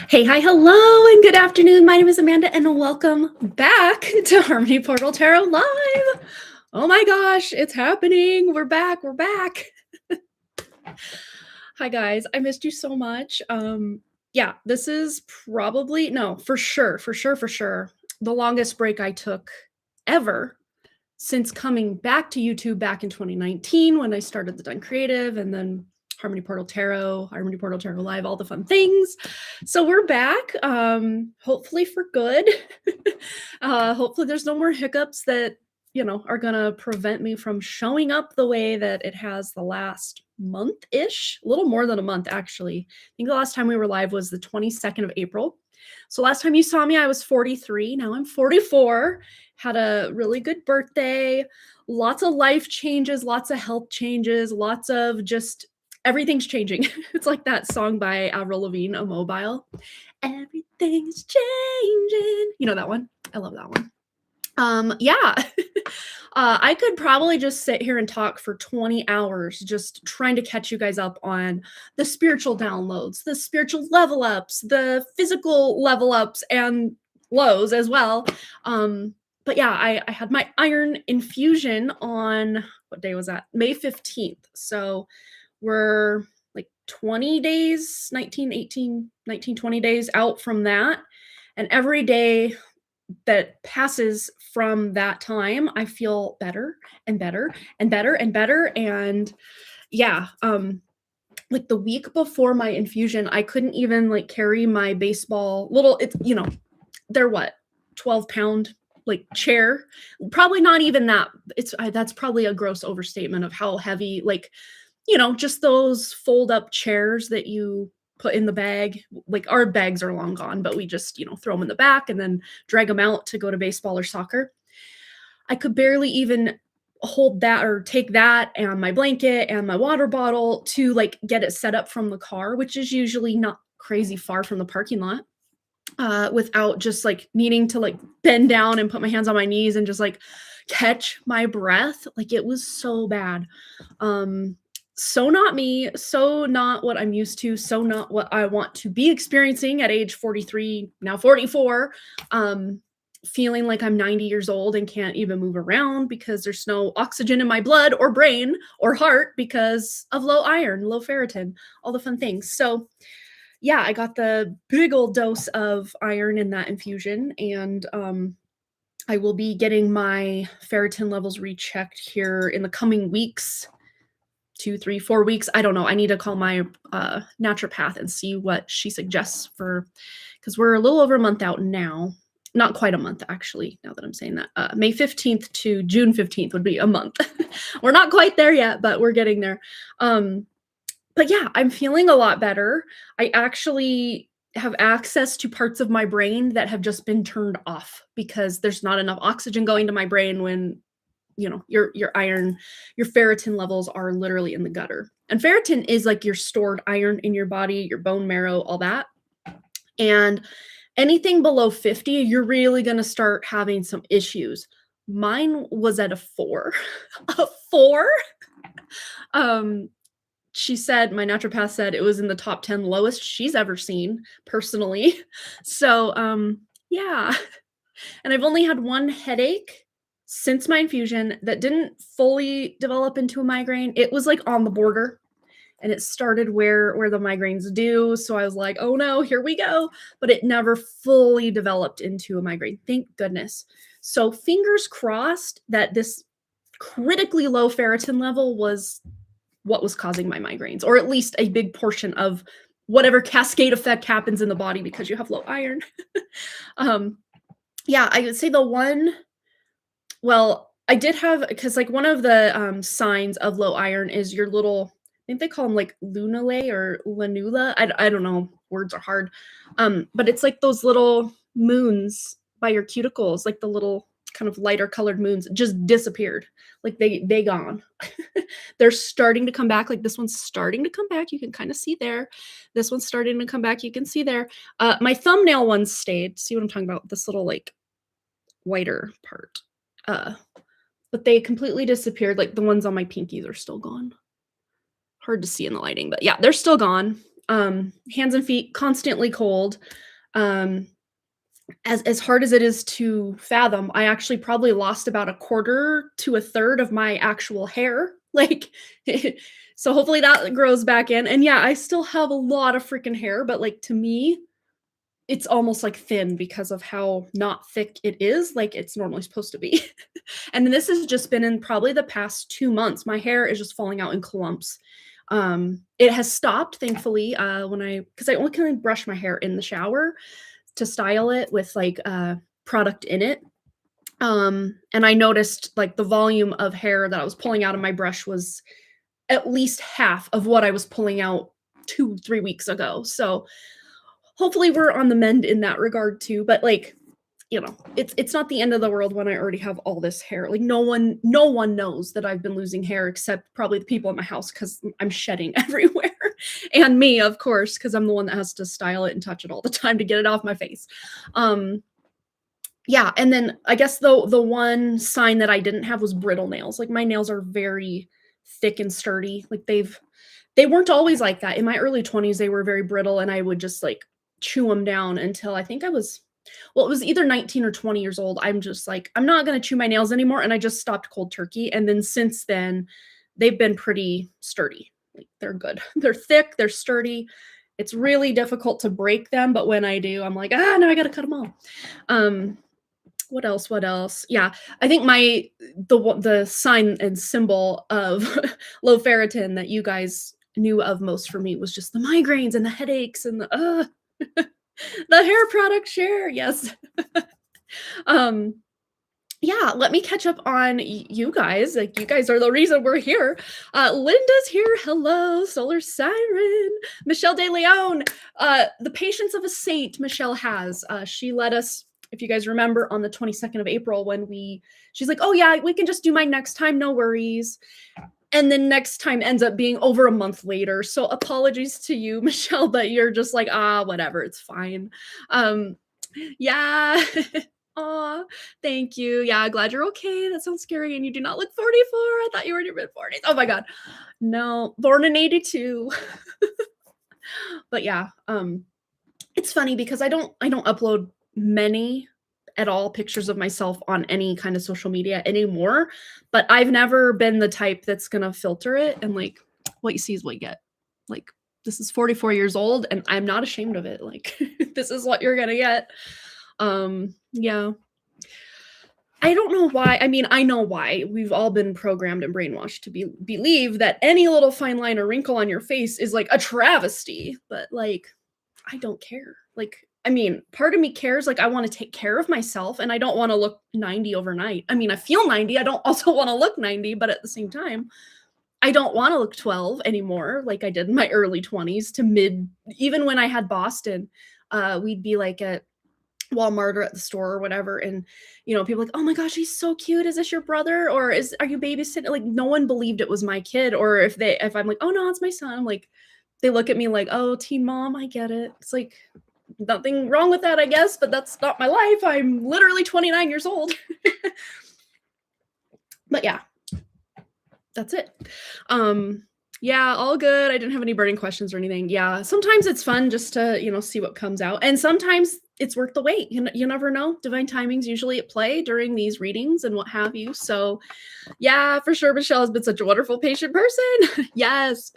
Hey, hi, hello, and good afternoon. My name is Amanda, and welcome back to Harmony Portal Tarot Live. Oh my gosh, it's happening. We're back. We're back. Hi, guys. I missed you so much. Yeah, this is probably, no, for sure, the longest break I took ever since coming back to YouTube back in 2019 when I started the Done Creative and then Harmony Portal Tarot Live, all the fun things. So we're back, hopefully for good. Hopefully there's no more hiccups that, are gonna prevent me from showing up the way that it has the last month-ish, a little more than a month, actually. I think the last time we were live was the 22nd of April. So last time you saw me, I was 43. Now I'm 44. Had a really good birthday. Lots of life changes, lots of health changes, lots of just everything's changing. It's like that song by Avril Lavigne, Immobile. Everything's changing. You know that one? I love that one. Yeah. I could probably just sit here and talk for 20 hours just trying to catch you guys up on the spiritual downloads, the spiritual level ups, the physical level ups and lows as well. But yeah, I had my iron infusion on, what day was that? May 15th. So we're like 20 days, 19, 18, 19, 20 days out from that. And every day that passes from that time, I feel better and better and better and better. And yeah, like the week before my infusion, I couldn't even like carry my baseball little, it's, they're what, 12-pound like chair, probably not even that. That's probably a gross overstatement of how heavy, like, just those fold up chairs that you put in the bag. Like our bags are long gone, but we just, throw them in the back and then drag them out to go to baseball or soccer. I could barely even hold that or take that and my blanket and my water bottle to like get it set up from the car, which is usually not crazy far from the parking lot, without just like needing to like bend down and put my hands on my knees and just like catch my breath. Like it was so bad. So not me, so not what I'm used to, so not what I want to be experiencing at age 43, now 44. Feeling like I'm 90 years old and can't even move around because there's no oxygen in my blood or brain or heart because of low iron, low ferritin, all the fun things. So yeah, I got the big old dose of iron in that infusion, and I will be getting my ferritin levels rechecked here in the coming weeks. 2, 3, 4 weeks. I don't know. I need to call my naturopath and see what she suggests because we're a little over a month out now. Not quite a month, actually, now that I'm saying that. May 15th to June 15th would be a month. We're not quite there yet, but we're getting there. But yeah, I'm feeling a lot better. I actually have access to parts of my brain that have just been turned off because there's not enough oxygen going to my brain when your iron, your ferritin levels are literally in the gutter. And ferritin is like your stored iron in your body, your bone marrow, all that. And anything below 50, you're really going to start having some issues. Mine was at a 4. A 4? She said, my naturopath said it was in the top 10 lowest she's ever seen personally. So, yeah. And I've only had one headache since my infusion that didn't fully develop into a migraine. It was like on the border and it started where the migraines do. So I was like, oh no, here we go. But it never fully developed into a migraine. Thank goodness. So fingers crossed that this critically low ferritin level was what was causing my migraines, or at least a big portion of whatever cascade effect happens in the body because you have low iron. Yeah, I would say I did have, because like one of the signs of low iron is your little, I think they call them like lunulae or lanula. I don't know, words are hard. But it's like those little moons by your cuticles, like the little kind of lighter colored moons just disappeared. Like they gone. They're starting to come back. Like this one's starting to come back. You can kind of see there. This one's starting to come back. You can see there. My thumbnail one stayed. See what I'm talking about? This little like whiter part. But they completely disappeared. Like the ones on my pinkies are still gone. Hard to see in the lighting, but yeah, they're still gone. Hands and feet constantly cold. Um, as hard as it is to fathom, I actually probably lost about a quarter to a third of my actual hair. Like, so hopefully that grows back in. And yeah, I still have a lot of freaking hair, but like to me, it's almost like thin because of how not thick it is, like it's normally supposed to be. And then this has just been in probably the past 2 months. My hair is just falling out in clumps. It has stopped, thankfully, because I only can brush my hair in the shower to style it with like product in it. And I noticed like the volume of hair that I was pulling out of my brush was at least half of what I was pulling out 2-3 weeks ago. So hopefully we're on the mend in that regard too. But like, you know, it's not the end of the world when I already have all this hair. Like no one knows that I've been losing hair except probably the people in my house because I'm shedding everywhere. And me, of course, because I'm the one that has to style it and touch it all the time to get it off my face. Yeah, and then I guess the one sign that I didn't have was brittle nails. Like my nails are very thick and sturdy. Like they weren't always like that. In my early 20s, they were very brittle and I would just like chew them down until I think it was either 19 or 20 years old. I'm just like, I'm not going to chew my nails anymore. And I just stopped cold turkey. And then since then, they've been pretty sturdy. Like they're good. They're thick. They're sturdy. It's really difficult to break them. But when I do, I'm like, no, I got to cut them all. What else? Yeah, I think the sign and symbol of low ferritin that you guys knew of most for me was just the migraines and the headaches and the hair product share. Yes. Yeah, let me catch up on you guys. Like you guys are the reason we're here. Linda's here. Hello, Solar Siren. Michelle De Leon. The patience of a saint Michelle has. She let us, if you guys remember, on the 22nd of April when she's like, oh yeah, we can just do mine next time, no worries. And then next time ends up being over a month later. So apologies to you, Michelle, but you're just like, whatever, it's fine. Yeah. Aw, thank you. Yeah, glad you're okay. That sounds scary. And you do not look 44. I thought you were in your mid-40s. Oh my God. No, born in 82. But yeah, it's funny because I don't upload many at all pictures of myself on any kind of social media anymore, but I've never been the type that's gonna filter it and like what you see is what you get. Like this is 44 years old and I'm not ashamed of it. Like this is what you're gonna get. Yeah. I don't know why. I mean, I know why. We've all been programmed and brainwashed to believe that any little fine line or wrinkle on your face is like a travesty, but like I don't care. Like I mean, part of me cares, like I want to take care of myself and I don't want to look 90 overnight. I mean, I feel 90. I don't also want to look 90, but at the same time, I don't want to look 12 anymore like I did in my early 20s to mid. Even when I had Boston, we'd be like at Walmart or at the store or whatever, and you know, people like, oh my gosh, he's so cute. Is this your brother? Or are you babysitting? Like no one believed it was my kid. Or if I'm like, oh no, it's my son, I'm like, they look at me like, oh, teen mom, I get it. It's like nothing wrong with that, I guess, but that's not my life. I'm literally 29 years old. But yeah, that's it. Yeah, all good. I didn't have any burning questions or anything. Yeah, sometimes it's fun just to, you know, see what comes out. And sometimes it's worth the wait. You never know. Divine timing's usually at play during these readings and what have you. So yeah, for sure, Michelle has been such a wonderful, patient person. Yes.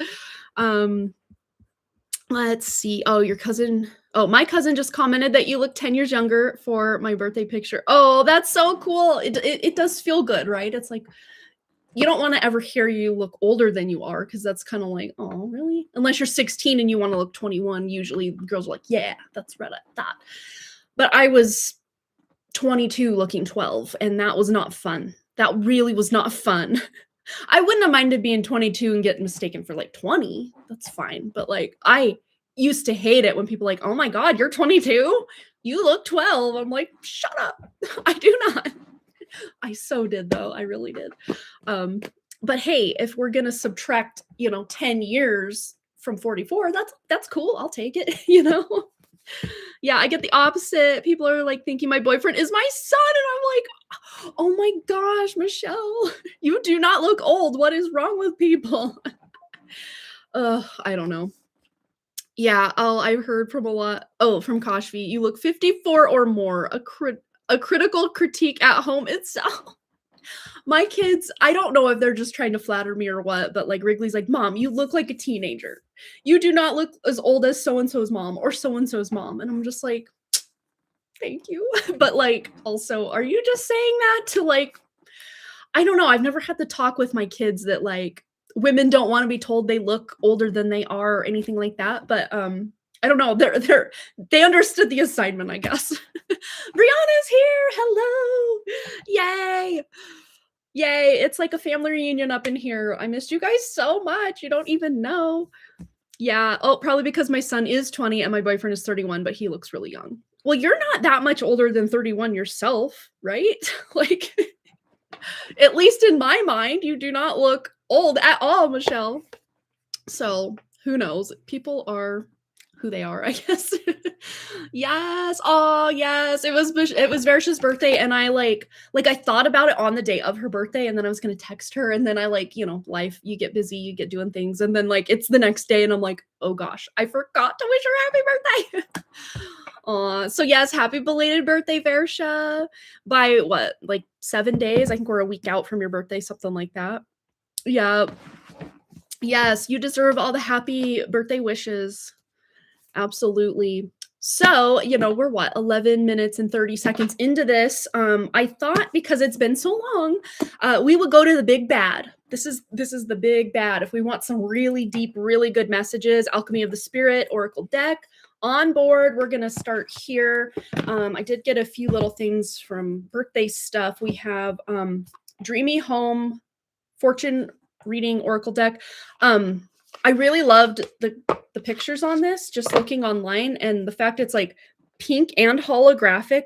Let's see. Oh, my cousin just commented that you look 10 years younger for my birthday picture. Oh, that's so cool. It does feel good, right? It's like, you don't want to ever hear you look older than you are because that's kind of like, oh, really? Unless you're 16 and you want to look 21, usually girls are like, yeah, that's right, I thought. But I was 22 looking 12, and that was not fun. That really was not fun. I wouldn't have minded being 22 and getting mistaken for like 20. That's fine. But like, I used to hate it when people are like, oh my God, you're 22? You look 12. I'm like, shut up. I do not. I so did though. I really did. But hey, if we're gonna subtract, 10 years from 44, that's cool. I'll take it, Yeah, I get the opposite. People are like thinking my boyfriend is my son, and I'm like, oh my gosh, Michelle, you do not look old. What is wrong with people? I don't know. Yeah, oh, I've heard from a lot from Kashvi, "You look 54 or more, a critical critique at home itself." My kids, I don't know if they're just trying to flatter me or what, but, like, Wrigley's like, "Mom, you look like a teenager. You do not look as old as so and so's mom or so and so's mom," and I'm just like, "Thank you." But, like, also, are you just saying that to, like I don't know, I've never had the talk with my kids that, like, women don't wanna be told they look older than they are or anything like that, but, I don't know, they understood the assignment, I guess. "Brianna's here, hello! Yay! Yay, it's like a family reunion up in here. I missed you guys so much, you don't even know." Yeah, oh, probably because my son is 20 and my boyfriend is 31, but he looks really young. Well, you're not that much older than 31 yourself, right? Like at least in my mind, you do not look old at all, Michelle. So, who knows? People are who they are, I guess. Yes. Oh, yes. It was Versha's birthday, and I thought about it on the day of her birthday, and then I was gonna text her, and then I life, you get busy, you get doing things, and then it's the next day, and I'm like, oh gosh, I forgot to wish her happy birthday. So yes, happy belated birthday, Versha. By what, like 7 days? I think we're a week out from your birthday, something like that. Yeah. Yes, you deserve all the happy birthday wishes. Absolutely. So, we're what, 11 minutes and 30 seconds into this. I thought because it's been so long, we would go to the big bad. This is the big bad. If we want some really deep, really good messages, Alchemy of the Spirit, Oracle deck on board. We're gonna start here. I did get a few little things from birthday stuff. We have Dreamy Home, Fortune Reading Oracle deck. I really loved the pictures on this, just looking online, and the fact it's like pink and holographic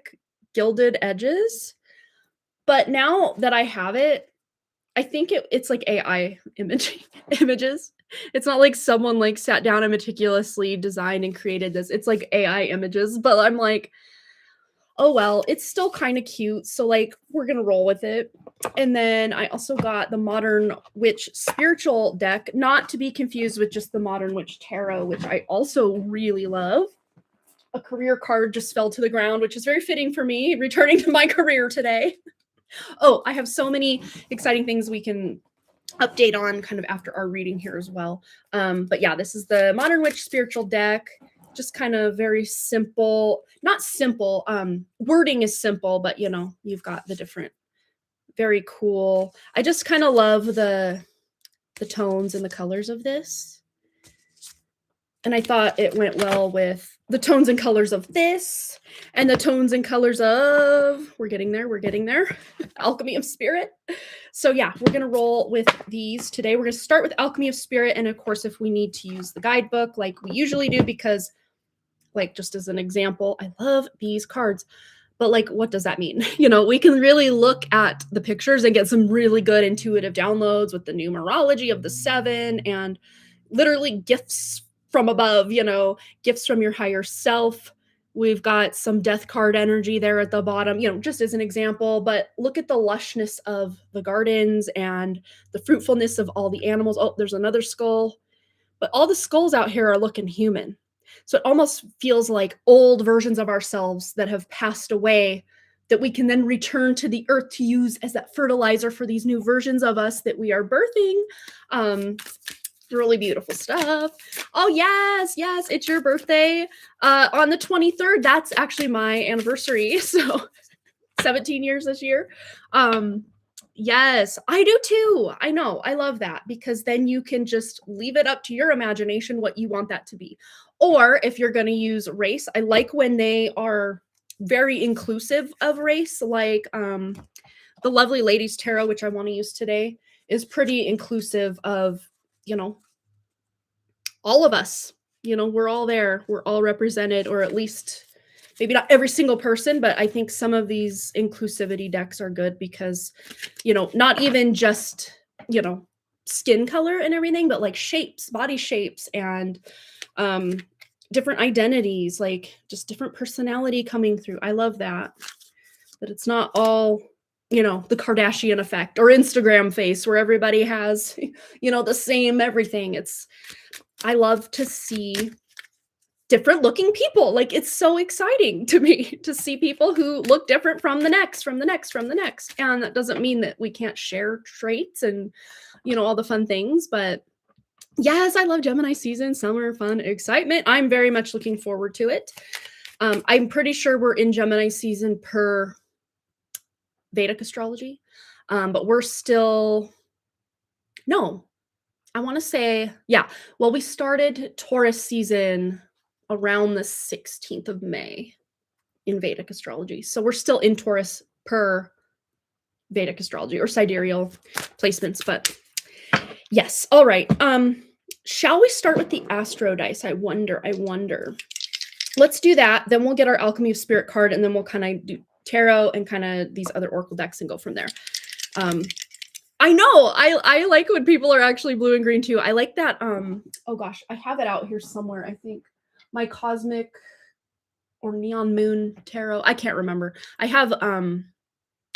gilded edges. But now that I have it, I think it's like AI images. It's not like someone sat down and meticulously designed and created this. It's like AI images, but I'm like, oh well, it's still kind of cute. So we're gonna roll with it. And then I also got the Modern Witch Spiritual deck, not to be confused with just the Modern Witch Tarot, which I also really love. A career card just fell to the ground, which is very fitting for me, returning to my career today. Oh, I have so many exciting things we can update on kind of after our reading here as well. But yeah, this is the Modern Witch Spiritual deck. Just kind of very simple, not simple. Wording is simple, but you've got the different, very cool. I just kind of love the tones and the colors of this. And I thought it went well with the tones and colors of this and the tones and colors of, we're getting there, Alchemy of Spirit. So yeah, we're going to roll with these today. We're going to start with Alchemy of Spirit. And of course, if we need to use the guidebook like we usually do, because just as an example, I love these cards. But what does that mean? We can really look at the pictures and get some really good intuitive downloads with the numerology of the 7 and literally gifts from above, gifts from your higher self. We've got some death card energy there at the bottom, just as an example. But look at the lushness of the gardens and the fruitfulness of all the animals. Oh, there's another skull. But all the skulls out here are looking human. So it almost feels like old versions of ourselves that have passed away that we can then return to the earth to use as that fertilizer for these new versions of us that we are birthing. Really beautiful stuff. Oh, yes, it's your birthday on the 23rd. That's actually my anniversary. So 17 years this year. Yes, I do too. I know. I love that because then you can just leave it up to your imagination what you want that to be. Or if you're going to use race, I like when they are very inclusive of race, like the Lovely Ladies Tarot, which I want to use today, is pretty inclusive of, all of us. We're all there. We're all represented, or at least maybe not every single person, but I think some of these inclusivity decks are good because, not even just, skin color and everything, but shapes, body shapes, and different identities, just different personality coming through. I love that it's not all, the Kardashian effect or Instagram face where everybody has, the same everything. I love to see different looking people. Like, it's so exciting to me to see people who look different from the next, from the next, from the next. And that doesn't mean that we can't share traits and, all the fun things. But yes, I love Gemini season, summer, fun, excitement. I'm very much looking forward to it. I'm pretty sure we're in Gemini season per Vedic astrology, but we're still, no, I want to say, yeah. Well, we started Taurus season around the 16th of May in Vedic astrology. So we're still in Taurus per Vedic astrology or sidereal placements, but yes. All right. Shall we start with the astro dice? I wonder. Let's do that. Then we'll get our Alchemy of Spirit card, and then we'll kind of do tarot and kind of these other oracle decks and go from there. I know. I like when people are actually blue and green too. I like that. Oh gosh, I have it out here somewhere. I think my cosmic or neon moon tarot. I can't remember. I have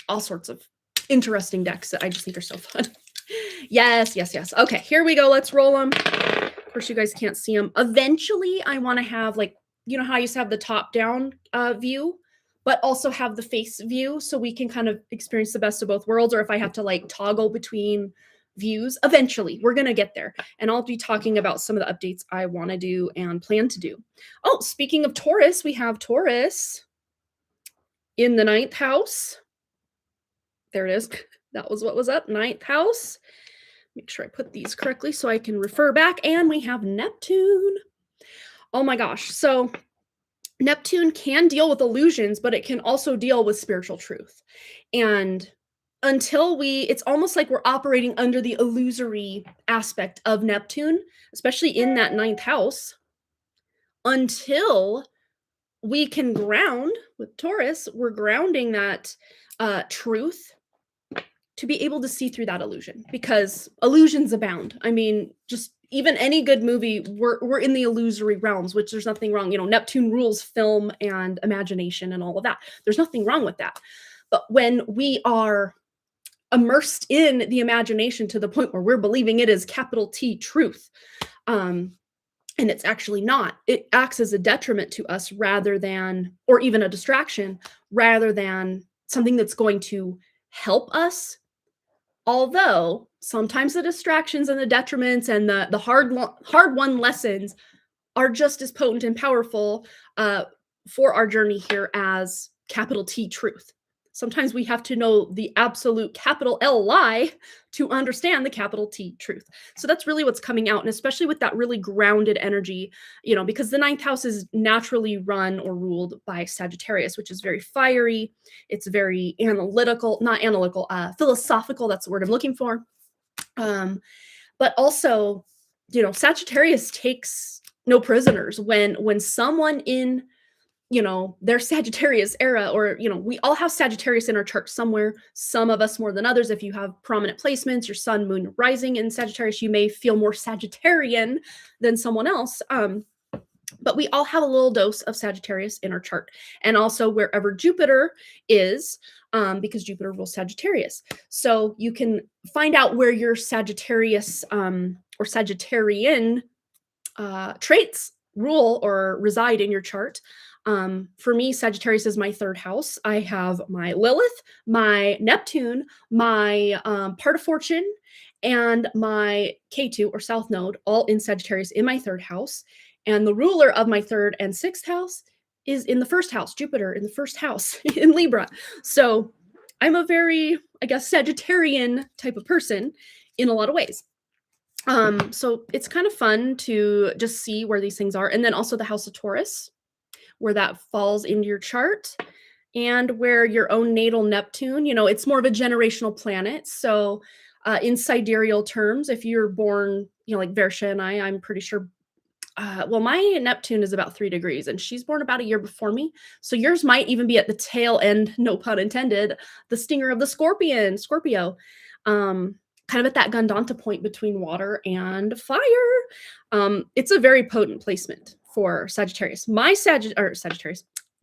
all sorts of interesting decks that I just think are so fun. Yes. Okay, here we go. Let's roll them. Of course, you guys can't see them. Eventually, I want to have, like, you know how I used to have the top-down view, but also have the face view, so we can kind of experience the best of both worlds, or if I have to, like, toggle between views. Eventually, we're going to get there, and I'll be talking about some of the updates I want to do and plan to do. Oh, speaking of Taurus, we have Taurus in the 9th house. There it is. That was what was up. 9th house. Make sure I put these correctly so I can refer back. And we have Neptune. Oh my gosh. So Neptune can deal with illusions, but it can also deal with spiritual truth. And until it's almost like we're operating under the illusory aspect of Neptune, especially in that 9th house, until we can ground with Taurus, we're grounding that truth to be able to see through that illusion, because illusions abound. I mean, just even any good movie, we're in the illusory realms, which there's nothing wrong. Neptune rules film and imagination and all of that. There's nothing wrong with that. But when we are immersed in the imagination to the point where we're believing it is capital T truth, and it's actually not, it acts as a detriment to us rather than, or even a distraction, rather than something that's going to help us. Although sometimes the distractions and the detriments and the hard-won lessons are just as potent and powerful for our journey here as capital T truth. Sometimes we have to know the absolute capital L lie to understand the capital T truth. So that's really what's coming out. And especially with that really grounded energy, because the 9th house is naturally run or ruled by Sagittarius, which is very fiery. It's very philosophical. That's the word I'm looking for. But also, Sagittarius takes no prisoners. When someone in their Sagittarius era, or, we all have Sagittarius in our chart somewhere, some of us more than others. If you have prominent placements, your sun, moon, rising in Sagittarius, you may feel more Sagittarian than someone else. But we all have a little dose of Sagittarius in our chart. And also wherever Jupiter is, because Jupiter rules Sagittarius. So you can find out where your Sagittarius or Sagittarian traits rule or reside in your chart. For me, Sagittarius is my 3rd house. I have my Lilith, my Neptune, my part of fortune, and my K2 or South Node, all in Sagittarius in my 3rd house. And the ruler of my 3rd and 6th house is in the 1st house, Jupiter in the 1st house in Libra. So I'm a very, I guess, Sagittarian type of person in a lot of ways. So it's kind of fun to just see where these things are. And then also the house of Taurus, where that falls into your chart, and where your own natal Neptune, it's more of a generational planet. So in sidereal terms, if you're born, like Versha and I'm pretty sure, well, my Neptune is about 3 degrees, and she's born about a year before me. So yours might even be at the tail end, no pun intended, the stinger of the Scorpio, kind of at that Gandanta point between water and fire. It's a very potent placement for Sagittarius. My Sagittarius,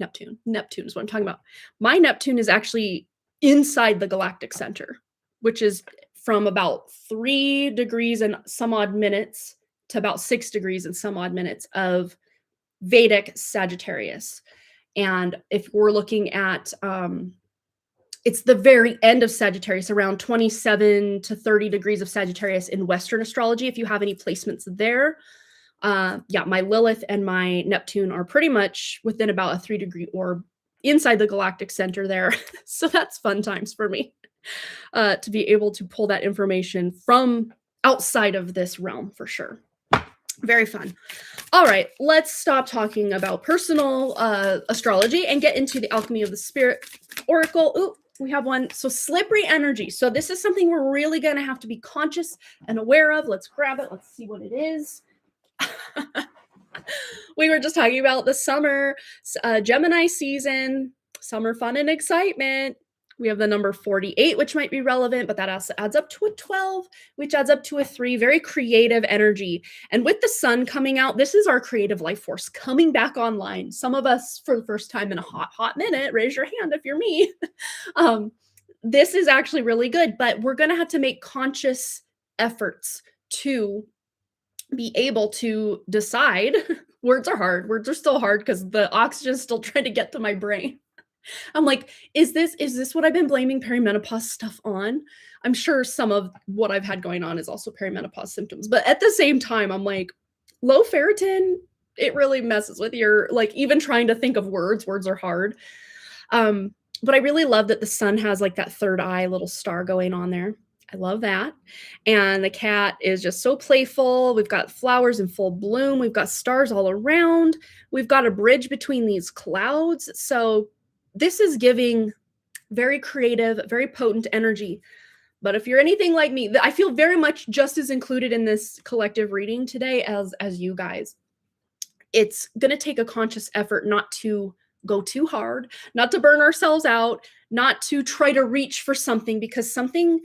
Neptune is what I'm talking about. My Neptune is actually inside the galactic center, which is from about 3 degrees and some odd minutes to about 6 degrees and some odd minutes of Vedic Sagittarius. And if we're looking at it's the very end of Sagittarius, around 27 to 30 degrees of Sagittarius in Western astrology. If you have any placements there, yeah, my Lilith and my Neptune are pretty much within about a 3-degree orb inside the galactic center there. So that's fun times for me to be able to pull that information from outside of this realm for sure. Very fun. All right, let's stop talking about personal astrology and get into the alchemy of the spirit oracle. Ooh, we have one. So slippery energy. So this is something we're really going to have to be conscious and aware of. Let's grab it. Let's see what it is. We were just talking about the summer, Gemini season, summer fun and excitement. We have the number 48, which might be relevant, but that also adds up to a 12, which adds up to a 3. Very creative energy. And with the sun coming out, this is our creative life force coming back online. Some of us, for the first time in a hot minute, raise your hand if you're me. This is actually really good, but we're going to have to make conscious efforts to be able to decide. Words are hard. Words are still hard because the oxygen is still trying to get to my brain. I'm like, is this what I've been blaming perimenopause stuff on? I'm sure some of what I've had going on is also perimenopause symptoms, but at the same time, I'm like, low ferritin, it really messes with your, like, even trying to think of words are hard. But I really love that the sun has like that third eye little star going on there. I love that. And the cat is just so playful. We've got flowers in full bloom. We've got stars all around. We've got a bridge between these clouds. So this is giving very creative, very potent energy. But if you're anything like me, I feel very much just as included in this collective reading today as you guys. It's going to take a conscious effort not to go too hard, not to burn ourselves out, not to try to reach for something, because something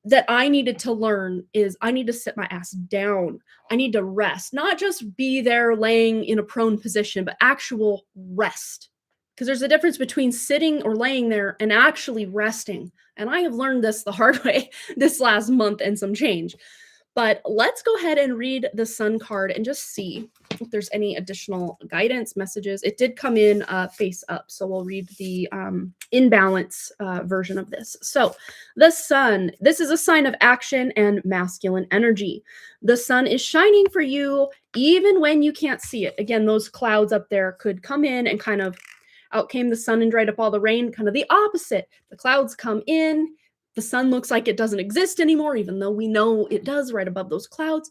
that I needed to learn is I need to sit my ass down. I need to rest, not just be there laying in a prone position, but actual rest. Because there's a difference between sitting or laying there and actually resting. And I have learned this the hard way this last month and some change. But let's go ahead and read the sun card and just see if there's any additional guidance messages. It did come in face up, so we'll read the in balance version of this. So the sun, this is a sign of action and masculine energy. The sun is shining for you even when you can't see it. Again, those clouds up there could come in and kind of out came the sun and dried up all the rain, kind of the opposite. The clouds come in. The sun looks like it doesn't exist anymore, even though we know it does right above those clouds.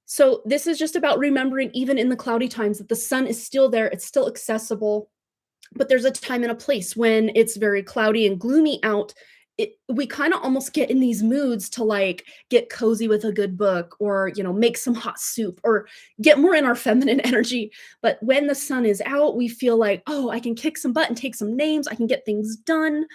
So this is just about remembering, even in the cloudy times, that the sun is still there. It's still accessible. But there's a time and a place when it's very cloudy and gloomy out. We kind of almost get in these moods to like get cozy with a good book, or, you know, make some hot soup, or get more in our feminine energy. But when the sun is out, we feel like, oh, I can kick some butt and take some names. I can get things done.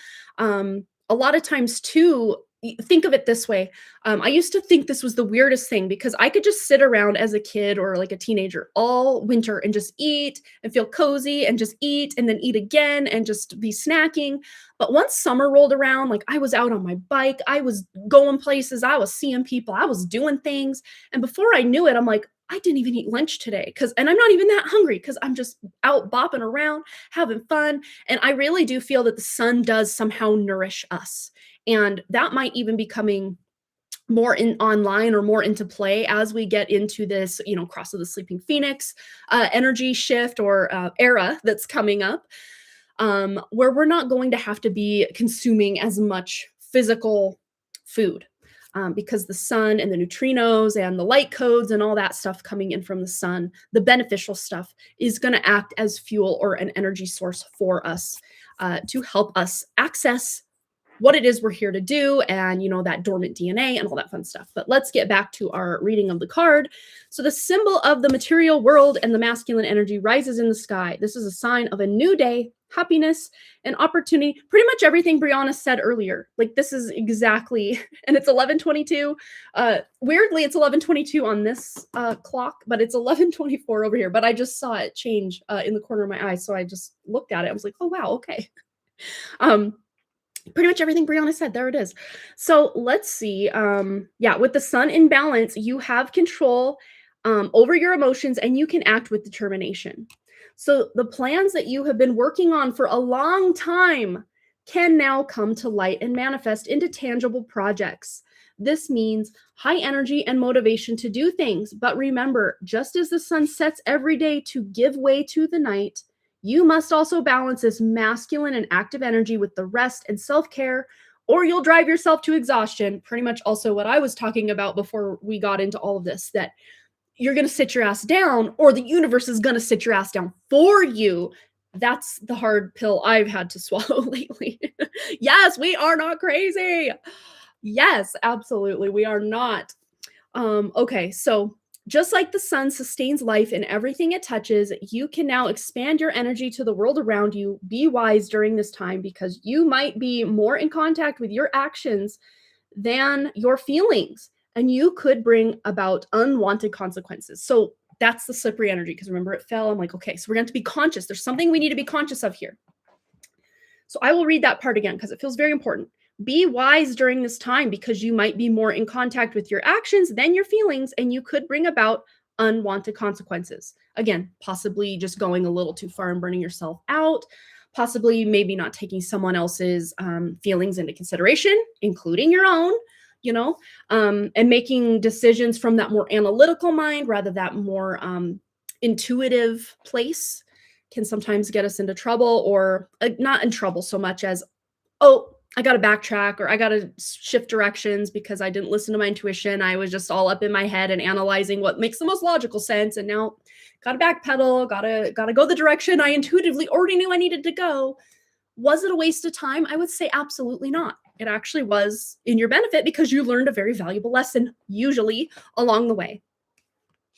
A lot of times too, think of it this way. I used to think this was the weirdest thing, because I could just sit around as a kid or like a teenager all winter and just eat and feel cozy and just eat and then eat again and just be snacking. But once summer rolled around, like I was out on my bike, I was going places, I was seeing people, I was doing things. And before I knew it, I'm like, I didn't even eat lunch today, and I'm not even that hungry, because I'm just out bopping around, having fun. And I really do feel that the sun does somehow nourish us. And that might even be coming more in online or more into play as we get into this, you know, Cross of the Sleeping Phoenix energy shift or era that's coming up, where we're not going to have to be consuming as much physical food. Because the sun and the neutrinos and the light codes and all that stuff coming in from the sun, the beneficial stuff, is going to act as fuel or an energy source for us to help us access what it is we're here to do, and, you know, that dormant DNA and all that fun stuff. But let's get back to our reading of the card. So the symbol of the material world and the masculine energy rises in the sky. This is a sign of a new day, happiness, and opportunity. Pretty much everything Brianna said earlier. Like, this is exactly, and it's 11:22. Weirdly, it's 11:22 on this clock, but it's 11:24 over here. But I just saw it change in the corner of my eye, so I just looked at it. I was like, oh wow, okay. Pretty much everything Brianna said, there it is. So let's see. Yeah, with the sun in balance, you have control over your emotions, and you can act with determination. So the plans that you have been working on for a long time can now come to light and manifest into tangible projects. This means high energy and motivation to do things. But remember, just as the sun sets every day to give way to the night, you must also balance this masculine and active energy with the rest and self-care, or you'll drive yourself to exhaustion. Pretty much also what I was talking about before we got into all of this, that you're going to sit your ass down, or the universe is going to sit your ass down for you. That's the hard pill I've had to swallow lately. Yes, we are not crazy. Yes, absolutely. We are not. Okay, so just like the sun sustains life in everything it touches, you can now expand your energy to the world around you. Be wise during this time, because you might be more in contact with your actions than your feelings, and you could bring about unwanted consequences. So that's the slippery energy, because remember, it fell. I'm like, okay, so we're going to be conscious. There's something we need to be conscious of here. So I will read that part again because it feels very important. Be wise during this time, because you might be more in contact with your actions than your feelings, and you could bring about unwanted consequences. Again, possibly just going a little too far and burning yourself out, possibly maybe not taking someone else's feelings into consideration, including your own, and making decisions from that more analytical mind rather that more intuitive place can sometimes get us into trouble, or not in trouble so much as, oh, I got to backtrack, or I got to shift directions because I didn't listen to my intuition. I was just all up in my head and analyzing what makes the most logical sense. And now got to backpedal, got to go the direction I intuitively already knew I needed to go. Was it a waste of time? I would say absolutely not. It actually was in your benefit, because you learned a very valuable lesson, usually along the way.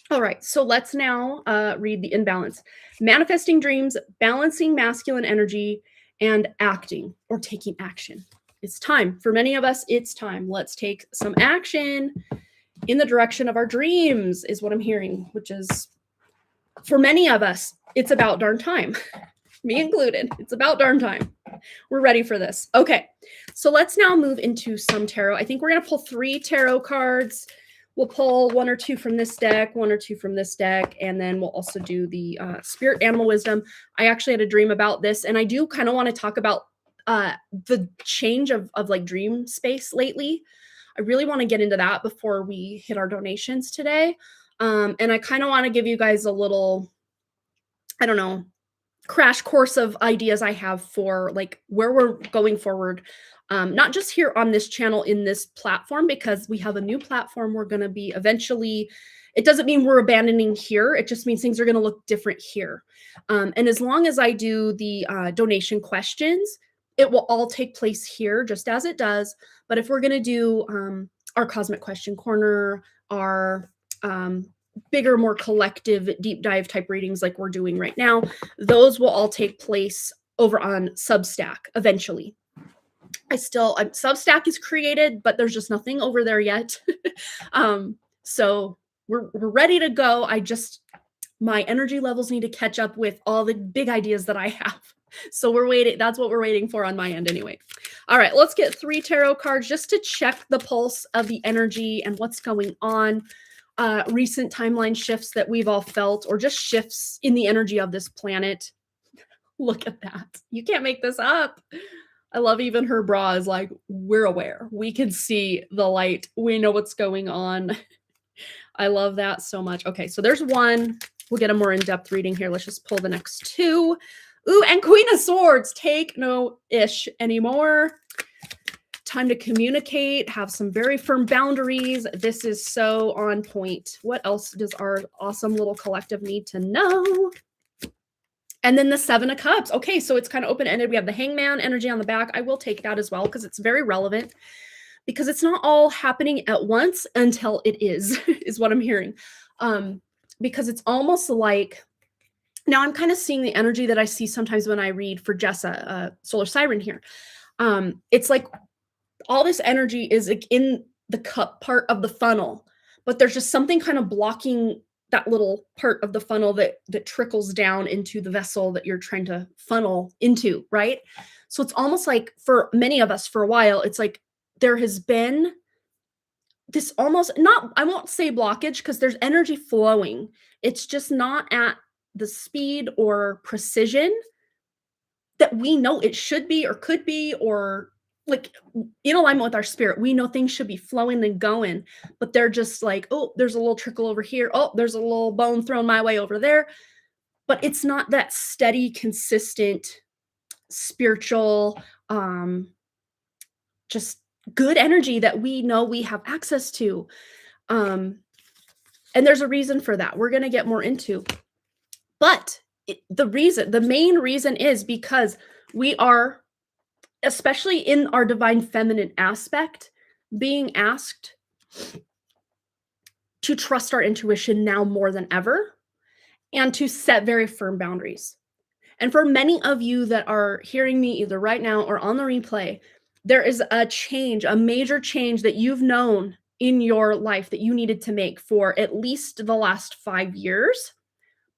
All right, so let's now read the imbalance. Manifesting dreams, balancing masculine energy, and acting or taking action. It's time. For many of us, it's time. Let's take some action in the direction of our dreams, is what I'm hearing, which is, for many of us, it's about darn time. Me included. It's about darn time. We're ready for this. Okay, so let's now move into some tarot. I think we're going to pull 3 tarot cards. We'll pull 1 or 2 from this deck, 1 or 2 from this deck, and then we'll also do the Spirit Animal Wisdom. I actually had a dream about this, and I do kind of want to talk about the change of like dream space lately. I really want to get into that before we hit our donations today. And I kind of want to give you guys a little, I don't know, crash course of ideas I have for like where we're going forward. Not just here on this channel in this platform, because we have a new platform we're going to be eventually. It doesn't mean we're abandoning here. It just means things are going to look different here. And as long as I do the donation questions, it will all take place here just as it does. But if we're going to do our Cosmic Question Corner, our bigger, more collective deep dive type readings like we're doing right now, those will all take place over on Substack eventually. Substack is created, but there's just nothing over there yet. So we're ready to go. My energy levels need to catch up with all the big ideas that I have. So we're waiting. That's what we're waiting for on my end anyway. All right, let's get 3 tarot cards just to check the pulse of the energy and what's going on. Recent timeline shifts that we've all felt, or just shifts in the energy of this planet. Look at that. You can't make this up. I love even her bra is like, we're aware. We can see the light. We know what's going on. I love that so much. Okay, so there's 1. We'll get a more in-depth reading here. Let's just pull the next 2. Ooh, and Queen of Swords. Take no ish anymore. Time to communicate, have some very firm boundaries. This is so on point. What else does our awesome little collective need to know? And then the 7 of Cups. Okay, so it's kind of open-ended. We have the Hangman energy on the back. I will take that as well because it's very relevant, because it's not all happening at once until it is what I'm hearing. Because it's almost like, now I'm kind of seeing the energy that I see sometimes when I read for Jessa, Solar Siren here. It's like all this energy is like in the cup part of the funnel, but there's just something kind of blocking that little part of the funnel that trickles down into the vessel that you're trying to funnel into, right? So it's almost like for many of us for a while, it's like there has been this almost not, I won't say blockage because there's energy flowing. It's just not at the speed or precision that we know it should be or could be, or like in alignment with our spirit. We know things should be flowing and going, but they're just like, oh, there's a little trickle over here. Oh, there's a little bone thrown my way over there. But it's not that steady, consistent, spiritual, just good energy that we know we have access to. And there's a reason for that. We're going to get more into. But the main reason is because we are, especially in our divine feminine aspect, being asked to trust our intuition now more than ever and to set very firm boundaries. And for many of you that are hearing me either right now or on the replay, there is a change, a major change that you've known in your life that you needed to make for at least the last 5 years.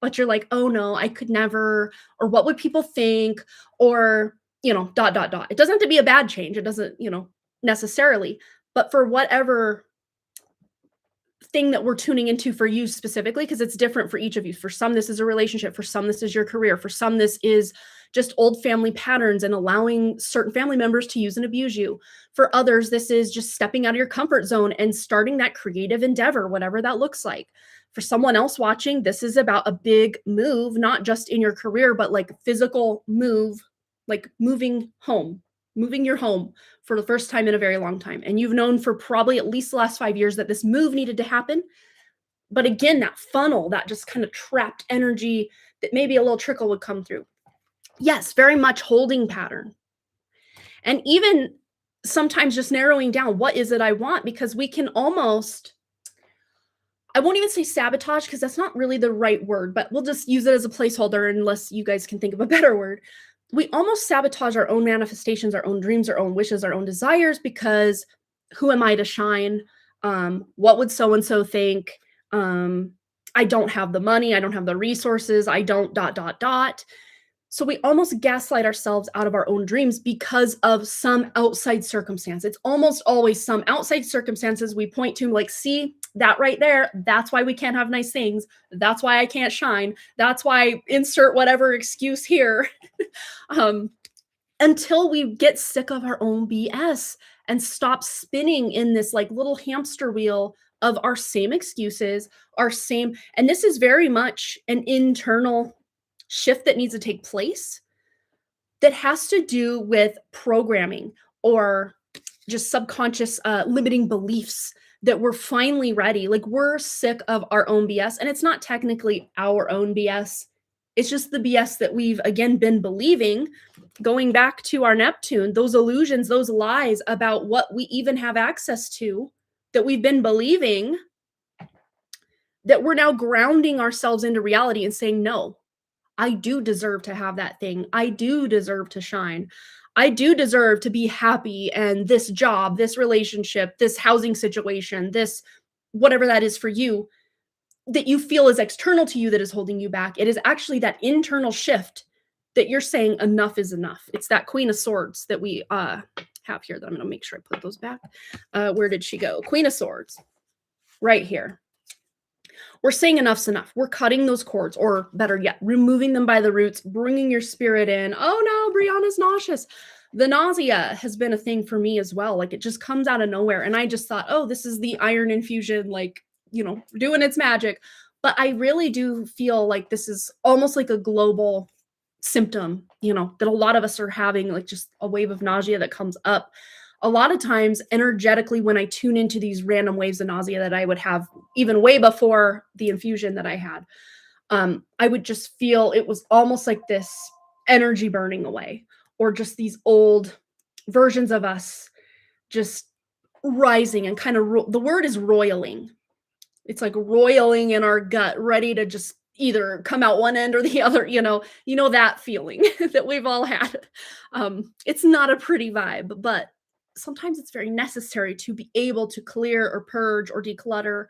But you're like, oh no, I could never, or what would people think, or, dot, dot, dot. It doesn't have to be a bad change. It doesn't, necessarily, but for whatever thing that we're tuning into for you specifically, because it's different for each of you. For some, this is a relationship. For some, this is your career. For some, this is just old family patterns and allowing certain family members to use and abuse you. For others, this is just stepping out of your comfort zone and starting that creative endeavor, whatever that looks like. For someone else watching, this is about a big move, not just in your career, but like physical move, like moving your home for the first time in a very long time. And you've known for probably at least the last 5 years that this move needed to happen. But again, that funnel, that just kind of trapped energy that maybe a little trickle would come through. Yes, very much holding pattern. And even sometimes just narrowing down, what is it I want? Because we can almost, I won't even say sabotage because that's not really the right word, but we'll just use it as a placeholder unless you guys can think of a better word. We almost sabotage our own manifestations, our own dreams, our own wishes, our own desires, because who am I to shine? What would so-and-so think? I don't have the money. I don't have the resources. I don't ... So we almost gaslight ourselves out of our own dreams because of some outside circumstance. It's almost always some outside circumstances we point to, like, see that right there? That's why we can't have nice things. That's why I can't shine. That's why insert whatever excuse here. Until we get sick of our own BS and stop spinning in this like little hamster wheel of our same excuses, and this is very much an internal shift that needs to take place that has to do with programming or just subconscious limiting beliefs that we're finally ready. Like, we're sick of our own BS, and it's not technically our own BS. It's just the BS that we've, again, been believing, going back to our Neptune, those illusions, those lies about what we even have access to that we've been believing, that we're now grounding ourselves into reality and saying, no, I do deserve to have that thing. I do deserve to shine. I do deserve to be happy, and this job, this relationship, this housing situation, this whatever that is for you, that you feel is external to you that is holding you back. It is actually that internal shift that you're saying enough is enough. It's that Queen of Swords that we have here that I'm going to make sure I put those back. Where did she go? Queen of Swords, right here. We're saying enough's enough. We're cutting those cords, or better yet, removing them by the roots, bringing your spirit in. Oh no, Brianna's nauseous. The nausea has been a thing for me as well. Like, it just comes out of nowhere. And I just thought, oh, this is the iron infusion, like, doing its magic. But I really do feel like this is almost like a global symptom, that a lot of us are having, like just a wave of nausea that comes up. A lot of times energetically, when I tune into these random waves of nausea that I would have even way before the infusion that I had, I would just feel it was almost like this energy burning away, or just these old versions of us just rising and kind of, the word is roiling. It's like roiling in our gut, ready to just either come out one end or the other, that feeling that we've all had. It's not a pretty vibe, but sometimes it's very necessary to be able to clear or purge or declutter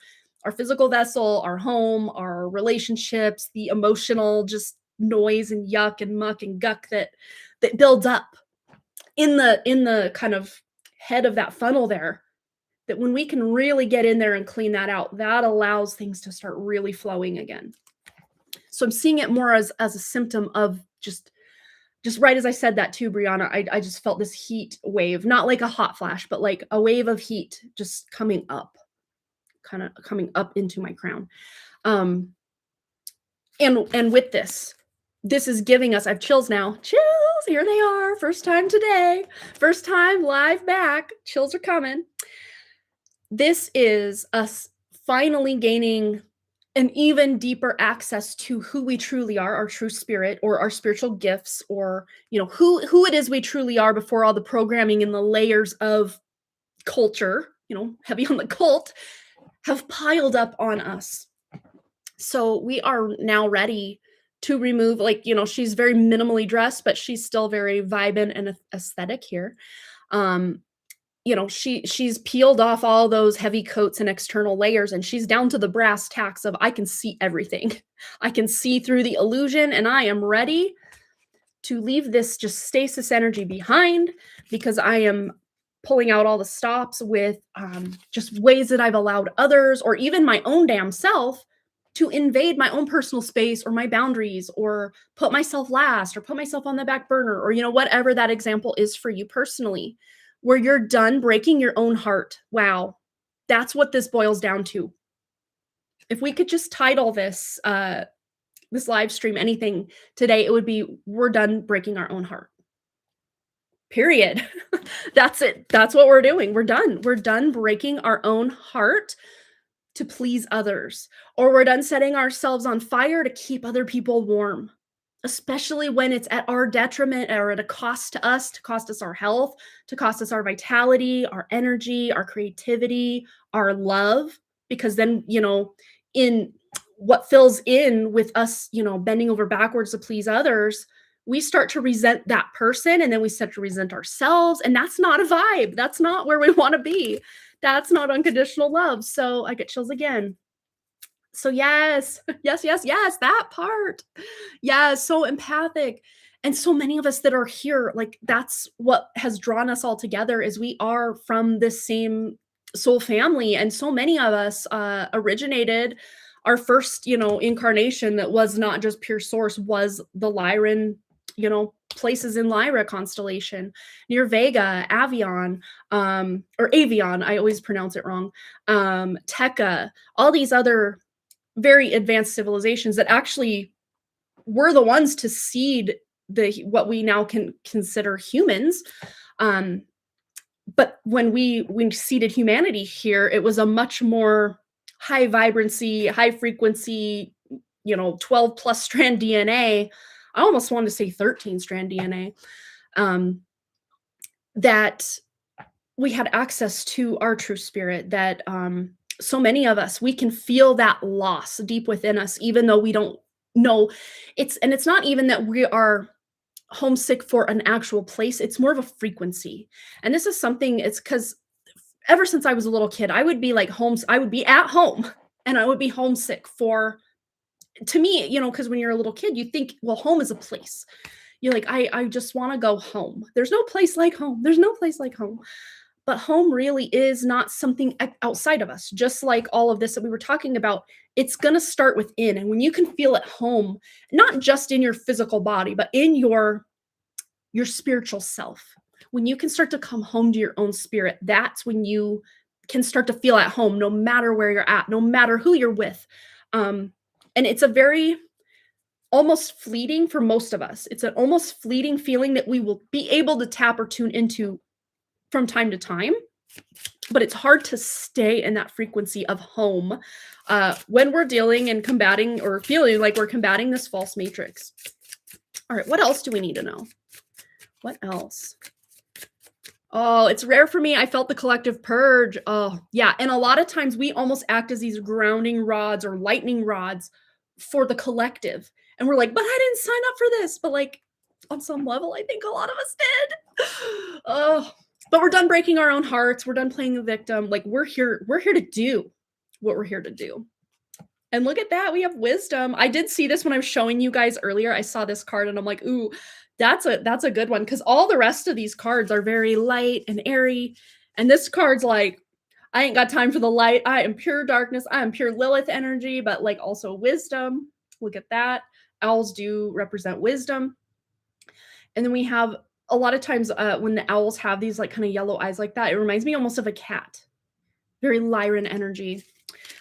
our physical vessel, our home, our relationships, the emotional just noise and yuck and muck and guck that builds up in the kind of head of that funnel there. that when we can really get in there and clean that out, that allows things to start really flowing again. So I'm seeing it more as a symptom of just right as I said that too, Brianna, I just felt this heat wave, not like a hot flash, but like a wave of heat just coming up, kind of coming up into my crown. And with this is giving us, I have chills now. Chills, here they are. First time today. First time live back. Chills are coming. This is us finally gaining an even deeper access to who we truly are, our true spirit, or our spiritual gifts, or who it is we truly are before all the programming and the layers of culture, heavy on the cult, have piled up on us. So we are now ready to remove, she's very minimally dressed, but she's still very vibrant and aesthetic here. She's peeled off all those heavy coats and external layers, and she's down to the brass tacks of I can see everything. I can see through the illusion, and I am ready to leave this just stasis energy behind, because I am pulling out all the stops with just ways that I've allowed others, or even my own damn self, to invade my own personal space or my boundaries, or put myself last, or put myself on the back burner, or whatever that example is for you personally, where you're done breaking your own heart. Wow. That's what this boils down to. If we could just title this this live stream anything today, it would be, we're done breaking our own heart. Period. That's it. That's what we're doing. We're done. We're done breaking our own heart to please others, or we're done setting ourselves on fire to keep other people warm, especially when it's at our detriment or at a cost to cost us our health, to cost us our vitality, our energy, our creativity, our love. Because then, in what fills in with us, bending over backwards to please others, we start to resent that person, and then we start to resent ourselves. And that's not a vibe. That's not where we want to be. That's not unconditional love. So I get chills again. So yes, that part. Yeah, so empathic. And so many of us that are here, like, that's what has drawn us all together, is we are from this same soul family. And so many of us originated, our first, incarnation that was not just pure source was the Lyran, places in Lyra constellation, near Vega, Avion, or Avion, I always pronounce it wrong, Tekka, all these other very advanced civilizations that actually were the ones to seed what we now can consider humans. But when we seeded humanity here, it was a much more high vibrancy, high frequency, 12 plus strand DNA. I almost wanted to say 13 strand DNA, that we had access to our true spirit, that so many of us, we can feel that loss deep within us, even though we don't know. It's not even that we are homesick for an actual place. It's more of a frequency. And this is something, it's because ever since I was a little kid, I would be like I would be at home and I would be homesick for, to me, because when you're a little kid, you think, well, home is a place. You're like, I just want to go home. There's no place like home. There's no place like home. But home really is not something outside of us. Just like all of this that we were talking about, it's going to start within. And when you can feel at home, not just in your physical body, but in your spiritual self, when you can start to come home to your own spirit, that's when you can start to feel at home, no matter where you're at, no matter who you're with. And it's a very almost fleeting, for most of us, it's an almost fleeting feeling that we will be able to tap or tune into from time to time, but it's hard to stay in that frequency of home when we're dealing and combating, or feeling like we're combating, this false matrix. All right, what else do we need to know? What else? Oh, it's rare for me. I felt the collective purge. Oh, yeah. And a lot of times we almost act as these grounding rods or lightning rods for the collective. And we're like, but I didn't sign up for this. But like, on some level, I think a lot of us did. Oh, but we're done breaking our own hearts. We're done playing the victim. Like, we're here to do what we're here to do. And look at that. We have wisdom. I did see this when I was showing you guys earlier. I saw this card and I'm like, ooh, that's a good one. Because all the rest of these cards are very light and airy. And this card's like, I ain't got time for the light. I am pure darkness. I am pure Lilith energy, but like also wisdom. Look at that. Owls do represent wisdom. And then we have a lot of times when the owls have these like kind of yellow eyes like that, it reminds me almost of a cat. Very Lyran energy.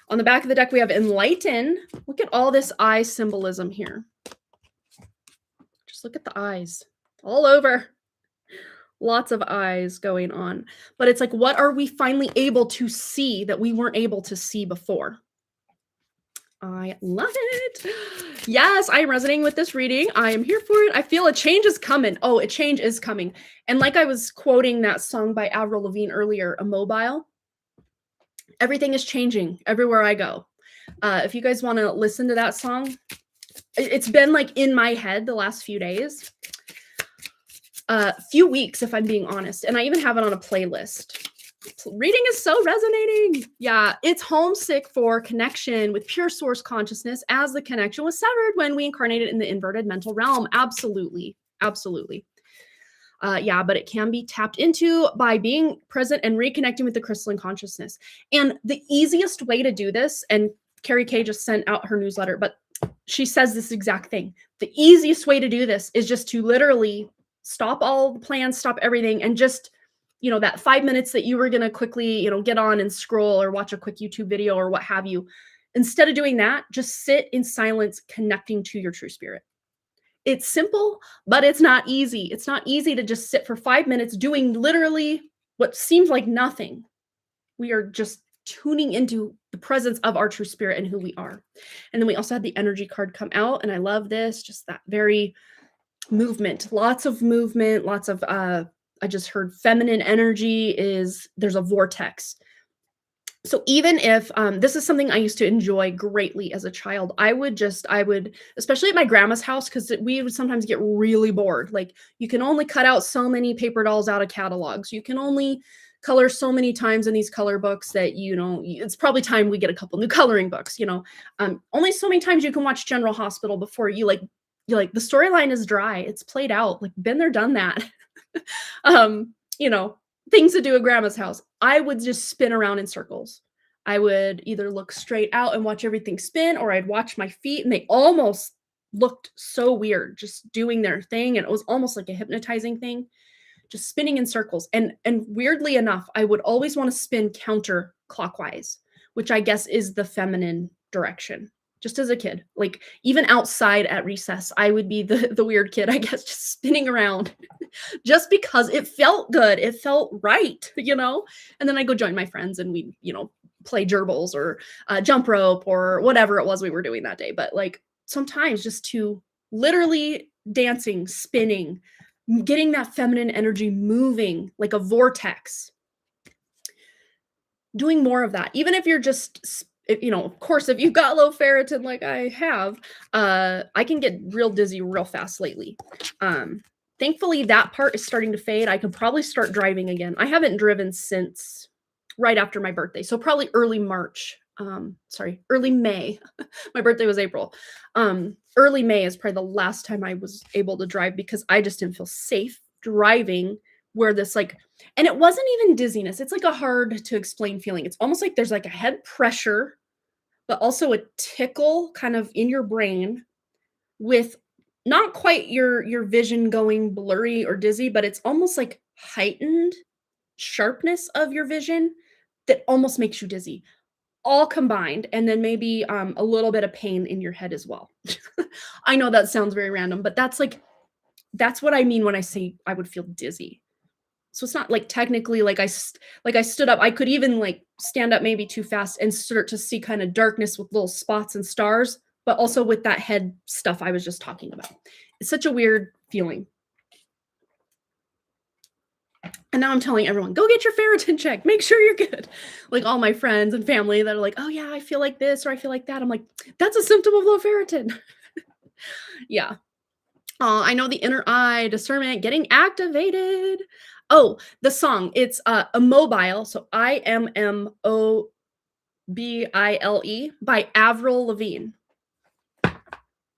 On the back of the deck, we have enlighten. Look at all this eye symbolism here. Just look at the eyes all over. Lots of eyes going on. But it's like, what are we finally able to see that we weren't able to see before? I love it. Yes, I am resonating with this reading. I am here for it. I feel a change is coming. Oh, a change is coming. And like I was quoting that song by Avril Lavigne earlier, Immobile, everything is changing everywhere I go. If you guys want to listen to that song, it's been like in my head the last few days. Few weeks, if I'm being honest. And I even have it on a playlist. Reading is so resonating. Yeah, it's homesick for connection with pure source consciousness as the connection was severed when we incarnated in the inverted mental realm. Absolutely. Absolutely. Yeah, but it can be tapped into by being present and reconnecting with the crystalline consciousness. And the easiest way to do this, and Carrie Kay just sent out her newsletter, but she says this exact thing. The easiest way to do this is just to literally stop all the plans, stop everything, and just, you know, that 5 minutes that you were going to quickly, you know, get on and scroll or watch a quick YouTube video or what have you. Instead of doing that, just sit in silence, connecting to your true spirit. It's simple, but it's not easy. It's not easy to just sit for 5 minutes doing literally what seems like nothing. We are just tuning into the presence of our true spirit and who we are. And then we also had the energy card come out, and I love this, just that very movement, lots of movement, lots of I just heard feminine energy is there's a vortex. So even if this is something I used to enjoy greatly as a child, I would, especially at my grandma's house, because we would sometimes get really bored. Like, you can only cut out so many paper dolls out of catalogs. You can only color so many times in these color books that, you know, it's probably time we get a couple new coloring books, you know. Only so many times you can watch General Hospital before you like the storyline is dry. It's played out. Like, been there, done that. You know, things to do at grandma's house. I would just spin around in circles. I would either look straight out and watch everything spin, or I'd watch my feet, and they almost looked so weird just doing their thing. And it was almost like a hypnotizing thing, just spinning in circles. And weirdly enough, I would always want to spin counterclockwise, which I guess is the feminine direction. Just as a kid, like even outside at recess, I would be the weird kid, I guess, just spinning around just because it felt good. It felt right, you know? And then I go join my friends and we, you know, play gerbils or jump rope or whatever it was we were doing that day. But like sometimes just to literally dancing, spinning, getting that feminine energy moving like a vortex, doing more of that, even if you're just you know, of course, if you've got low ferritin like I have, I can get real dizzy real fast lately. Thankfully, that part is starting to fade. I can probably start driving again. I haven't driven since right after my birthday, so probably early March. Early May. My birthday was April. Early May is probably the last time I was able to drive because I just didn't feel safe driving where this like, and it wasn't even dizziness. It's like a hard to explain feeling. It's almost like there's like a head pressure, but also a tickle kind of in your brain with not quite your vision going blurry or dizzy, but it's almost like heightened sharpness of your vision that almost makes you dizzy, all combined. And then maybe a little bit of pain in your head as well. I know that sounds very random, but that's what I mean when I say I would feel dizzy. So it's not like technically like I stood up. I could even like stand up maybe too fast and start to see kind of darkness with little spots and stars, but also with that head stuff I was just talking about. It's such a weird feeling. And now I'm telling everyone, go get your ferritin checked. Make sure you're good. Like all my friends and family that are like, oh yeah, I feel like this or I feel like that. I'm like, that's a symptom of low ferritin. Yeah. I know the inner eye discernment getting activated. Oh, the song. It's Immobile. So Immobile by Avril Lavigne.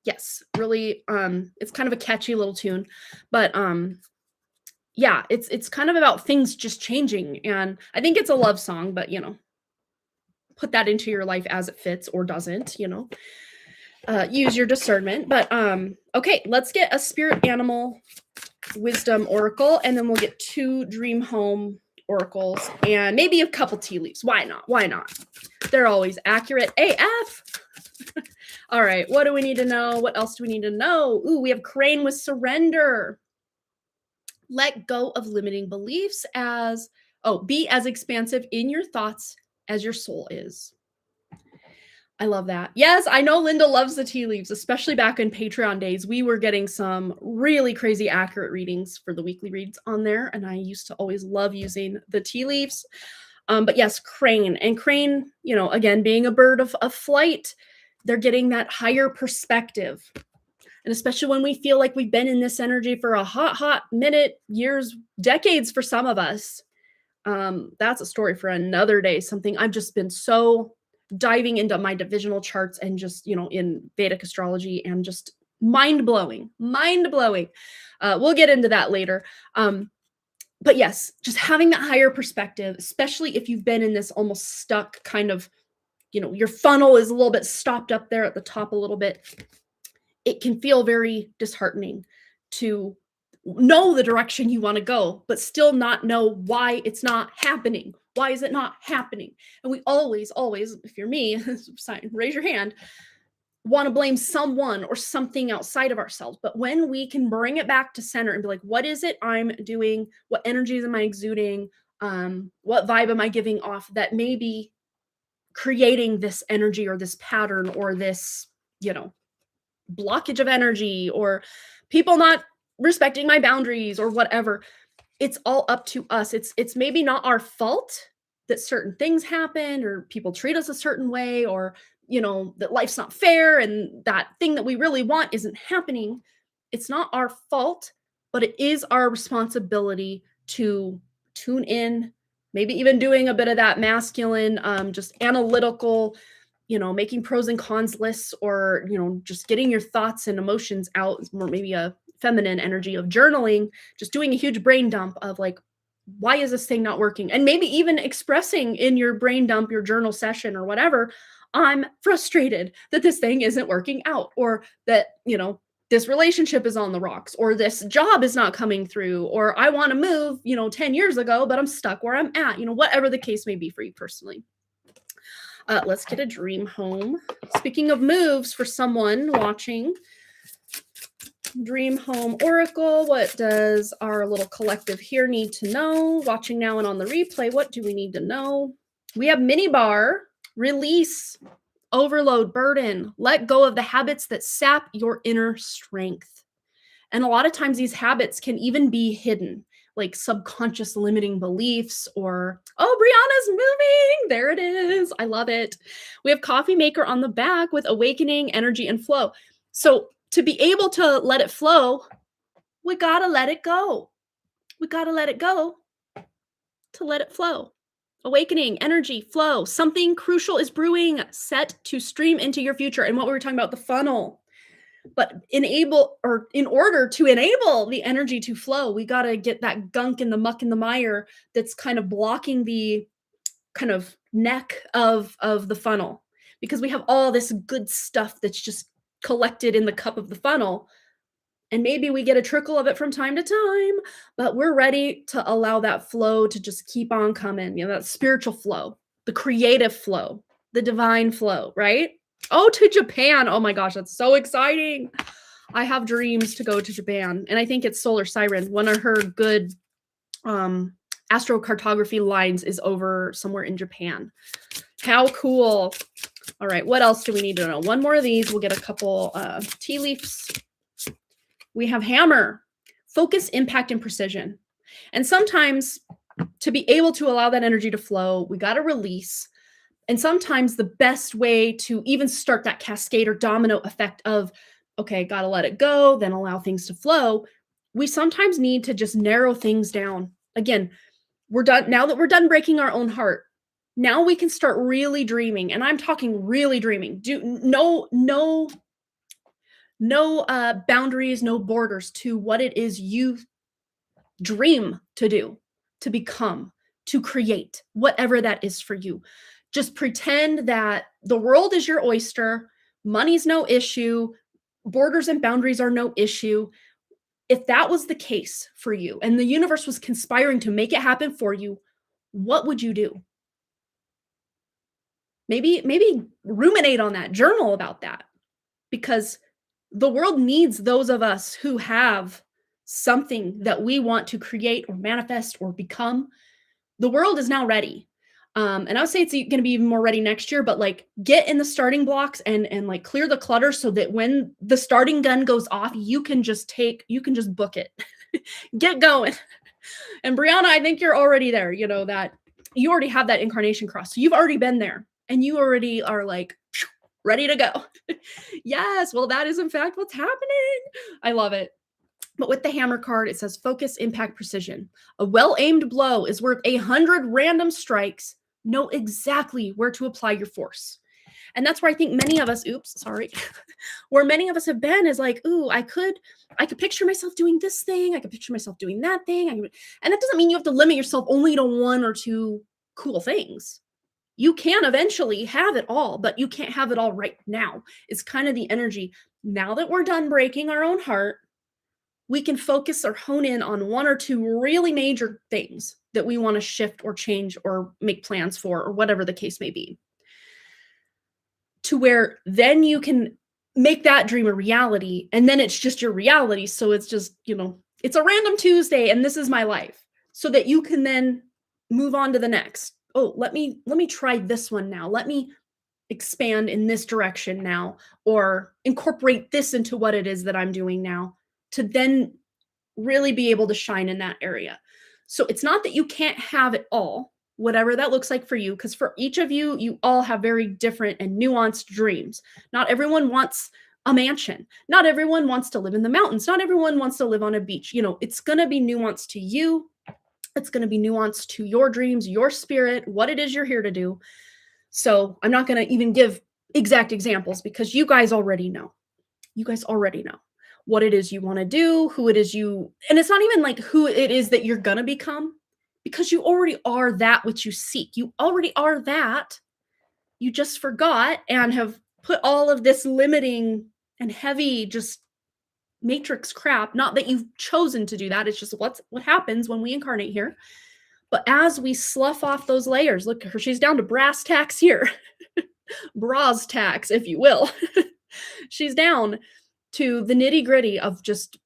Yes, really. It's kind of a catchy little tune, but yeah, it's kind of about things just changing, and I think it's a love song, but you know, put that into your life as it fits or doesn't, use your discernment. But okay, let's get a spirit animal wisdom oracle, and then we'll get 2 dream home oracles and maybe a couple tea leaves. Why not? They're always accurate AF. All right, what do we need to know? What else do we need to know? Ooh, we have crane with surrender. Let go of limiting beliefs be as expansive in your thoughts as your soul is. I love that. Yes, I know Linda loves the tea leaves, especially back in Patreon days. We were getting some really crazy accurate readings for the weekly reads on there, and I used to always love using the tea leaves. But yes, crane. And crane, again, being a bird of flight, they're getting that higher perspective. And especially when we feel like we've been in this energy for a hot minute, years, decades for some of us. That's a story for another day. Something I've just been so diving into my divisional charts and just, in Vedic astrology, and just mind-blowing. We'll get into that later. But yes, just having that higher perspective, especially if you've been in this almost stuck kind of, your funnel is a little bit stopped up there at the top a little bit. It can feel very disheartening to know the direction you want to go, but still not know why it's not happening. Why is it not happening? And we always, if you're me, raise your hand, want to blame someone or something outside of ourselves. But when we can bring it back to center and be like, what is it I'm doing? What energies am I exuding? What vibe am I giving off that may be creating this energy or this pattern or this, blockage of energy, or people not respecting my boundaries or whatever. It's all up to us. It's maybe not our fault that certain things happen or people treat us a certain way, or that life's not fair and that thing that we really want isn't happening. It's not our fault, but it is our responsibility to tune in, maybe even doing a bit of that masculine, just analytical, making pros and cons lists, or, just getting your thoughts and emotions out, more maybe a feminine energy of journaling, just doing a huge brain dump of like, why is this thing not working? And maybe even expressing in your brain dump, your journal session or whatever, I'm frustrated that this thing isn't working out, or that, this relationship is on the rocks, or this job is not coming through, or I want to move, 10 years ago, but I'm stuck where I'm at, whatever the case may be for you personally. Let's get a dream home. Speaking of moves, for someone watching, dream home oracle, what does our little collective here need to know? Watching now and on the replay, what do we need to know? We have mini bar, release, overload, burden, let go of the habits that sap your inner strength. And a lot of times these habits can even be hidden, like subconscious limiting beliefs, or, oh, Brianna's moving. There it is. I love it. We have coffee maker on the back with awakening, energy, and flow. So to be able to let it flow, we got to let it go. We got to let it go to let it flow. Awakening, energy, flow. Something crucial is brewing, set to stream into your future. And what we were talking about, the funnel. But in order to enable the energy to flow, we got to get that gunk and the muck and the mire that's kind of blocking the kind of neck of the funnel, because we have all this good stuff that's just collected in the cup of the funnel. And maybe we get a trickle of it from time to time, but we're ready to allow that flow to just keep on coming. That spiritual flow, the creative flow, the divine flow, right? Oh, to Japan. Oh my gosh, that's so exciting. I have dreams to go to Japan, and I think it's Solar Siren. One of her good astrocartography lines is over somewhere in Japan. How cool. All right, what else do we need to know? One more of these. We'll get a couple tea leaves. We have hammer, focus, impact, and precision. And sometimes to be able to allow that energy to flow, we got to release. And sometimes the best way to even start that cascade or domino effect of, okay, got to let it go, then allow things to flow, we sometimes need to just narrow things down. Again, we're done. Now that we're done breaking our own heart, now we can start really dreaming. And I'm talking really dreaming. No boundaries, no borders to what it is you dream to do, to become, to create, whatever that is for you. Just pretend that the world is your oyster, money's no issue, borders and boundaries are no issue. If that was the case for you and the universe was conspiring to make it happen for you, what would you do? Maybe ruminate on that, journal about that, because the world needs those of us who have something that we want to create or manifest or become. The world is now ready. And I would say it's going to be even more ready next year, but like get in the starting blocks and like clear the clutter so that when the starting gun goes off, you can just book it. Get going. And Brianna, I think you're already there, that you already have that incarnation cross. So you've already been there and you already are like ready to go. Yes, well, that is in fact what's happening. I love it. But with the hammer card, it says focus, impact, precision. A well-aimed blow is worth 100 random strikes. Know exactly where to apply your force. And that's where I think many of us, where many of us have been is like, ooh, I could picture myself doing this thing. I could picture myself doing that thing. And that doesn't mean you have to limit yourself only to one or two cool things. You can eventually have it all, but you can't have it all right now. It's kind of the energy. Now that we're done breaking our own heart, we can focus or hone in on one or two really major things that we want to shift or change or make plans for, or whatever the case may be. To where then you can make that dream a reality, and then it's just your reality. So it's just, it's a random Tuesday and this is my life. So that you can then move on to the next. Oh, let me try this one now. Let me expand in this direction now, or incorporate this into what it is that I'm doing now, to then really be able to shine in that area. So it's not that you can't have it all, whatever that looks like for you, because for each of you, you all have very different and nuanced dreams. Not everyone wants a mansion. Not everyone wants to live in the mountains. Not everyone wants to live on a beach. It's going to be nuanced to you. It's going to be nuanced to your dreams, your spirit, what it is you're here to do. So I'm not going to even give exact examples because you guys already know. You guys already know what it is you want to do, who it is and it's not even like who it is that you're going to become, because you already are that which you seek. You already are that. You just forgot and have put all of this limiting and heavy just matrix crap. Not that you've chosen to do that. It's just what happens when we incarnate here. But as we slough off those layers, look at her, she's down to brass tacks here. Bras tacks, if you will. She's down to the nitty-gritty of just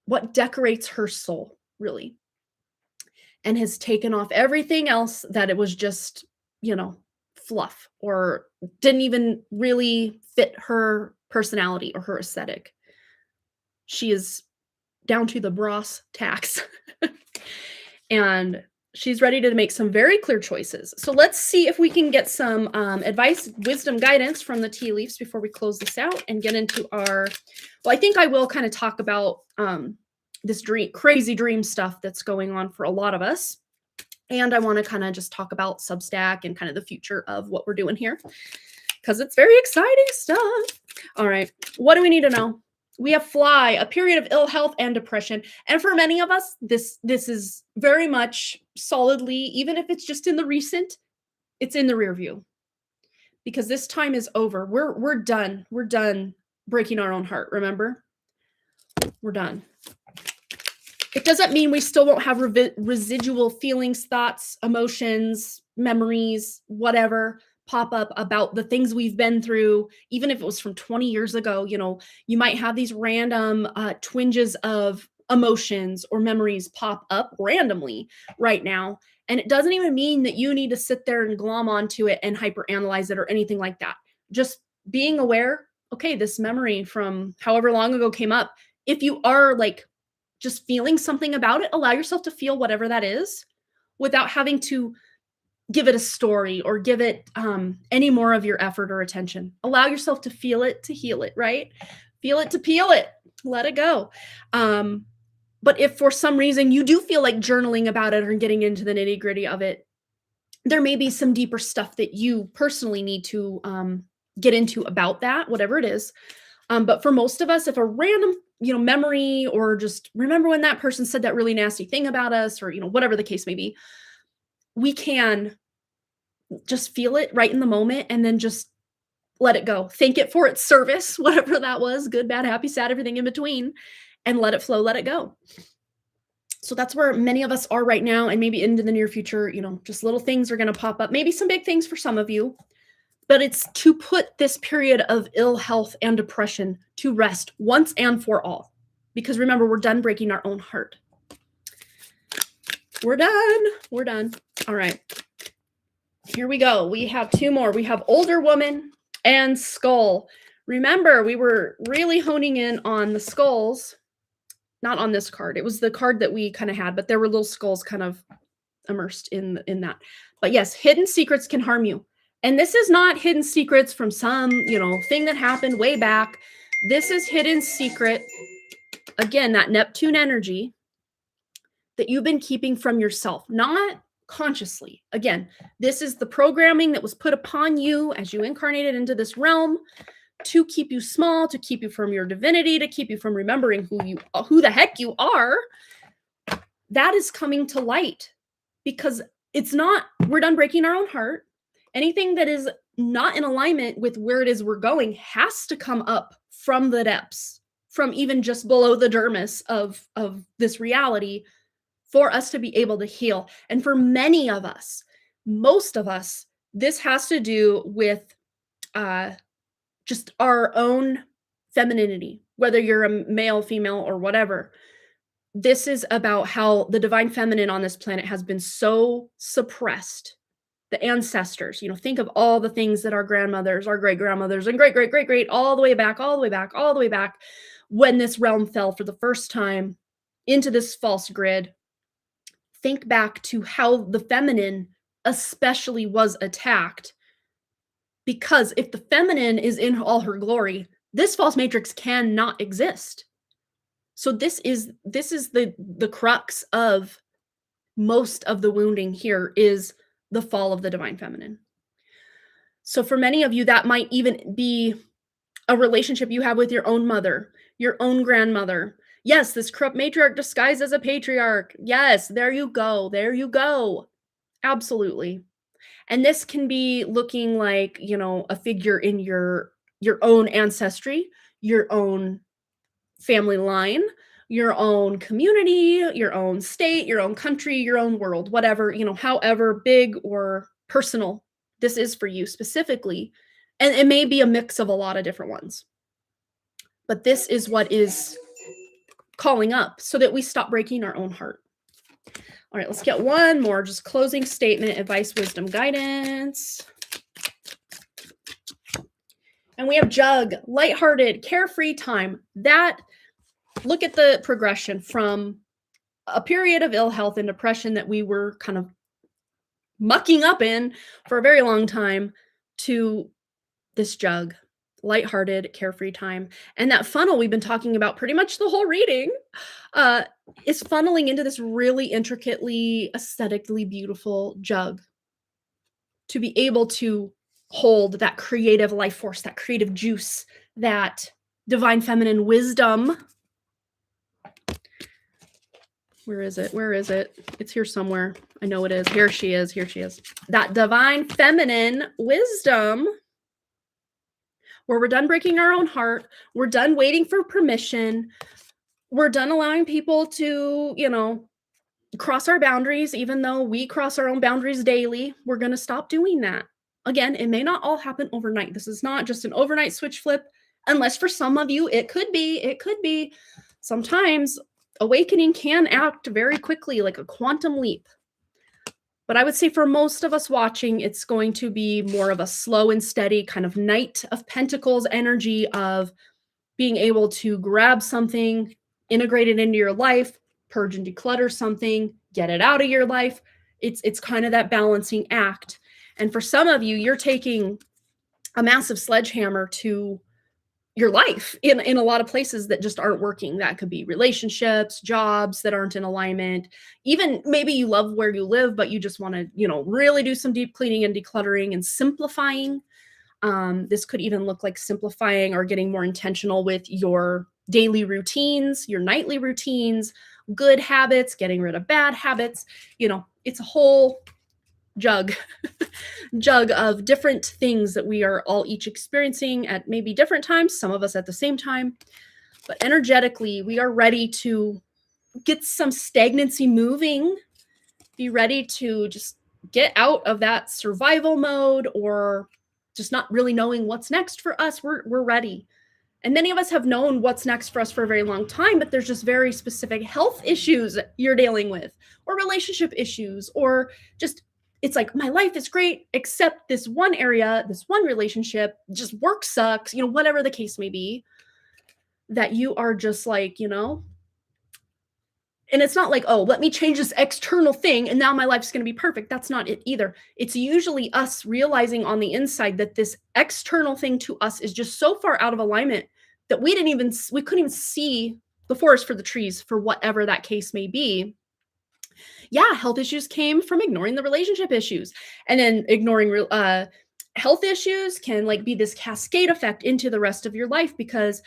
what decorates her soul, really. And has taken off everything else that it was just, fluff or didn't even really fit her personality or her aesthetic. She is down to the brass tacks. And she's ready to make some very clear choices. So let's see if we can get some advice, wisdom, guidance from the tea leaves before we close this out and get into well, I think I will kind of talk about this crazy dream stuff that's going on for a lot of us. And I want to kind of just talk about Substack and kind of the future of what we're doing here, because it's very exciting stuff. All right. What do we need to know? We have Fly, a period of ill health and depression. And for many of us, this is very much solidly, even if it's just in the recent, it's in the rear view. Because this time is over. We're done. We're done breaking our own heart, remember? We're done. It doesn't mean we still won't have residual feelings, thoughts, emotions, memories, whatever pop up about the things we've been through, even if it was from 20 years ago. You might have these random twinges of emotions or memories pop up randomly right now. And it doesn't even mean that you need to sit there and glom onto it and hyperanalyze it or anything like that. Just being aware, okay, this memory from however long ago came up. If you are like just feeling something about it, allow yourself to feel whatever that is without having to give it a story or give it any more of your effort or attention. Allow yourself to feel it, to heal it, right? Feel it to peel it. Let it go. But if for some reason you do feel like journaling about it or getting into the nitty-gritty of it, there may be some deeper stuff that you personally need to get into about that, whatever it is. But for most of us, if a random memory, or just remember when that person said that really nasty thing about us, or whatever the case may be, we can just feel it right in the moment and then just let it go. Thank it for its service, whatever that was, good, bad, happy, sad, everything in between, and let it flow, let it go. So that's where many of us are right now, and maybe into the near future, just little things are going to pop up. Maybe some big things for some of you, but it's to put this period of ill health and depression to rest once and for all. Because remember, we're done breaking our own heart. We're done. We're done. All right. Here we go. We have two more. We have older woman and skull. Remember, we were really honing in on the skulls. Not on this card. It was the card that we kind of had, but there were little skulls kind of immersed in that. But yes, hidden secrets can harm you. And this is not hidden secrets from some, thing that happened way back. This is hidden secret. Again, that Neptune energy that you've been keeping from yourself, not consciously. Again, this is the programming that was put upon you as you incarnated into this realm to keep you small, to keep you from your divinity, to keep you from remembering who the heck you are. That is coming to light because we're done breaking our own heart. Anything that is not in alignment with where it is we're going has to come up from the depths, from even just below the dermis of this reality for us to be able to heal. And for many of us, most of us, this has to do with just our own femininity, whether you're a male, female, or whatever. This is about how the divine feminine on this planet has been so suppressed. The ancestors, think of all the things that our grandmothers, our great-grandmothers, and great-great-great-great, all the way back, when this realm fell for the first time into this false grid. Think back to how the feminine especially was attacked. Because if the feminine is in all her glory, this false matrix cannot exist. So this is the crux of most of the wounding here is the fall of the divine feminine. So for many of you, that might even be a relationship you have with your own mother, your own grandmother. Yes, this corrupt matriarch disguised as a patriarch. Yes, there you go. There you go. Absolutely. And this can be looking like, a figure in your own ancestry, your own family line, your own community, your own state, your own country, your own world, whatever, however big or personal this is for you specifically. And it may be a mix of a lot of different ones. But this is what is calling up so that we stop breaking our own heart. All right, let's get one more. Just closing statement, advice, wisdom, guidance. And we have Jug, lighthearted, carefree time. Look at the progression from a period of ill health and depression that we were kind of mucking up in for a very long time to this Jug, lighthearted, carefree time. And that funnel we've been talking about pretty much the whole reading is funneling into this really intricately, aesthetically beautiful jug to be able to hold that creative life force, that creative juice, that divine feminine wisdom. Where is it? Where is it? It's here somewhere. I know it is. Here she is. Here she is. That divine feminine wisdom where we're done breaking our own heart. We're done waiting for permission. We're done allowing people to, cross our boundaries, even though we cross our own boundaries daily. We're going to stop doing that. Again, it may not all happen overnight. This is not just an overnight switch flip, unless for some of you, it could be. It could be. Sometimes awakening can act very quickly, like a quantum leap. But I would say for most of us watching, it's going to be more of a slow and steady kind of Knight of Pentacles energy of being able to grab something, integrate it into your life, purge and declutter something, get it out of your life. It's kind of that balancing act. And for some of you, you're taking a massive sledgehammer to your life in a lot of places that just aren't working. That could be relationships, jobs that aren't in alignment. Even maybe you love where you live, but you just want to, really do some deep cleaning and decluttering and simplifying. This could even look like simplifying or getting more intentional with your daily routines, your nightly routines, good habits, getting rid of bad habits. It's a whole jug jug of different things that we are all each experiencing at maybe different times, some of us at the same time. But energetically, we are ready to get some stagnancy moving, be ready to just get out of that survival mode or just not really knowing what's next for us. We're ready. And many of us have known what's next for us for a very long time, but there's just very specific health issues you're dealing with, or relationship issues, or just it's like my life is great, except this one area, this one relationship, just work sucks, whatever the case may be, that you are just like, and it's not like, oh, let me change this external thing and now my life's going to be perfect. That's not it either. It's usually us realizing on the inside that this external thing to us is just so far out of alignment that we couldn't even see the forest for the trees for whatever that case may be. Yeah, health issues came from ignoring the relationship issues, and then ignoring health issues can like be this cascade effect into the rest of your life, because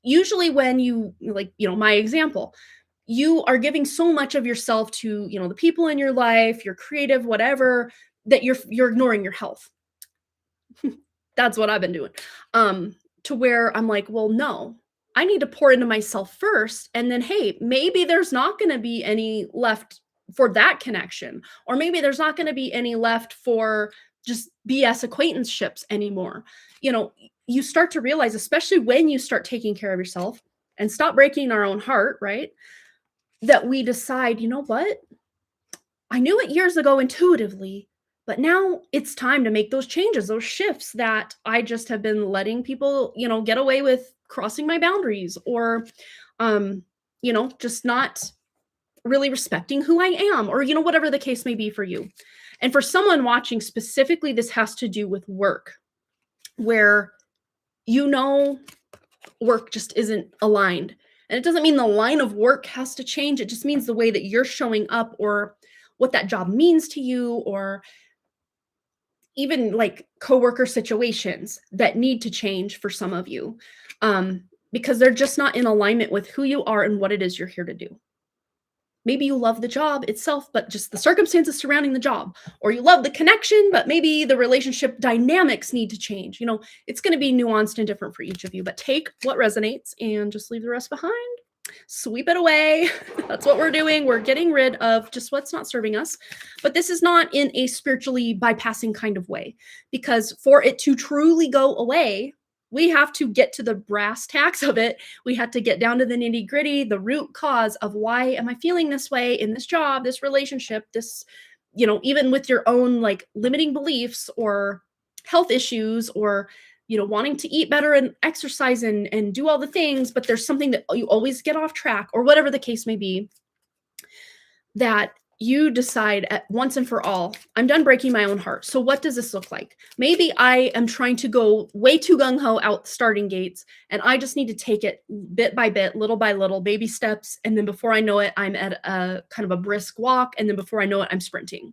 usually when you my example, you are giving so much of yourself to the people in your life, your creative whatever, that you're ignoring your health. That's what I've been doing, to where I'm like, well, no, I need to pour into myself first, and then hey, maybe there's not going to be any left for that connection, or maybe there's not going to be any left for just BS acquaintanceships anymore. You start to realize, especially when you start taking care of yourself and stop breaking our own heart, right? That we decide, you know what? I knew it years ago intuitively, but now it's time to make those changes, those shifts that I just have been letting people, get away with crossing my boundaries, or, just not really respecting who I am, or, whatever the case may be for you. And for someone watching specifically, this has to do with work, where, work just isn't aligned. And it doesn't mean the line of work has to change. It just means the way that you're showing up, or what that job means to you, or even like coworker situations that need to change for some of you, because they're just not in alignment with who you are and what it is you're here to do. Maybe you love the job itself, but just the circumstances surrounding the job, or you love the connection, but maybe the relationship dynamics need to change. It's going to be nuanced and different for each of you, but take what resonates and just leave the rest behind. Sweep it away. That's what we're doing. We're getting rid of just what's not serving us. But this is not in a spiritually bypassing kind of way, because for it to truly go away, we have to get to the brass tacks of it. We have to get down to the nitty gritty, the root cause of why am I feeling this way in this job, this relationship, this, even with your own like limiting beliefs or health issues, or, wanting to eat better and exercise and do all the things, but there's something that you always get off track, or whatever the case may be, that you decide at once and for all, I'm done breaking my own heart. So what does this look like? Maybe I am trying to go way too gung-ho out starting gates, and I just need to take it bit by bit, little by little, baby steps. And then before I know it, I'm at a kind of a brisk walk. And then before I know it, I'm sprinting.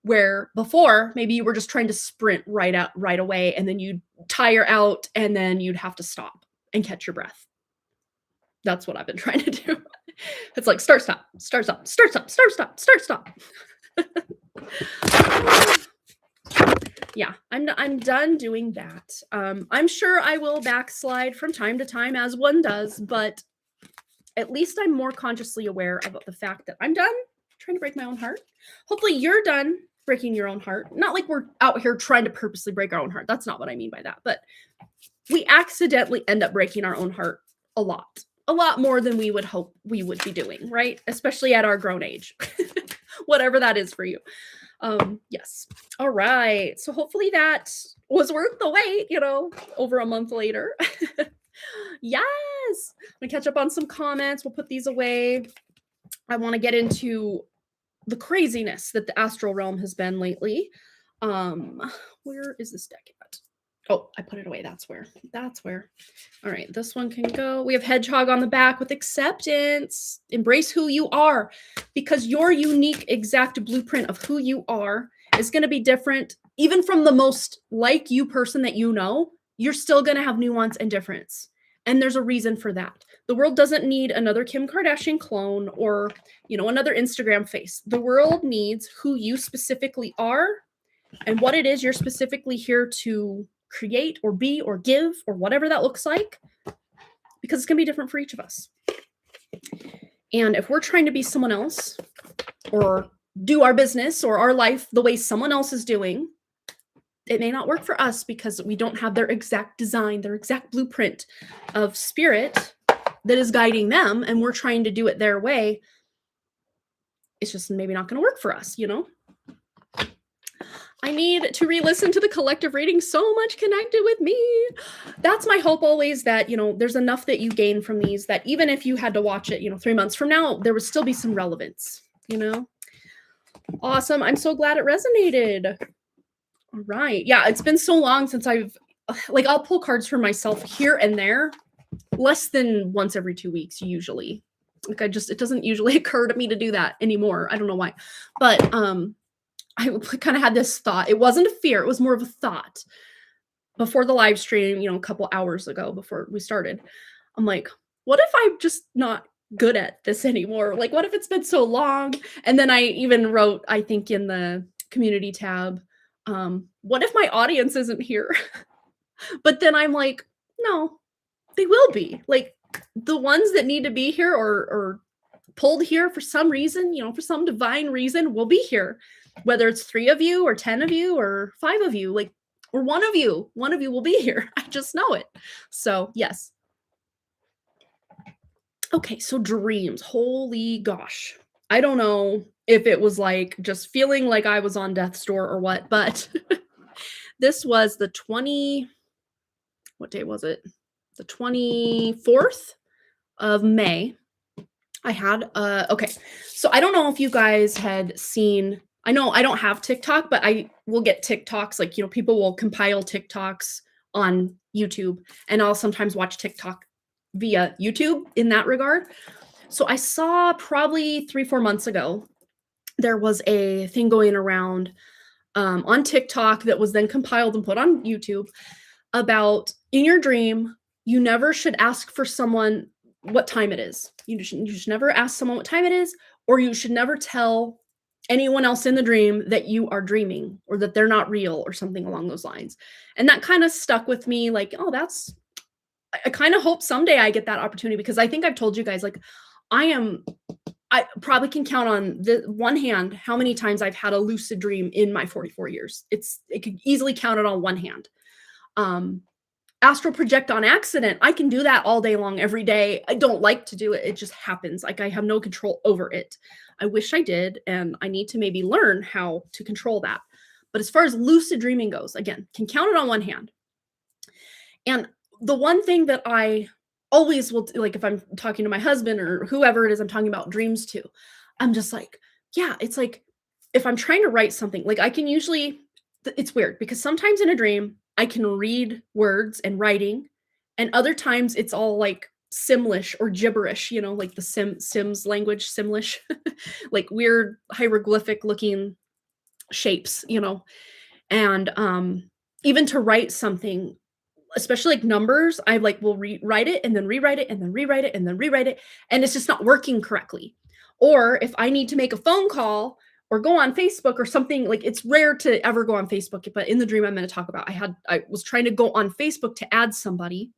Where before, maybe you were just trying to sprint right away, and then you'd tire out, and then you'd have to stop and catch your breath. That's what I've been trying to do. It's like start, stop, start, stop, start, stop, start, stop, start, stop. Yeah, I'm done doing that. I'm sure I will backslide from time to time, as one does, but at least I'm more consciously aware about the fact that I'm done trying to break my own heart. Hopefully you're done breaking your own heart. Not like we're out here trying to purposely break our own heart. That's not what I mean by that. But we accidentally end up breaking our own heart a lot more than we would hope we would be doing, right? Especially at our grown age, whatever that is for you. Yes. All right. So hopefully that was worth the wait, over a month later. Yes. I'm gonna catch up on some comments. We'll put these away. I want to get into the craziness that the astral realm has been lately. Where is this deck at? Oh, I put it away. That's where. All right, this one can go. We have Hedgehog on the back with acceptance. Embrace who you are, because your unique exact blueprint of who you are is going to be different. Even from the most like you person that you're still going to have nuance and difference. And there's a reason for that. The world doesn't need another Kim Kardashian clone or, another Instagram face. The world needs who you specifically are and what it is you're specifically here to create or be or give or whatever that looks like, because it's going to be different for each of us. And if we're trying to be someone else or do our business or our life the way someone else is doing, it may not work for us because we don't have their exact design, their exact blueprint of spirit that is guiding them, and we're trying to do it their way. It's just maybe not going to work for us, I need to re-listen to the collective reading. So much connected with me. That's my hope always, that, there's enough that you gain from these that even if you had to watch it, 3 months from now, there would still be some relevance, Awesome. I'm so glad it resonated. All right. Yeah, it's been so long since I'll pull cards for myself here and there, less than once every 2 weeks usually. It doesn't usually occur to me to do that anymore. I don't know why. But I kind of had this thought. It wasn't a fear, it was more of a thought. Before the live stream, a couple hours ago before we started, I'm like, what if I'm just not good at this anymore? Like, what if it's been so long? And then I even wrote, I think in the community tab, what if my audience isn't here? But then I'm like, no, they will be. Like, the ones that need to be here or pulled here for some reason, for some divine reason, will be here. Whether it's 3 of you or 10 of you or 5 of you, or one of you will be here. I just know it. So yes. Okay, so dreams. Holy gosh. I don't know if it was like just feeling like I was on death's door or what, but this was what day was it? The 24th of May. I had, okay. So I don't know if you guys had seen, I know I don't have TikTok, but I will get TikToks. Like, people will compile TikToks on YouTube, and I'll sometimes watch TikTok via YouTube in that regard. So I saw probably 3-4 months ago, there was a thing going around on TikTok that was then compiled and put on YouTube about, in your dream, you never should ask for someone what time it is. You should never ask someone what time it is, or you should never tell anyone else in the dream that you are dreaming or that they're not real or something along those lines. And that kind of stuck with me, like, oh, I kind of hope someday I get that opportunity, because I think I've told you guys, like, I probably can count on the one hand how many times I've had a lucid dream in my 44 years. It could easily count it on one hand. Astral project on accident, I can do that all day long, every day. I don't like to do it. It just happens. Like, I have no control over it. I wish I did, and I need to maybe learn how to control that. But as far as lucid dreaming goes, again, can count it on one hand. And the one thing that I always will, like, if I'm talking to my husband or whoever it is I'm talking about dreams to, I'm just like, yeah, it's like, if I'm trying to write something, like, I can usually, it's weird because sometimes in a dream, I can read words and writing, and other times it's all like Simlish or gibberish, like the Sims language, Simlish, like weird hieroglyphic looking shapes, and even to write something, especially like numbers, I will rewrite it and then rewrite it and then rewrite it and then rewrite it, and it's just not working correctly. Or if I need to make a phone call or go on Facebook or something, like, it's rare to ever go on Facebook, but in the dream I'm going to talk about, I was trying to go on Facebook to add somebody,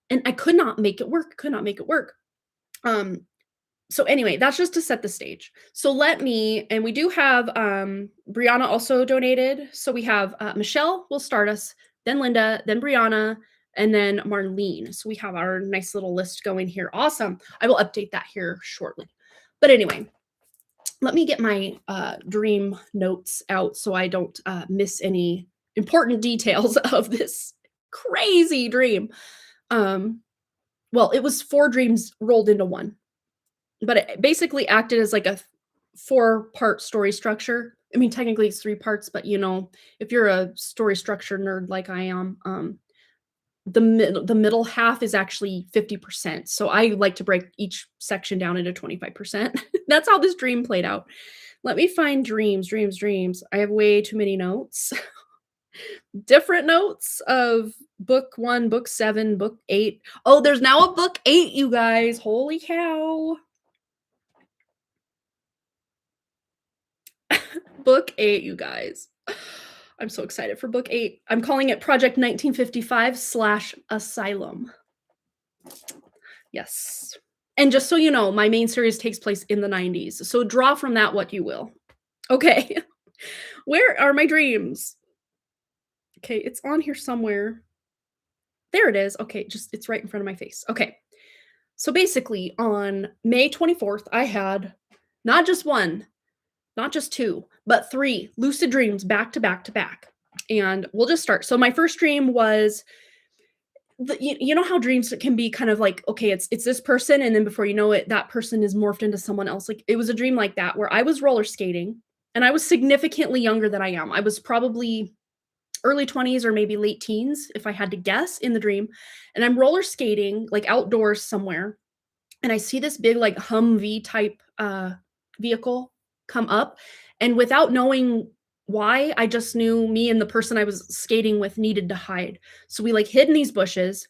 and I could not make it work. So anyway, that's just to set the stage. So and we do have Brianna also donated. So we have Michelle will start us, then Linda, then Brianna, and then Marlene. So we have our nice little list going here. Awesome. I will update that here shortly. But anyway, let me get my dream notes out so I don't miss any important details of this crazy dream. Well, it was 4 dreams rolled into one, but it basically acted as like a 4-part story structure. I mean, technically it's 3 parts, but if you're a story structure nerd like I am, the middle half is actually 50%. So I like to break each section down into 25%. That's how this dream played out. Let me find dreams. I have way too many notes. Different notes of book 1, book 7, book 8. Oh, there's now a book 8, you guys. Holy cow. Book 8, you guys. I'm so excited for book 8. I'm calling it Project 1955/Asylum. Yes. And just so you know, my main series takes place in the 90s, so draw from that what you will. Okay. Where are my dreams? Okay, it's on here somewhere. There it is. Okay, just it's right in front of my face. Okay. So basically, on May 24th, I had not just one, not just two, but three lucid dreams back to back to back. And we'll just start. So my first dream was you know how dreams can be kind of like, okay, it's this person, and then before you know it, that person is morphed into someone else. Like it was a dream like that where I was roller skating and I was significantly younger than I am. I was probably early 20s or maybe late teens, if I had to guess, in the dream. And I'm roller skating like outdoors somewhere, and I see this big like Humvee type vehicle come up, and without knowing why, I just knew me and the person I was skating with needed to hide. So we like hid in these bushes,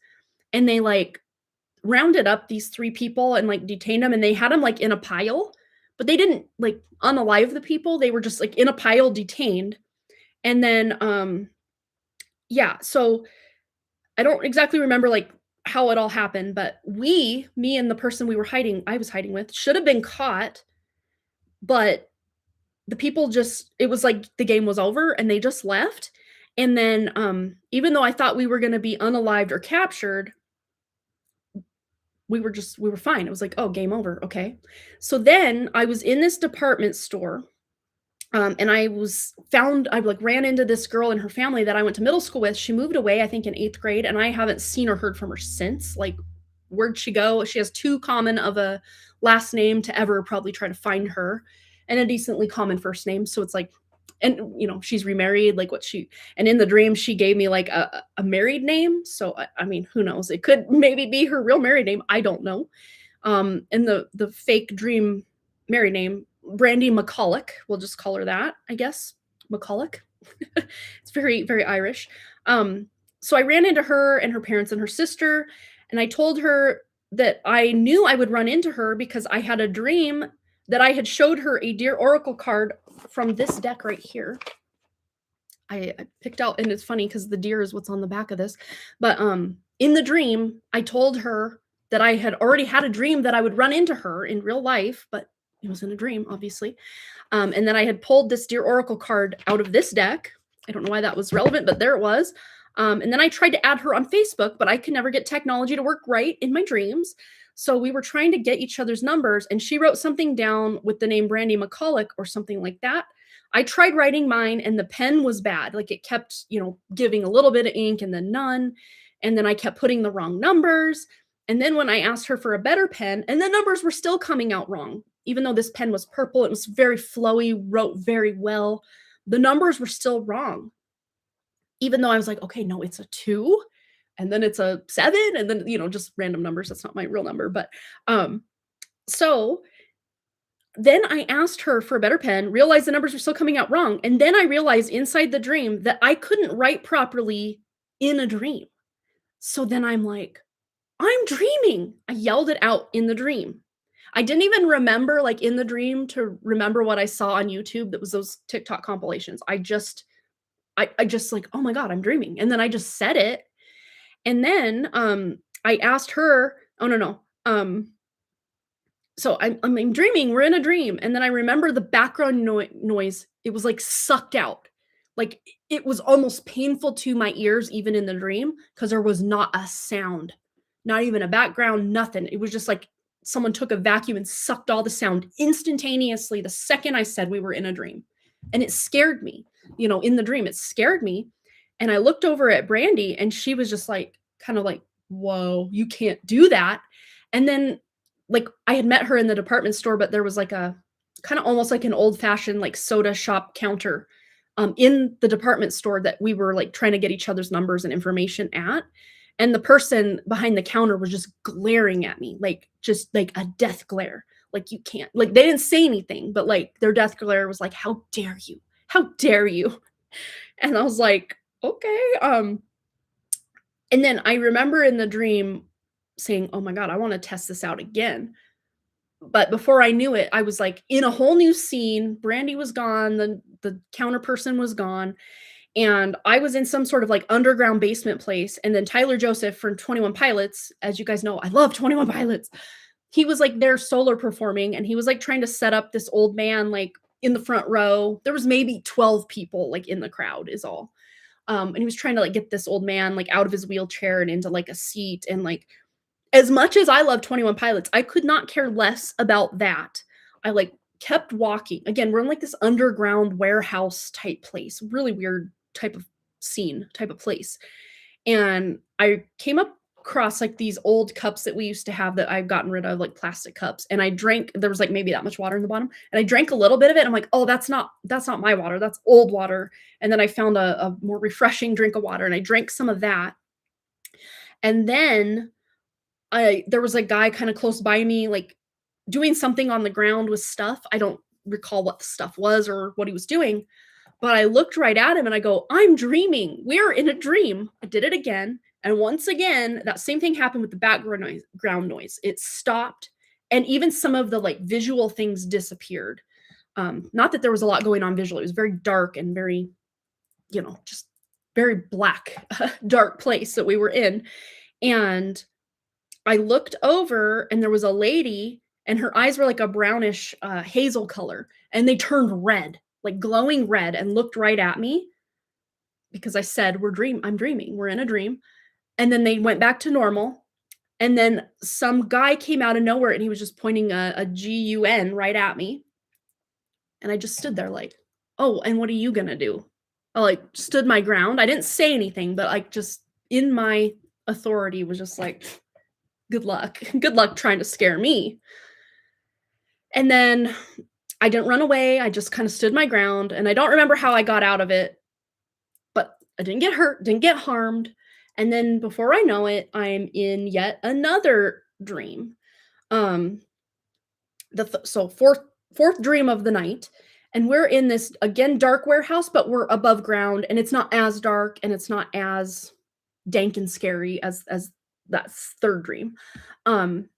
and they like rounded up these three people and like detained them, and they had them like in a pile, but they didn't like unalive the people. They were just like in a pile detained. And then yeah, so I don't exactly remember like how it all happened, but me and the person I was hiding with, should have been caught, but the people just it was like the game was over and they just left. And then even though I thought we were going to be unalived or captured, we were fine. It was like, oh, game over. Okay. So then I was in this department store. And I like ran into this girl and her family that I went to middle school with. She moved away, I think, in 8th grade, and I haven't seen or heard from her since. Like, where'd she go? She has too common of a last name to ever probably try to find her, and a decently common first name. So it's like, and she's remarried. Like and in the dream, she gave me like a married name. So I mean, who knows? It could maybe be her real married name. I don't know. And the fake dream married name, Brandy McCulloch, we'll just call her that, I guess. McCulloch. It's very, very Irish. So I ran into her and her parents and her sister, and I told her that I knew I would run into her because I had a dream that I had showed her a Dear Oracle card from this deck right here. I picked out, and it's funny because the deer is what's on the back of this. But in the dream, I told her that I had already had a dream that I would run into her in real life, but it was in a dream, obviously. And then I had pulled this Dear Oracle card out of this deck. I don't know why that was relevant, but there it was. And then I tried to add her on Facebook, but I could never get technology to work right in my dreams. So we were trying to get each other's numbers, and she wrote something down with the name Brandy McCulloch or something like that. I tried writing mine, and the pen was bad. Like it kept, giving a little bit of ink and then none. And then I kept putting the wrong numbers. And then when I asked her for a better pen, and the numbers were still coming out wrong, even though this pen was purple, it was very flowy, wrote very well. The numbers were still wrong. Even though I was like, okay, no, it's a 2, and then it's a 7, and then, just random numbers. That's not my real number. But so then I asked her for a better pen, realized the numbers were still coming out wrong. And then I realized inside the dream that I couldn't write properly in a dream. So then I'm like, I'm dreaming. I yelled it out in the dream. I didn't even remember, like in the dream, to remember what I saw on YouTube that was those TikTok compilations. I just like, oh my God, I'm dreaming. And then I just said it. And then I asked her, oh no. So I'm dreaming, we're in a dream. And then I remember the background noise. It was like sucked out. Like it was almost painful to my ears, even in the dream, because there was not a sound, not even a background, nothing. It was just like someone took a vacuum and sucked all the sound instantaneously the second I said we were in a dream. And it scared me, in the dream, it scared me. And I looked over at Brandy, and she was just like, kind of like, whoa, you can't do that. And then like I had met her in the department store, but there was like a kind of almost like an old fashioned like soda shop counter in the department store that we were like trying to get each other's numbers and information at. And the person behind the counter was just glaring at me, like just like a death glare. Like you can't, like they didn't say anything, but like their death glare was like, how dare you? How dare you? And I was like, Okay. And then I remember in the dream saying, "Oh my god, I wanna test this out again." But before I knew it, I was, like, in a whole new scene. Brandy was gone, the counter person was gone, and I was in some sort of, like, underground basement place, and then Tyler Joseph from 21 Pilots, as you guys know, I love 21 Pilots. He was, like, there solo performing, and he was, like, trying to set up this old man, like, in the front row. There was maybe 12 people, like, in the crowd is all. And he was trying to, like, get this old man, like, out of his wheelchair and into, like, a seat, and, like, as much as I love 21 Pilots, I could not care less about that. I, like, kept walking. Again, we're in, like, this underground warehouse type place, really weird type of scene, type of place. And I came up across, like, these old cups that we used to have that I've gotten rid of, like, plastic cups, and I drank there was, like, maybe that much water in the bottom, and I drank a little bit of it, I'm like, "Oh, that's not my water, that's old water." And then I found a more refreshing drink of water, and I drank some of that. And then I there was a guy kinda close by me, like, doing something on the ground with stuff. I don't recall what the stuff was or what he was doing, but I looked right at him and I go, "I'm dreaming. We're in a dream." I did it again, and once again, that same thing happened with the background noise. It stopped, and even some of the, like, visual things disappeared. Not that there was a lot going on visually. It was very dark and very, just very black, dark place that we were in, and I looked over and there was a lady and her eyes were like a brownish, hazel color, and they turned red, like glowing red, and looked right at me because I said, I'm dreaming. We're in a dream." And then they went back to normal. And then some guy came out of nowhere and he was just pointing a GUN right at me. And I just stood there like, "Oh, and what are you gonna do?" I like stood my ground. I didn't say anything, but like just in my authority was just like, good luck. Good luck trying to scare me. And then I didn't run away. I just kind of stood my ground, and I don't remember how I got out of it, but I didn't get hurt, didn't get harmed. And then before I know it, I'm in yet another dream. Um so fourth dream of the night, and we're in this again dark warehouse, but we're above ground and it's not as dark and it's not as dank and scary as that third dream. Um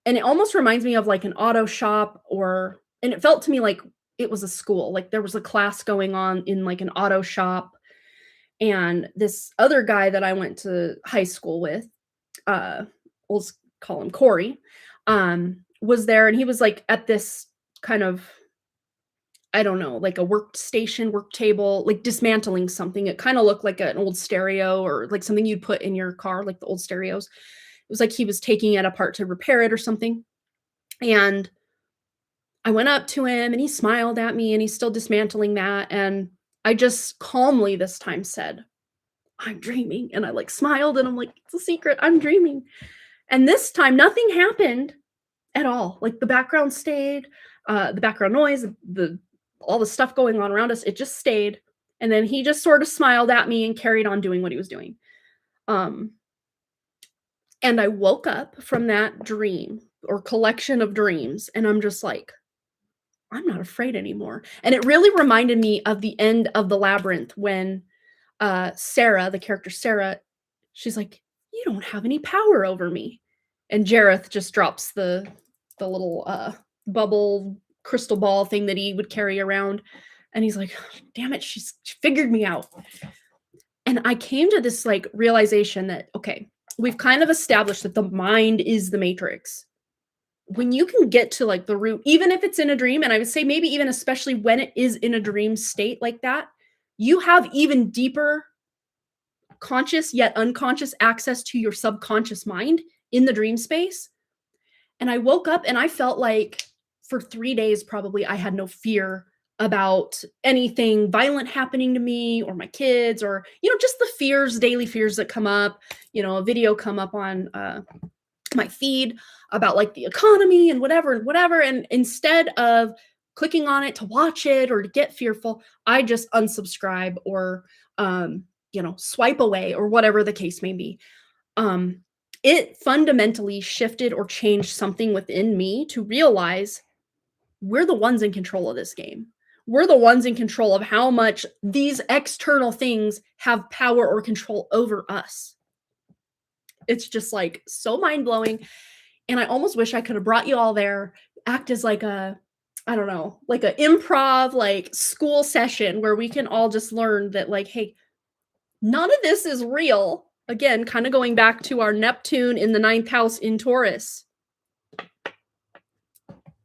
And it almost reminds me of, like, an auto shop, and it felt to me like it was a school, like, there was a class going on in, like, an auto shop, and this other guy that I went to high school with, uh, we'll s call him Corey, was there, and he was, like, at this kind of, I don't know, like a workstation, work table, like, dismantling something. It kinda looked like an old stereo or, like, something you'd put in your car, like the old stereos. It was like he was taking it apart to repair it or something, and I went up to him and he smiled at me and he's still dismantling that, and I just calmly this time said, "I'm dreaming," and I, like, smiled and I'm like, "It's a secret, I'm dreaming." And this time, nothing happened at all. Like, the background stayed, the background noise, the all the stuff going on around us, it just stayed, and then he just sort of smiled at me and carried on doing what he was doing. Um, and I woke up from that dream or collection of dreams, and I'm just like, I'm not afraid anymore. And it really reminded me of the end of The Labyrinth when, Sarah, the character Sarah, she's like, "You don't have any power over me." And Jareth just drops the little, bubble crystal ball thing that he would carry around, and he's like, "Damn it, she figured me out." And I came to this, like, realization that, okay, we've kind of established that the mind is the matrix. When you can get to, like, the root, even if it's in a dream, and I would say maybe even especially when it is in a dream state like that, you have even deeper conscious yet unconscious access to your subconscious mind in the dream space. And I woke up and I felt like for 3 days probably I had no fear about anything violent happening to me or my kids, or, just the fears, daily fears that come up. A video come up on, my feed about like the economy and whatever and whatever, and instead of clicking on it to watch it or to get fearful, I just unsubscribe or swipe away or whatever the case may be. um it fundamentally shifted or changed something within me to realize we're the ones in control of this game. we're the ones in control of how much these external things have power or control over us. It's just like so mind-blowing. And I almost wish I could have brought you all there, act as like a, I don't know, like a improv, like school session where we can all just learn that, like, hey, none of this is real. Again, kind of going back to our Neptune in the 9th house in Taurus.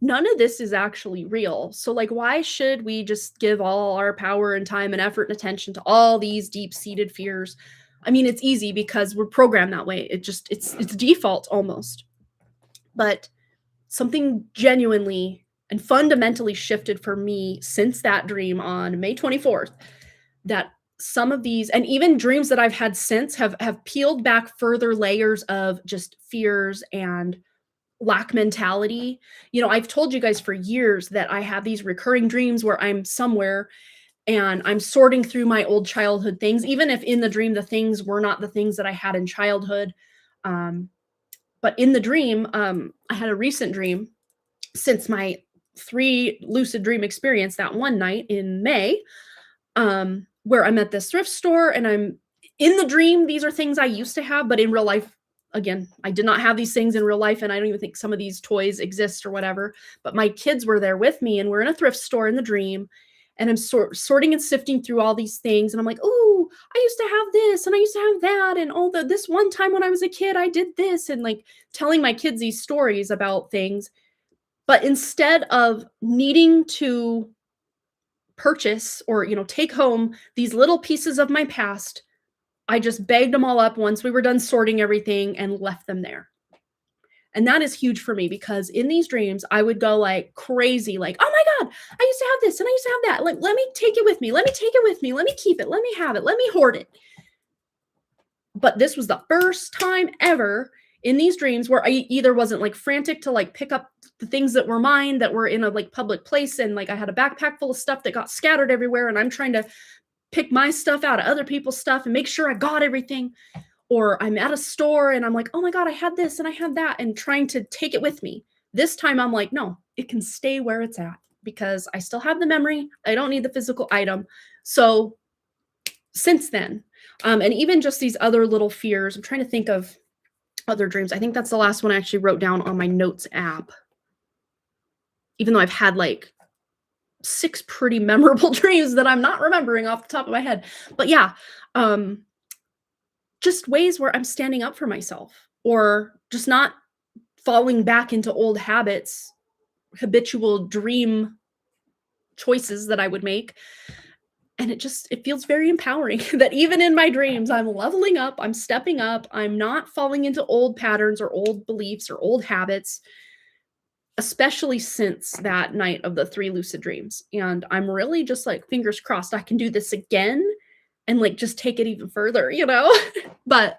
None of this is actually real. So, like, why should we just give all our power and time and effort and attention to all these deep-seated fears? I mean, it's easy because we're programmed that way. It's default almost. But something genuinely and fundamentally shifted for me since that dream on May 24th, that some of these, and even dreams that I've had since, have peeled back further layers of just fears and lack mentality. You know, I've told you guys for years that I have these recurring dreams where I'm somewhere and I'm sorting through my old childhood things, even if in the dream the things were not the things that I had in childhood. But in the dream, I had a recent dream since my 3 lucid dream experience that one night in May, where I'm at this thrift store and I'm in the dream. These are things I used to have, but in real life, again, I did not have these things in real life. And I don't even think some of these toys exist or whatever, but my kids were there with me and we're in a thrift store in the dream. And I'm sorting and sifting through all these things. And I'm like, oh, I used to have this and I used to have that. And oh, this one time when I was a kid, I did this. And like telling my kids these stories about things. But instead of needing to purchase or, you know, take home these little pieces of my past, I just bagged them all up once we were done sorting everything and left them there. And that is huge for me because in these dreams, I would go like crazy, like, oh my God, I used to have this and I used to have that. Like, let me take it with me. Let me take it with me. Let me keep it. Let me have it. Let me hoard it. But this was the first time ever in these dreams where I either wasn't like frantic to like pick up the things that were mine that were in a like public place. And like I had a backpack full of stuff that got scattered everywhere. And I'm trying to pick my stuff out of other people's stuff and make sure I got everything. Or I'm at a store and I'm like, oh my God, I had this and I had that, and trying to take it with me. This time I'm like, no, it can stay where it's at because I still have the memory. I don't need the physical item. So since then, and even just these other little fears, I'm trying to think of other dreams. I think that's the last one I actually wrote down on my notes app. Even though I've had like 6 pretty memorable dreams that I'm not remembering off the top of my head. But yeah, just ways where I'm standing up for myself or just not falling back into old habits, habitual dream choices that I would make. And it feels very empowering that even in my dreams, I'm leveling up, I'm stepping up, I'm not falling into old patterns or old beliefs or old habits, especially since that night of the 3 lucid dreams. And I'm really just like, fingers crossed, I can do this again and like just take it even further, you know? But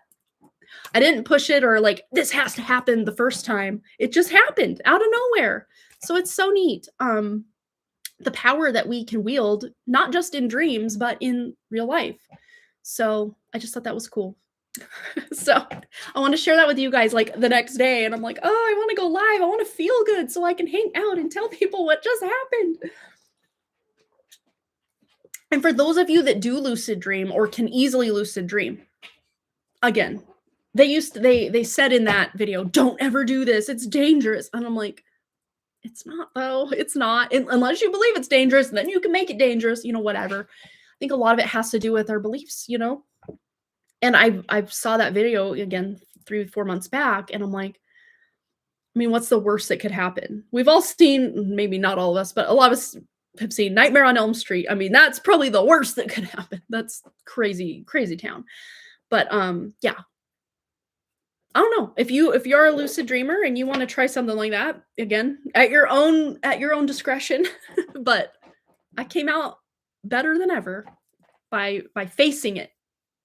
I didn't push it or like, this has to happen the first time. It just happened out of nowhere. So it's so neat. The power that we can wield, not just in dreams, but in real life. So I just thought that was cool. So I want to share that with you guys like the next day. And I'm like, oh, I want to go live. I want to feel good so I can hang out and tell people what just happened. And for those of you that do lucid dream or can easily lucid dream, again, they said in that video, don't ever do this. It's dangerous. And I'm like, it's not though. It's not. Unless you believe it's dangerous, then you can make it dangerous, you know, whatever. I think a lot of it has to do with our beliefs, you know? And I saw that video again 3-4 months back, and I'm like, I mean, what's the worst that could happen? We've all seen, maybe not all of us, but a lot of us have seen Nightmare on Elm Street. I mean, that's probably the worst that could happen. That's crazy, crazy town. But yeah. I don't know. If you're a lucid dreamer and you want to try something like that, again, at your own discretion, but I came out better than ever by facing it.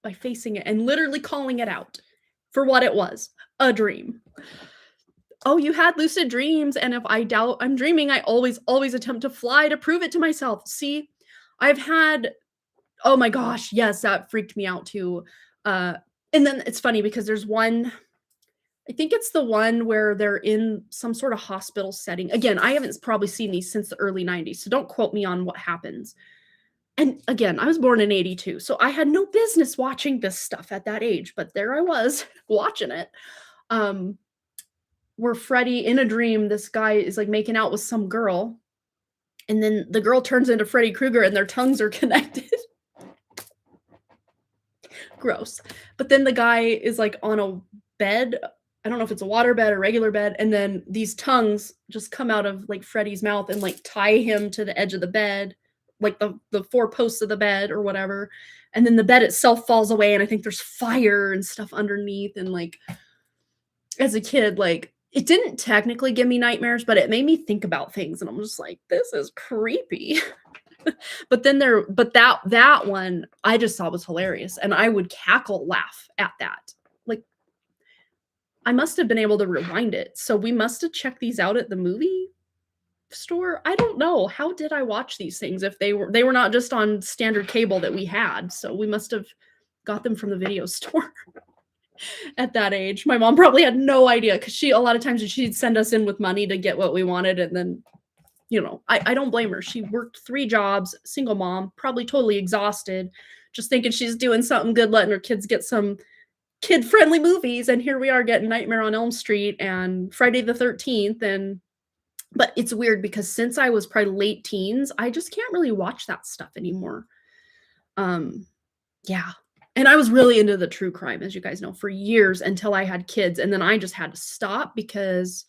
By facing it and literally calling it out for what it was, a dream. Oh, you had lucid dreams, and if I doubt I'm dreaming, I always attempt to fly to prove it to myself. See, I've had, oh my gosh, yes, that freaked me out too. And then it's funny because there's one, I think it's the one where they're in some sort of hospital setting. Again, I haven't probably seen these since the early 90s, so don't quote me on what happens. And again, I was born in 82, so I had no business watching this stuff at that age, but there I was watching it. Um, where Freddy in a dream, this guy is like making out with some girl, and then the girl turns into Freddy Krueger and their tongues are connected. Gross. But then the guy is like on a bed. I don't know if it's a water bed or regular bed, and then these tongues just come out of like Freddy's mouth and like tie him to the edge of the bed, like the four posts of the bed or whatever. And then the bed itself falls away, and I think there's fire and stuff underneath. And like as a kid, like it didn't technically give me nightmares, but it made me think about things, and I'm just like, this is creepy. But then that one I just thought was hilarious, and I would cackle laugh at that. Like I must have been able to rewind it. So we must have checked these out at the movie store. I don't know. How did I watch these things if they were not just on standard cable that we had. So we must have got them from the video store at that age. My mom probably had no idea because a lot of times she'd send us in with money to get what we wanted, and then I don't blame her. She worked 3 jobs, single mom, probably totally exhausted, just thinking she's doing something good, letting her kids get some kid-friendly movies, and here we are getting Nightmare on Elm Street and Friday the 13th. But it's weird because since I was probably late teens, I just can't really watch that stuff anymore. Yeah. And I was really into the true crime, as you guys know, for years until I had kids, and then I just had to stop because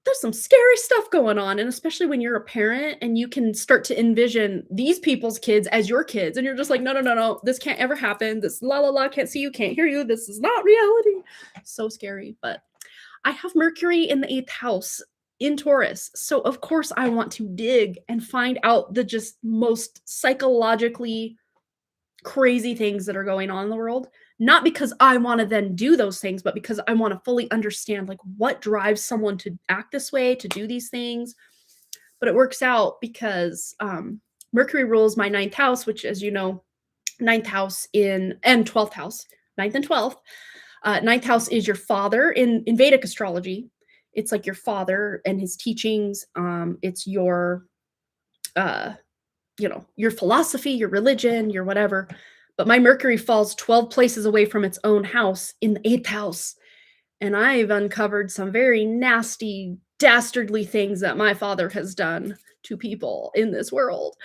there's some scary stuff going on, and especially when you're a parent and you can start to envision these people's kids as your kids, and you're just like, no, no, no, no, this can't ever happen. This la la la, can't see you, can't hear you. This is not reality. So scary. But I have Mercury in the 8th house in Taurus, so of course I want to dig and find out the just most psychologically crazy things that are going on in the world. Not because I want to then do those things, but because I want to fully understand like what drives someone to act this way, to do these things. But it works out because Mercury rules my 9th house, which, as you know, 9th house and 12th house, 9th and 12th. 9th house is your father in Vedic astrology. It's like your father and his teachings. It's your your philosophy, your religion, your whatever. But my Mercury falls 12 places away from its own house in the 8th house. And I've uncovered some very nasty, dastardly things that my father has done to people in this world.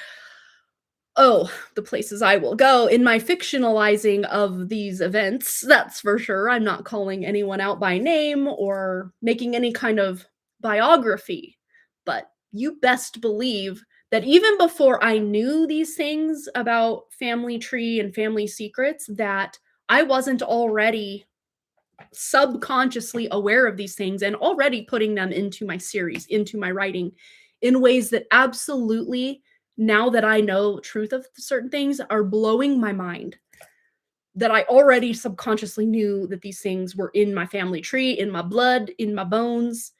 Oh, the places I will go in my fictionalizing of these events, that's for sure. I'm not calling anyone out by name or making any kind of biography. But you best believe that even before I knew these things about family tree and family secrets, that I wasn't already subconsciously aware of these things and already putting them into my series, into my writing, in ways that absolutely, now that I know truth of certain things, are blowing my mind. That I already subconsciously knew that these things were in my family tree, in my blood, in my bones.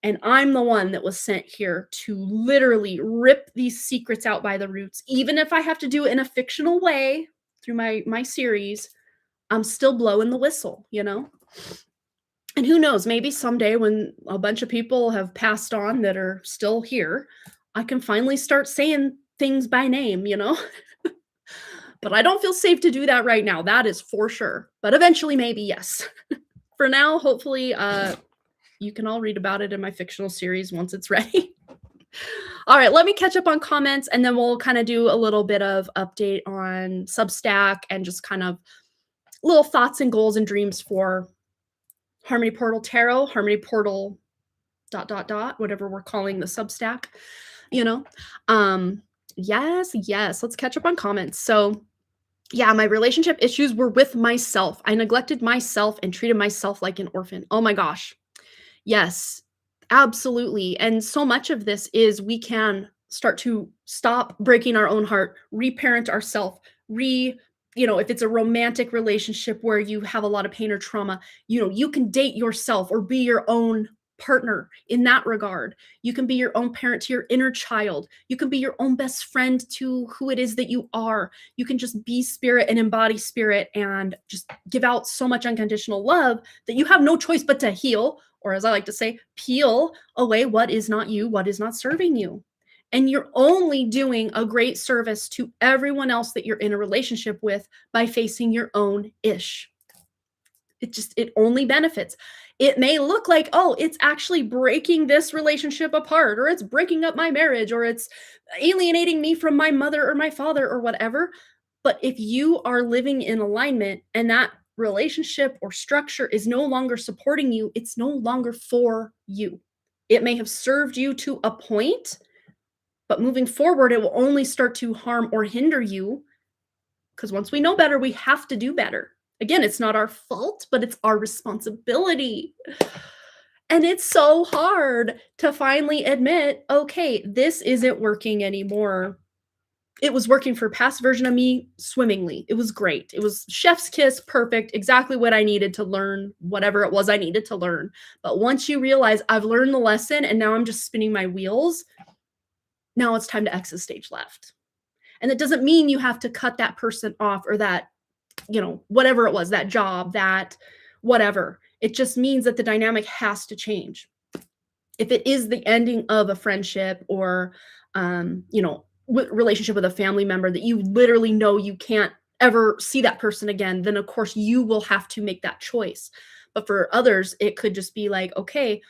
And I'm the one that was sent here to literally rip these secrets out by the roots. Even if I have to do it in a fictional way through my series, I'm still blowing the whistle, And who knows, maybe someday when a bunch of people have passed on that are still here, I can finally start saying things by name, But I don't feel safe to do that right now. That is for sure. But eventually, maybe, yes. For now, hopefully, you can all read about it in my fictional series once it's ready. All right, let me catch up on comments, and then we'll kind of do a little bit of update on Substack and just kind of little thoughts and goals and dreams for Harmony Portal Tarot, Harmony Portal ... whatever we're calling the Substack, Yes, let's catch up on comments. So yeah, my relationship issues were with myself. I neglected myself and treated myself like an orphan. Oh my gosh. Yes, absolutely. And so much of this is we can start to stop breaking our own heart, reparent ourselves, if it's a romantic relationship where you have a lot of pain or trauma, you can date yourself or be your own partner in that regard. You can be your own parent to your inner child. You can be your own best friend to who it is that you are. You can just be spirit and embody spirit and just give out so much unconditional love that you have no choice but to heal, or as I like to say, peel away what is not you, what is not serving you. And you're only doing a great service to everyone else that you're in a relationship with by facing your own ish. It only benefits. It may look like, oh, it's actually breaking this relationship apart, or it's breaking up my marriage, or it's alienating me from my mother or my father or whatever. But if you are living in alignment and that relationship or structure is no longer supporting you, it's no longer for you. It may have served you to a point, but moving forward, it will only start to harm or hinder you, because once we know better, we have to do better. Again, it's not our fault, but it's our responsibility. And it's so hard to finally admit, okay, this isn't working anymore. It was working for past version of me swimmingly. It was great. It was chef's kiss, perfect, exactly what I needed to learn, whatever it was I needed to learn. But once you realize I've learned the lesson and now I'm just spinning my wheels, now it's time to exit stage left. And it doesn't mean you have to cut that person off or that, whatever it was, that job, that whatever. It just means that the dynamic has to change. If it is the ending of a friendship or, relationship with a family member that you literally know you can't ever see that person again, then of course you will have to make that choice. But for others, it could just be like, okay,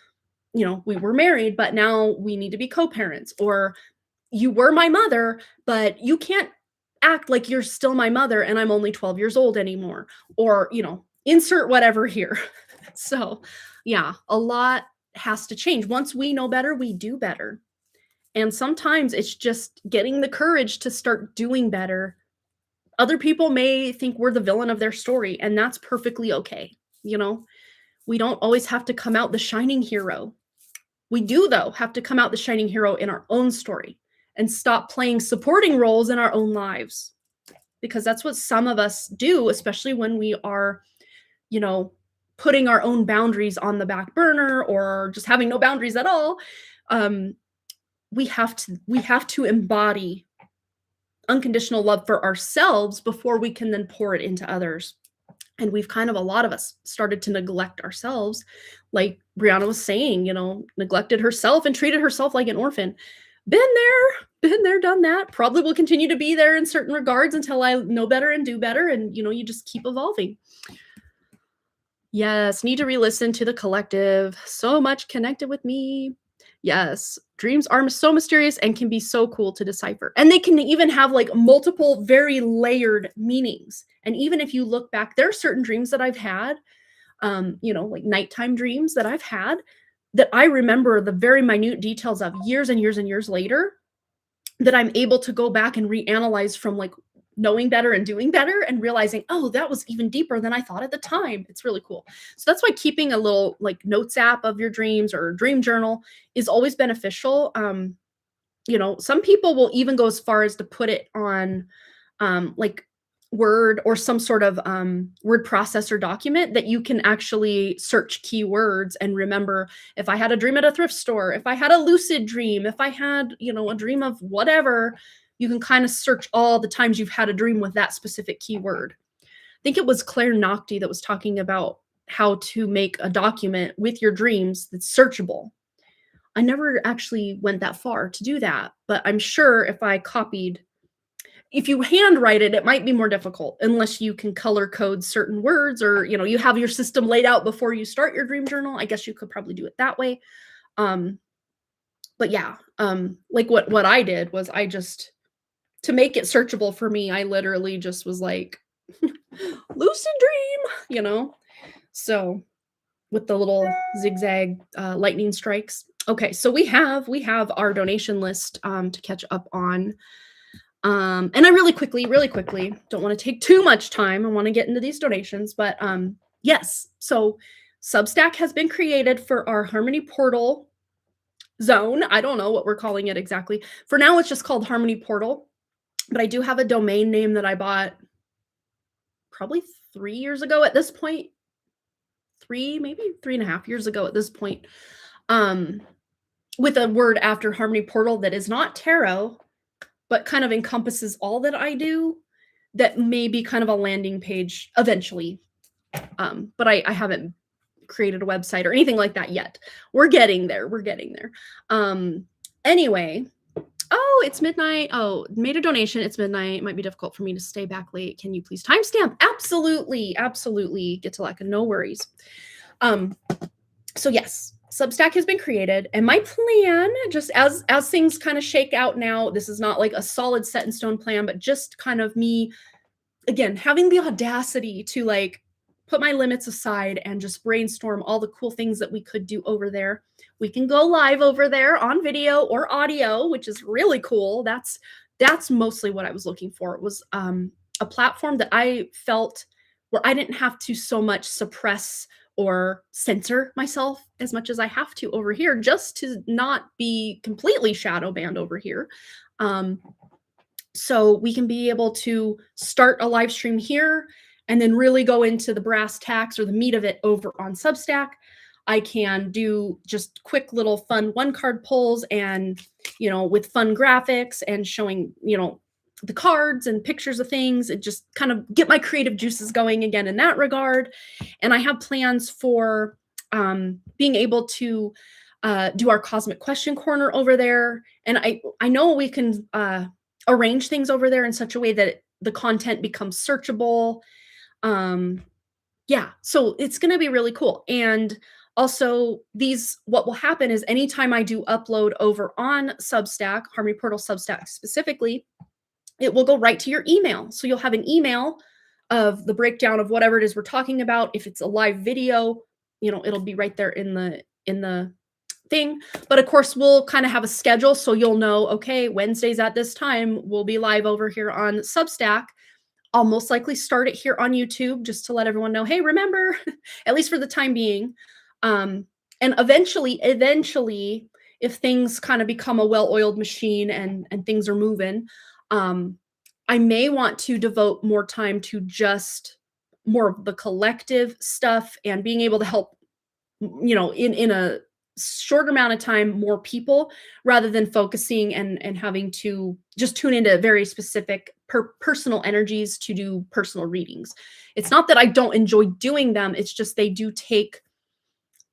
we were married, but now we need to be co-parents, or you were my mother, but you can't act like you're still my mother and I'm only 12 years old anymore, or, insert whatever here. So, yeah, a lot has to change. Once we know better, we do better. And sometimes it's just getting the courage to start doing better. Other people may think we're the villain of their story, and that's perfectly okay. We don't always have to come out the shining hero. We do, though, have to come out the shining hero in our own story and stop playing supporting roles in our own lives. Because that's what some of us do, especially when we are, putting our own boundaries on the back burner or just having no boundaries at all. We have to embody unconditional love for ourselves before we can then pour it into others. And we've a lot of us started to neglect ourselves. Like Brianna was saying, neglected herself and treated herself like an orphan. Been there, done that. Probably will continue to be there in certain regards until I know better and do better. And, you just keep evolving. Yes, need to re-listen to the collective. So much connected with me. Yes, dreams are so mysterious and can be so cool to decipher. And they can even have multiple, very layered meanings. And even if you look back, there are certain dreams that I've had, like nighttime dreams that I've had that I remember the very minute details of years and years and years later, that I'm able to go back and reanalyze from knowing better and doing better and realizing, oh, that was even deeper than I thought at the time. It's really cool. So that's why keeping a little notes app of your dreams or dream journal is always beneficial. Some people will even go as far as to put it on Word or some sort of word processor document that you can actually search keywords and remember, if I had a dream at a thrift store, if I had a lucid dream, if I had, a dream of whatever, you can kind of search all the times you've had a dream with that specific keyword. I think it was Claire Nocti that was talking about how to make a document with your dreams that's searchable. I never actually went that far to do that, but I'm sure if you handwrite it, it might be more difficult unless you can color code certain words, or, you have your system laid out before you start your dream journal. I guess you could probably do it that way. But yeah, what I did was to make it searchable for me, I literally just was like, lucid dream, so with the little zigzag lightning strikes. Okay, so we have our donation list to catch up on. And I really quickly, don't want to take too much time. I want to get into these donations, but yes. So Substack has been created for our Harmony Portal zone. I don't know what we're calling it exactly. For now, it's just called Harmony Portal. But I do have a domain name that I bought probably 3 years ago at this point. Maybe 3.5 years ago at this point. um, with a word after Harmony Portal that is not tarot, but kind of encompasses all that I do, that may be kind of a landing page eventually. But I haven't created a website or anything like that yet. We're getting there. We're getting there. Anyway, oh, it's midnight. Oh, made a donation. It's midnight. It might be difficult for me to stay back late. Can you please timestamp? Absolutely. Absolutely. Get to like a no worries. So yes, Substack has been created, and my plan, just as things kind of shake out now, this is not like a solid set in stone plan, but just kind of me, again, having the audacity to like put my limits aside and just brainstorm all the cool things that we could do over there. We can go live over there on video or audio, which is really cool. That's mostly what I was looking for. It was a platform that I felt where I didn't have to so much suppress or censor myself as much as I have to over here, just to not be completely shadow banned over here. So we can be able to start a live stream here and then really go into the brass tacks or the meat of it over on Substack. I can do just quick little fun one card pulls and, with fun graphics and showing, the cards and pictures of things, and just kind of get my creative juices going again in that regard. And I have plans for being able to do our Cosmic Question Corner over there. And I know we can arrange things over there in such a way that the content becomes searchable. Yeah, so it's going to be really cool. And also, what will happen is anytime I do upload over on Substack, Harmony Portal Substack specifically, it will go right to your email. So you'll have an email of the breakdown of whatever it is we're talking about. If it's a live video, it'll be right there in the thing. But of course, we'll kind of have a schedule, so you'll know, okay, Wednesdays at this time we'll be live over here on Substack. I'll most likely start it here on YouTube just to let everyone know, hey, remember, at least for the time being. And eventually, if things kind of become a well-oiled machine and things are moving, I may want to devote more time to just more of the collective stuff and being able to help, in a shorter amount of time, more people, rather than focusing and having to just tune into very specific personal energies to do personal readings. It's not that I don't enjoy doing them. It's just they do take,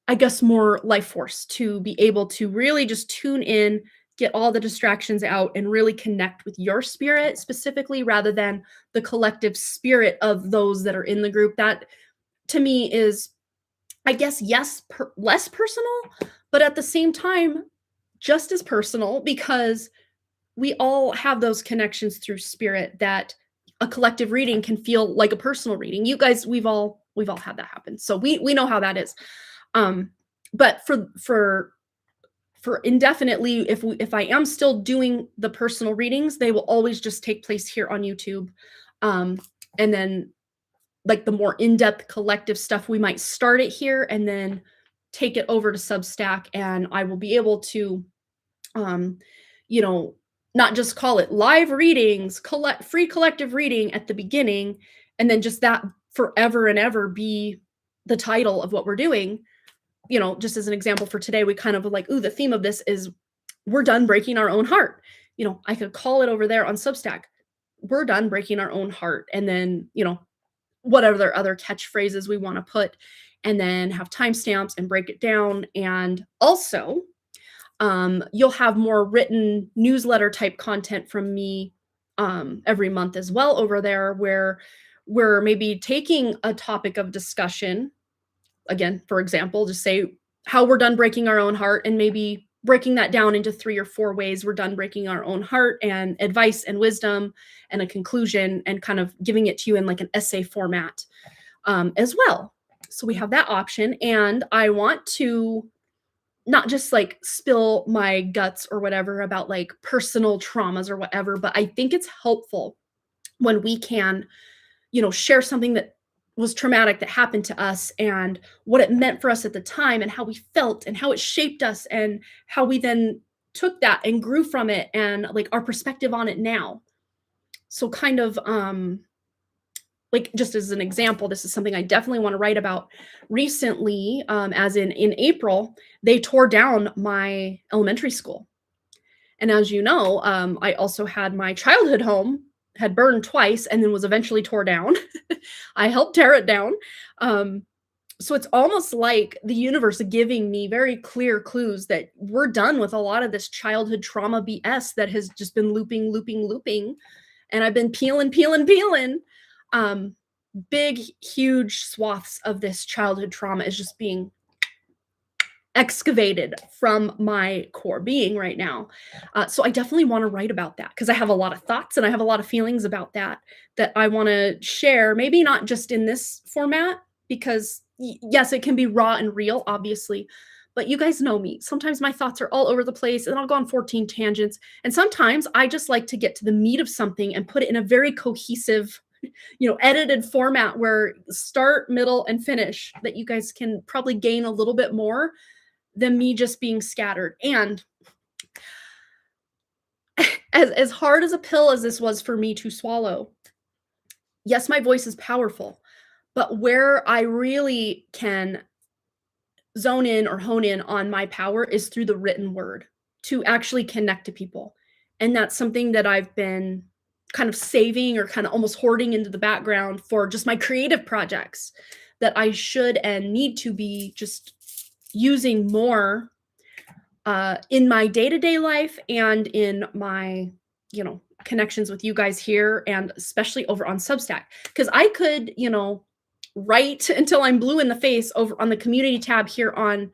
I guess, more life force to be able to really just tune in, get all the distractions out, and really connect with your spirit specifically, rather than the collective spirit of those that are in the group. That to me is, I guess, yes, less personal, but at the same time, just as personal, because we all have those connections through spirit that a collective reading can feel like a personal reading. You guys, we've all had that happen. So we know how that is. But for indefinitely, if I am still doing the personal readings, they will always just take place here on YouTube. And then like the more in-depth collective stuff, we might start it here and then take it over to Substack, and I will be able to, not just call it live readings, free collective reading at the beginning, and then just that forever and ever be the title of what we're doing. Just as an example for today, we kind of like, ooh, the theme of this is we're done breaking our own heart. I could call it over there on Substack, we're done breaking our own heart. And then, whatever other catchphrases we want to put, and then have timestamps and break it down. And also, you'll have more written newsletter type content from me every month as well over there, where we're maybe taking a topic of discussion. Again, for example, just say how we're done breaking our own heart, and maybe breaking that down into 3 or 4 ways we're done breaking our own heart, and advice and wisdom and a conclusion, and kind of giving it to you in like an essay format as well. So we have that option. And I want to not just like spill my guts or whatever about like personal traumas or whatever, but I think it's helpful when we can, share something that was traumatic that happened to us, and what it meant for us at the time, and how we felt, and how it shaped us, and how we then took that and grew from it, and like our perspective on it now. So kind of like just as an example, this is something I definitely want to write about. Recently, as in April, they tore down my elementary school. And as you know, I also had my childhood home had burned twice and then was eventually tore down. I helped tear it down. Um, so it's almost like the universe giving me very clear clues that we're done with a lot of this childhood trauma BS that has just been looping, looping, looping. And I've been peeling, peeling, peeling. Um, Big, huge swaths of this childhood trauma is just being excavated from my core being right now. So I definitely want to write about that because I have a lot of thoughts and I have a lot of feelings about that that I want to share. Maybe not just in this format, because yes, it can be raw and real, obviously. But you guys know me. Sometimes my thoughts are all over the place and I'll go on 14 tangents. And sometimes I just like to get to the meat of something and put it in a very cohesive, edited format where start, middle, and finish that you guys can probably gain a little bit more than me just being scattered. And as hard as a pill as this was for me to swallow, yes, my voice is powerful, but where I really can zone in or hone in on my power is through the written word to actually connect to people. And that's something that I've been kind of saving or kind of almost hoarding into the background for just my creative projects that I should and need to be just using more in my day-to-day life and in my, connections with you guys here and especially over on Substack. Because I could, write until I'm blue in the face over on the community tab here on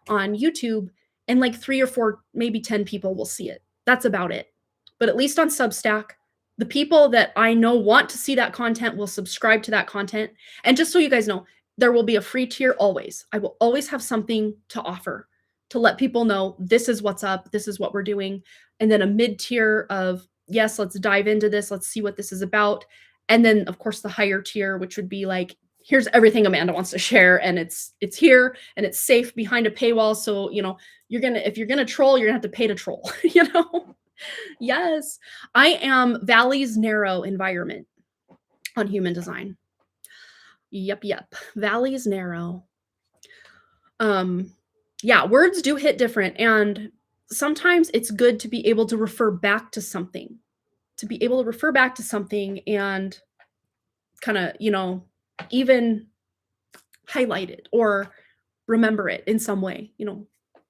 YouTube, and like 3 or 4, maybe 10 people will see it. That's about it. But at least on Substack, the people that I know want to see that content will subscribe to that content. And just so you guys know, there will be a free tier always. I will always have something to offer to let people know this is what's up, this is what we're doing. And then a mid tier of, yes, let's dive into this, let's see what this is about. And then, of course, the higher tier, which would be like, here's everything Amanda wants to share, and it's here and it's safe behind a paywall. So, if you're gonna troll, you're gonna have to pay to troll, Yes. I am Valley's narrow environment on human design. Yep. Valley's narrow. Yeah, words do hit different, and sometimes it's good to be able to refer back to something, and kind of, even highlight it or remember it in some way,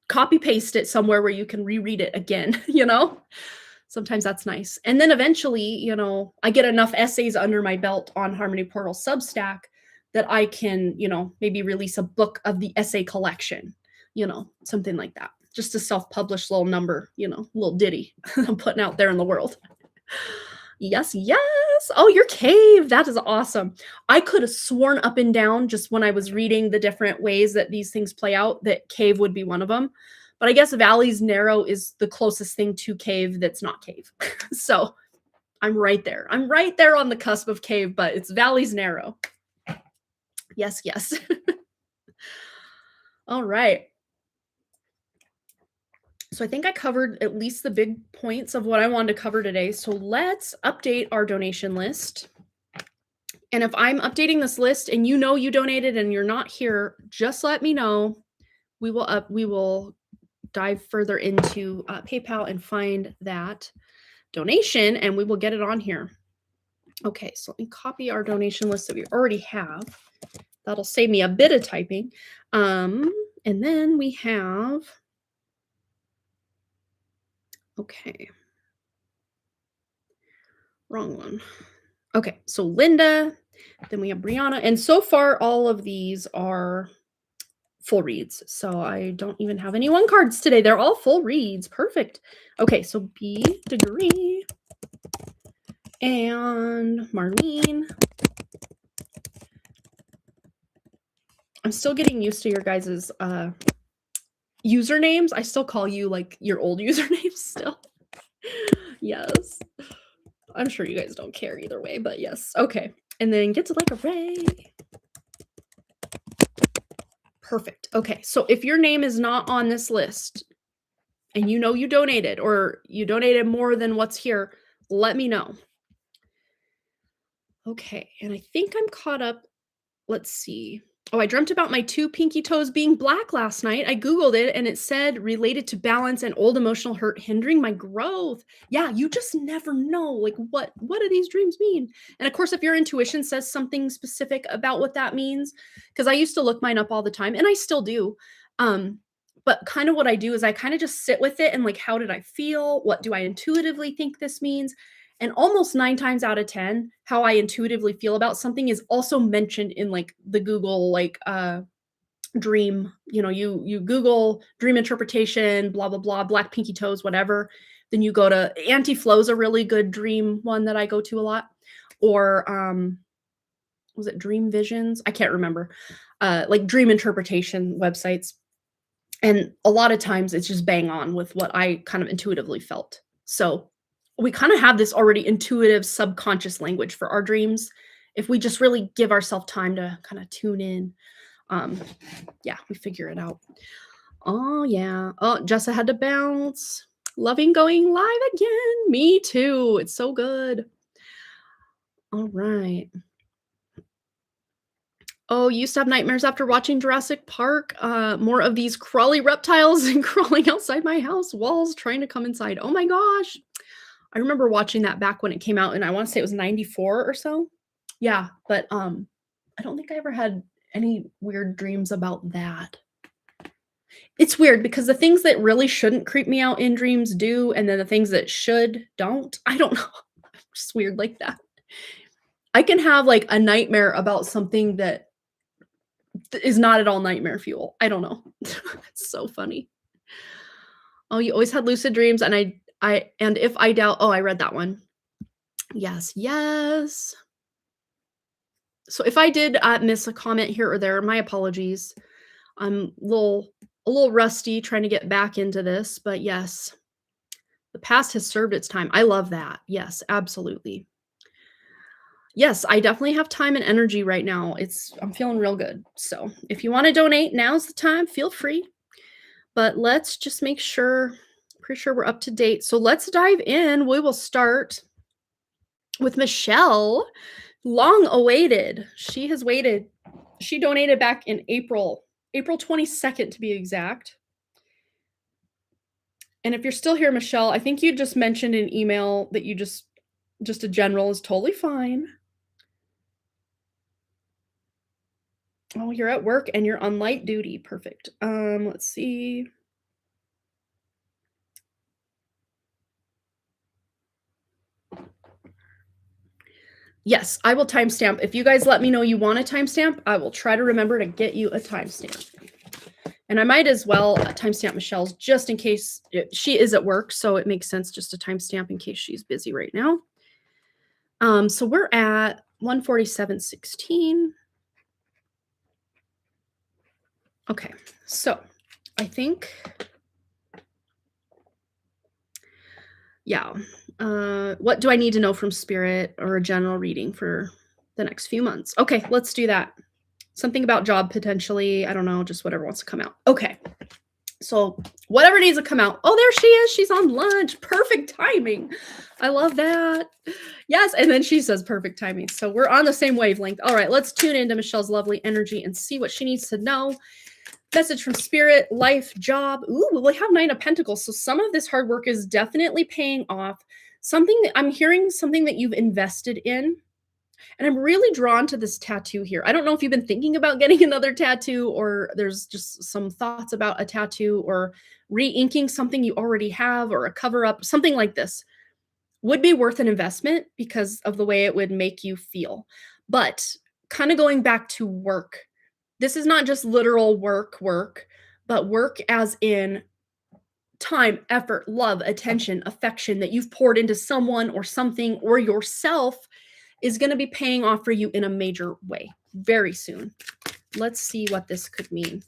copy paste it somewhere where you can reread it again, Sometimes that's nice. And then eventually, I get enough essays under my belt on Harmony Portal Substack that I can, maybe release a book of the essay collection, something like that. Just a self-published little number, little ditty I'm putting out there in the world. Yes. Oh, your cave. That is awesome. I could have sworn up and down just when I was reading the different ways that these things play out that cave would be one of them. But I guess Valley's narrow is the closest thing to cave that's not cave. So I'm right there. I'm right there on the cusp of cave, but it's Valley's narrow. Yes. All right. So I think I covered at least the big points of what I wanted to cover today. So let's update our donation list. And if I'm updating this list and you donated and you're not here, just let me know. We will dive further into PayPal and find that donation, and we will get it on here. Okay, so let me copy our donation list that we already have. That'll save me a bit of typing. And then we have, okay, wrong one. Okay, so Linda, then we have Brianna, and so far all of these are full reads. So I don't even have any one cards today. They're all full reads. Perfect. Okay, so B Degree and Marlene. I'm still getting used to your guys's usernames. I still call you like your old usernames still. Yes. I'm sure you guys don't care either way, but yes. Okay. And then get to like a Ray. Perfect. Okay. So if your name is not on this list and you donated or you donated more than what's here, let me know. Okay, and I think I'm caught up. Let's see. Oh, I dreamt about my 2 pinky toes being black last night. I Googled it and it said related to balance and old emotional hurt hindering my growth. Yeah, you just never know. Like, what do these dreams mean? And of course, if your intuition says something specific about what that means, because I used to look mine up all the time and I still do. But kind of what I do is I kind of just sit with it and like, how did I feel? What do I intuitively think this means? And almost 9 times out of 10, how I intuitively feel about something is also mentioned in, like, the Google, like, dream, you Google dream interpretation, blah, blah, blah, black pinky toes, whatever. Then you go to Anti-Flow's a really good dream one that I go to a lot. Or, was it Dream Visions? I can't remember. Like, dream interpretation websites. And a lot of times, it's just bang on with what I kind of intuitively felt. So we kind of have this already intuitive subconscious language for our dreams if we just really give ourselves time to kind of tune in. Yeah, we figure it out. Oh yeah. Oh, Jessa had to bounce. Loving going live again. Me too. It's so good. All right. Oh, you used to have nightmares after watching Jurassic Park. More of these crawly reptiles and crawling outside my house walls trying to come inside. Oh my gosh. I remember watching that back when it came out, and I wanna say it was 94 or so. Yeah, but, I don't think I ever had any weird dreams about that. It's weird because the things that really shouldn't creep me out in dreams do, and then the things that should don't. I don't know. It's weird like that. I can have, like, a nightmare about something that is not at all nightmare fuel. I don't know. It's so funny. Oh, you always had lucid dreams, and and if I doubt. Oh, I read that one. Yes, yes. So if I did, miss a comment here or there, my apologies. I'm a little rusty trying to get back into this, but yes, the past has served its time. I love that. Yes, absolutely. Yes, I definitely have time and energy right now. I'm feeling real good. So if you want to donate, now's the time. Feel free. But let's just make sure, pretty sure we're up to date. So let's dive in. We will start with Michelle. Long awaited. She has waited. She donated back in April 22nd to be exact. And if you're still here, Michelle, I think you just mentioned in email that you just a general is totally fine. Oh, you're at work and you're on light duty. Perfect. Let's see. Yes, I will timestamp. If you guys let me know you want a timestamp, I will try to remember to get you a timestamp. And I might as well timestamp Michelle's just in case she is at work, so it makes sense just to timestamp in case she's busy right now. So we're at 147.16. Okay, so I think, yeah. What do I need to know from Spirit or a general reading for the next few months? Okay, let's do that. Something about job potentially. I don't know, just whatever wants to come out. Okay. So whatever needs to come out. Oh, there she is. She's on lunch. Perfect timing. I love that. Yes. And then she says perfect timing. So we're on the same wavelength. All right, let's tune into Michelle's lovely energy and see what she needs to know. Message from Spirit, life, job. Ooh, we have 9 of Pentacles. So some of this hard work is definitely paying off. Something that I'm hearing, something that you've invested in. And I'm really drawn to this tattoo here. I don't know if you've been thinking about getting another tattoo, or there's just some thoughts about a tattoo, or re-inking something you already have, or a cover up, something like this would be worth an investment because of the way it would make you feel. But kind of going back to work, this is not just literal work, but work as in time, effort, love, attention, affection that you've poured into someone or something or yourself is going to be paying off for you in a major way very soon. Let's see what this could mean.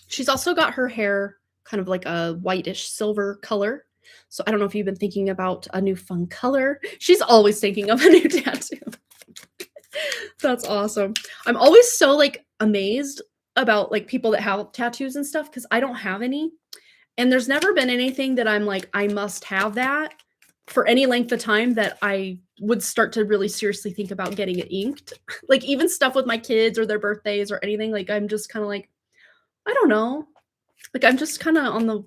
She's also got her hair kind of like a whitish silver color. So I don't know if you've been thinking about a new fun color. She's always thinking of a new tattoo. That's awesome. I'm always so like amazed about like people that have tattoos and stuff because I don't have any. And there's never been anything that I'm like, I must have that. for any length of time that I would start to really seriously think about getting it inked. Like even stuff with my kids or their birthdays or anything, like I'm just kind of like, I don't know. Like I'm just kind of on the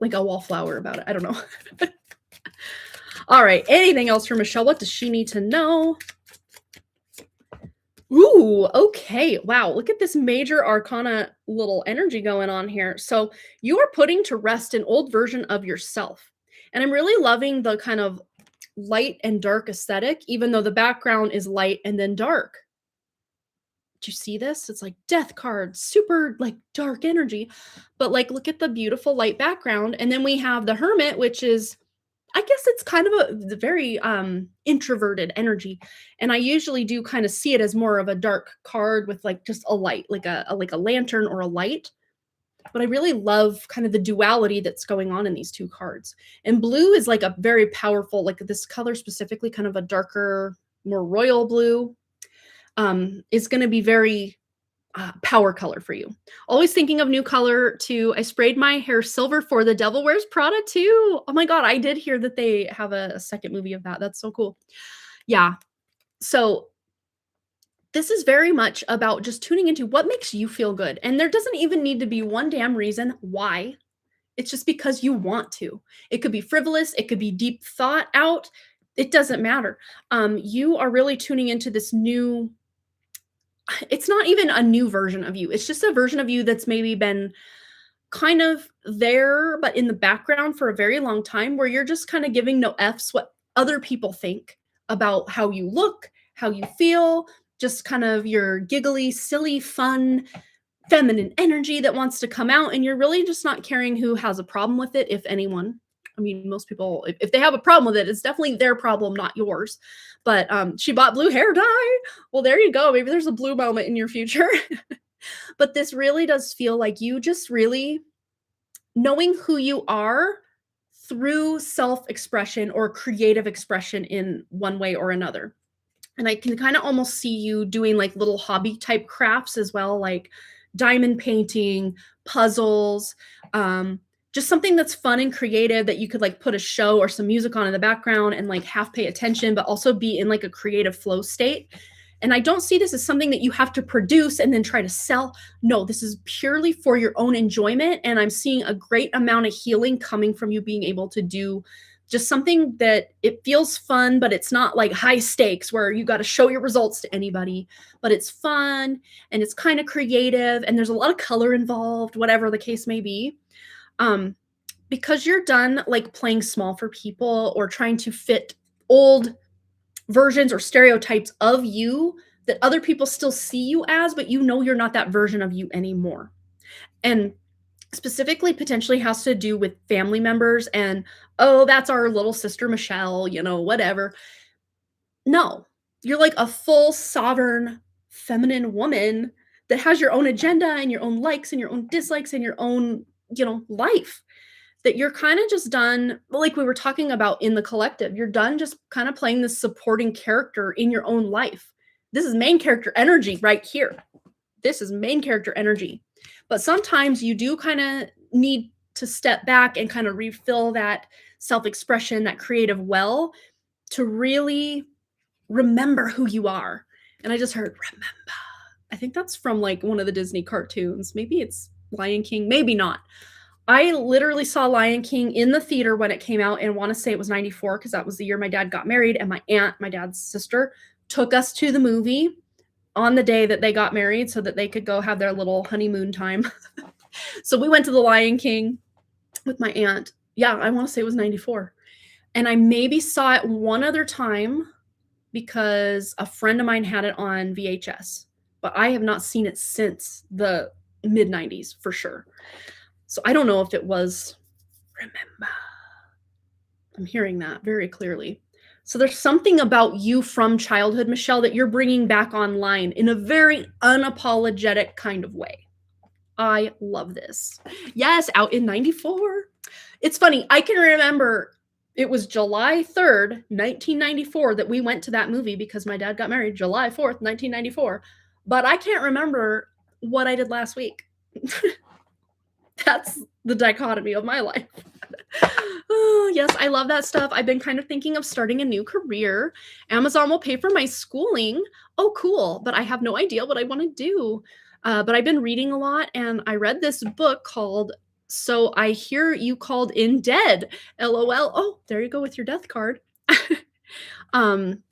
like a wallflower about it. I don't know. All right. Anything else for Michelle? What does she need to know? Ooh, okay. Wow. Look at this major arcana little energy going on here. So you are putting to rest an old version of yourself. And I'm really loving the kind of light and dark aesthetic, even though the background is light and then dark. Do you see this? It's like death cards, super like dark energy. But like, look at the beautiful light background. And then we have the hermit, which is, I guess it's kind of a very introverted energy. And I usually do kind of see it as more of a dark card with like just a light, like a lantern or a light. But I really love kind of the duality that's going on in these two cards. And blue is like a very powerful, like this color specifically, kind of a darker, more royal blue, is going to be very power color for you. Always thinking of new color too. I sprayed my hair silver for The Devil Wears Prada too. Oh my God, I did hear that they have a second movie of that. That's so cool. Yeah. So this is very much about just tuning into what makes you feel good. And there doesn't even need to be one damn reason why. It's just because you want to. It could be frivolous. It could be deep thought out. It doesn't matter. You are really tuning into this new, it's not even a new version of you. It's just a version of you that's maybe been kind of there, but in the background for a very long time, where you're just kind of giving no F's what other people think about how you look, how you feel, just kind of your giggly, silly, fun, feminine energy that wants to come out. And you're really just not caring who has a problem with it, if anyone. I mean, most people, if they have a problem with it, it's definitely their problem, not yours. But she bought blue hair dye. Well, there you go. Maybe there's a blue moment in your future. But this really does feel like you just really knowing who you are through self-expression or creative expression in one way or another. And I can kind of almost see you doing like little hobby type crafts as well, like diamond painting, puzzles, just something that's fun and creative that you could like put a show or some music on in the background and like half pay attention, but also be in like a creative flow state. And I don't see this as something that you have to produce and then try to sell. No, this is purely for your own enjoyment. And I'm seeing a great amount of healing coming from you being able to do just something that it feels fun, but it's not like high stakes where you got to show your results to anybody, but it's fun and it's kind of creative and there's a lot of color involved, whatever the case may be. Because you're done like playing small for people or trying to fit old versions or stereotypes of you that other people still see you as, but you know you're not that version of you anymore. And specifically potentially has to do with family members and, oh, that's our little sister Michelle, you know, whatever. No, you're like a full sovereign feminine woman that has your own agenda and your own likes and your own dislikes and your own, you know, life. That you're kind of just done, like we were talking about in the collective, you're done just kind of playing this supporting character in your own life. This is main character energy right here. This is main character energy. But sometimes you do kind of need to step back and kind of refill that self-expression, that creative well, to really remember who you are. And I just heard remember. I think that's from like one of the Disney cartoons. Maybe it's Lion King, maybe not. I literally saw Lion King in the theater when it came out and want to say it was 94 because that was the year my dad got married and my aunt, my dad's sister, took us to the movie on the day that they got married so that they could go have their little honeymoon time. So we went to the Lion King with my aunt. Yeah, I want to say it was 94. And I maybe saw it one other time because a friend of mine had it on VHS, but I have not seen it since the mid 90s for sure. So I don't know if it was remember. I'm hearing that very clearly. So there's something about you from childhood, Michelle, that you're bringing back online in a very unapologetic kind of way. I love this. Yes, out in 94. It's funny. I can remember it was July 3rd, 1994 that we went to that movie because my dad got married July 4th, 1994. But I can't remember what I did last week. That's the dichotomy of my life. Oh, yes, I love that stuff. I've been kind of thinking of starting a new career. Amazon will pay for my schooling. Oh, cool. But I have no idea what I want to do. But I've been reading a lot and I read this book called So I Hear You Called In Dead. LOL. Oh, there you go with your death card. um,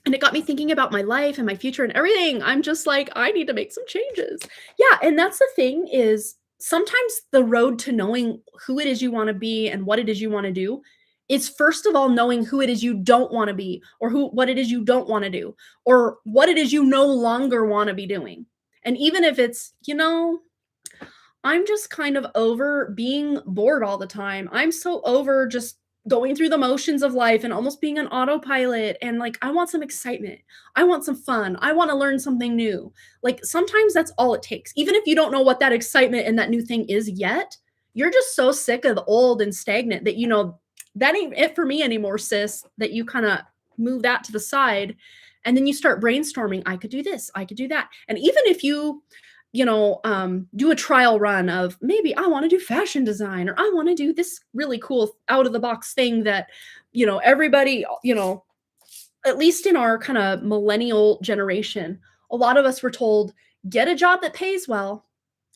and it got me thinking about my life and my future and everything. I'm just like, I need to make some changes. Yeah, and that's the thing is sometimes the road to knowing who it is you want to be and what it is you want to do is first of all knowing who it is you don't want to be or who what it is you don't want to do or what it is you no longer want to be doing. And even if it's, I'm just kind of over being bored all the time. I'm so over just going through the motions of life and almost being an autopilot. And like, I want some excitement. I want some fun. I want to learn something new. Like, sometimes that's all it takes. Even if you don't know what that excitement and that new thing is yet, you're just so sick of the old and stagnant that, that ain't it for me anymore, sis, that you kind of move that to the side. And then you start brainstorming. I could do this. I could do that. And even if you, do a trial run of maybe I want to do fashion design or I want to do this really cool out of the box thing that, everybody, at least in our kind of millennial generation, a lot of us were told, get a job that pays well.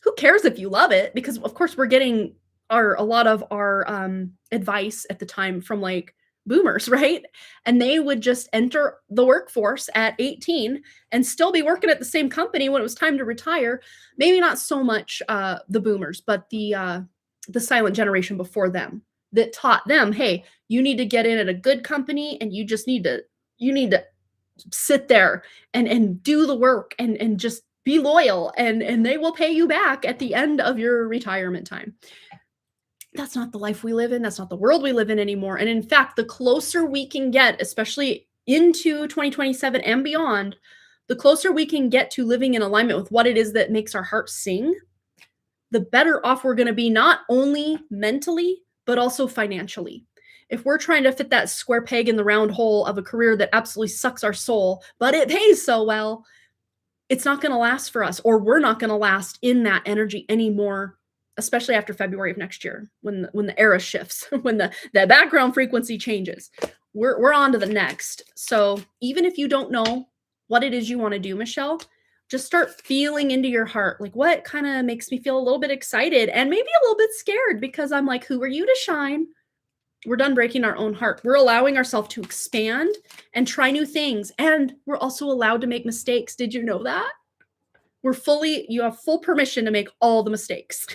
Who cares if you love it? Because of course we're getting a lot of our advice at the time from like boomers, right? And they would just enter the workforce at 18 and still be working at the same company when it was time to retire. Maybe not so much the boomers, but the silent generation before them that taught them, hey, you need to get in at a good company and you need to sit there and do the work and just be loyal and they will pay you back at the end of your retirement time. That's not the life we live in. That's not the world we live in anymore. And in fact, the closer we can get, especially into 2027 and beyond, the closer we can get to living in alignment with what it is that makes our heart sing, the better off we're going to be, not only mentally, but also financially. If we're trying to fit that square peg in the round hole of a career that absolutely sucks our soul, but it pays so well, it's not going to last for us, or we're not going to last in that energy anymore, especially after February of next year when the era shifts, when the background frequency changes. We're on to the next. So even if you don't know what it is you want to do, Michelle, just start feeling into your heart. Like, what kind of makes me feel a little bit excited and maybe a little bit scared, because I'm like, who are you to shine? We're done breaking our own heart. We're allowing ourselves to expand and try new things. And we're also allowed to make mistakes. Did you know that? You have full permission to make all the mistakes.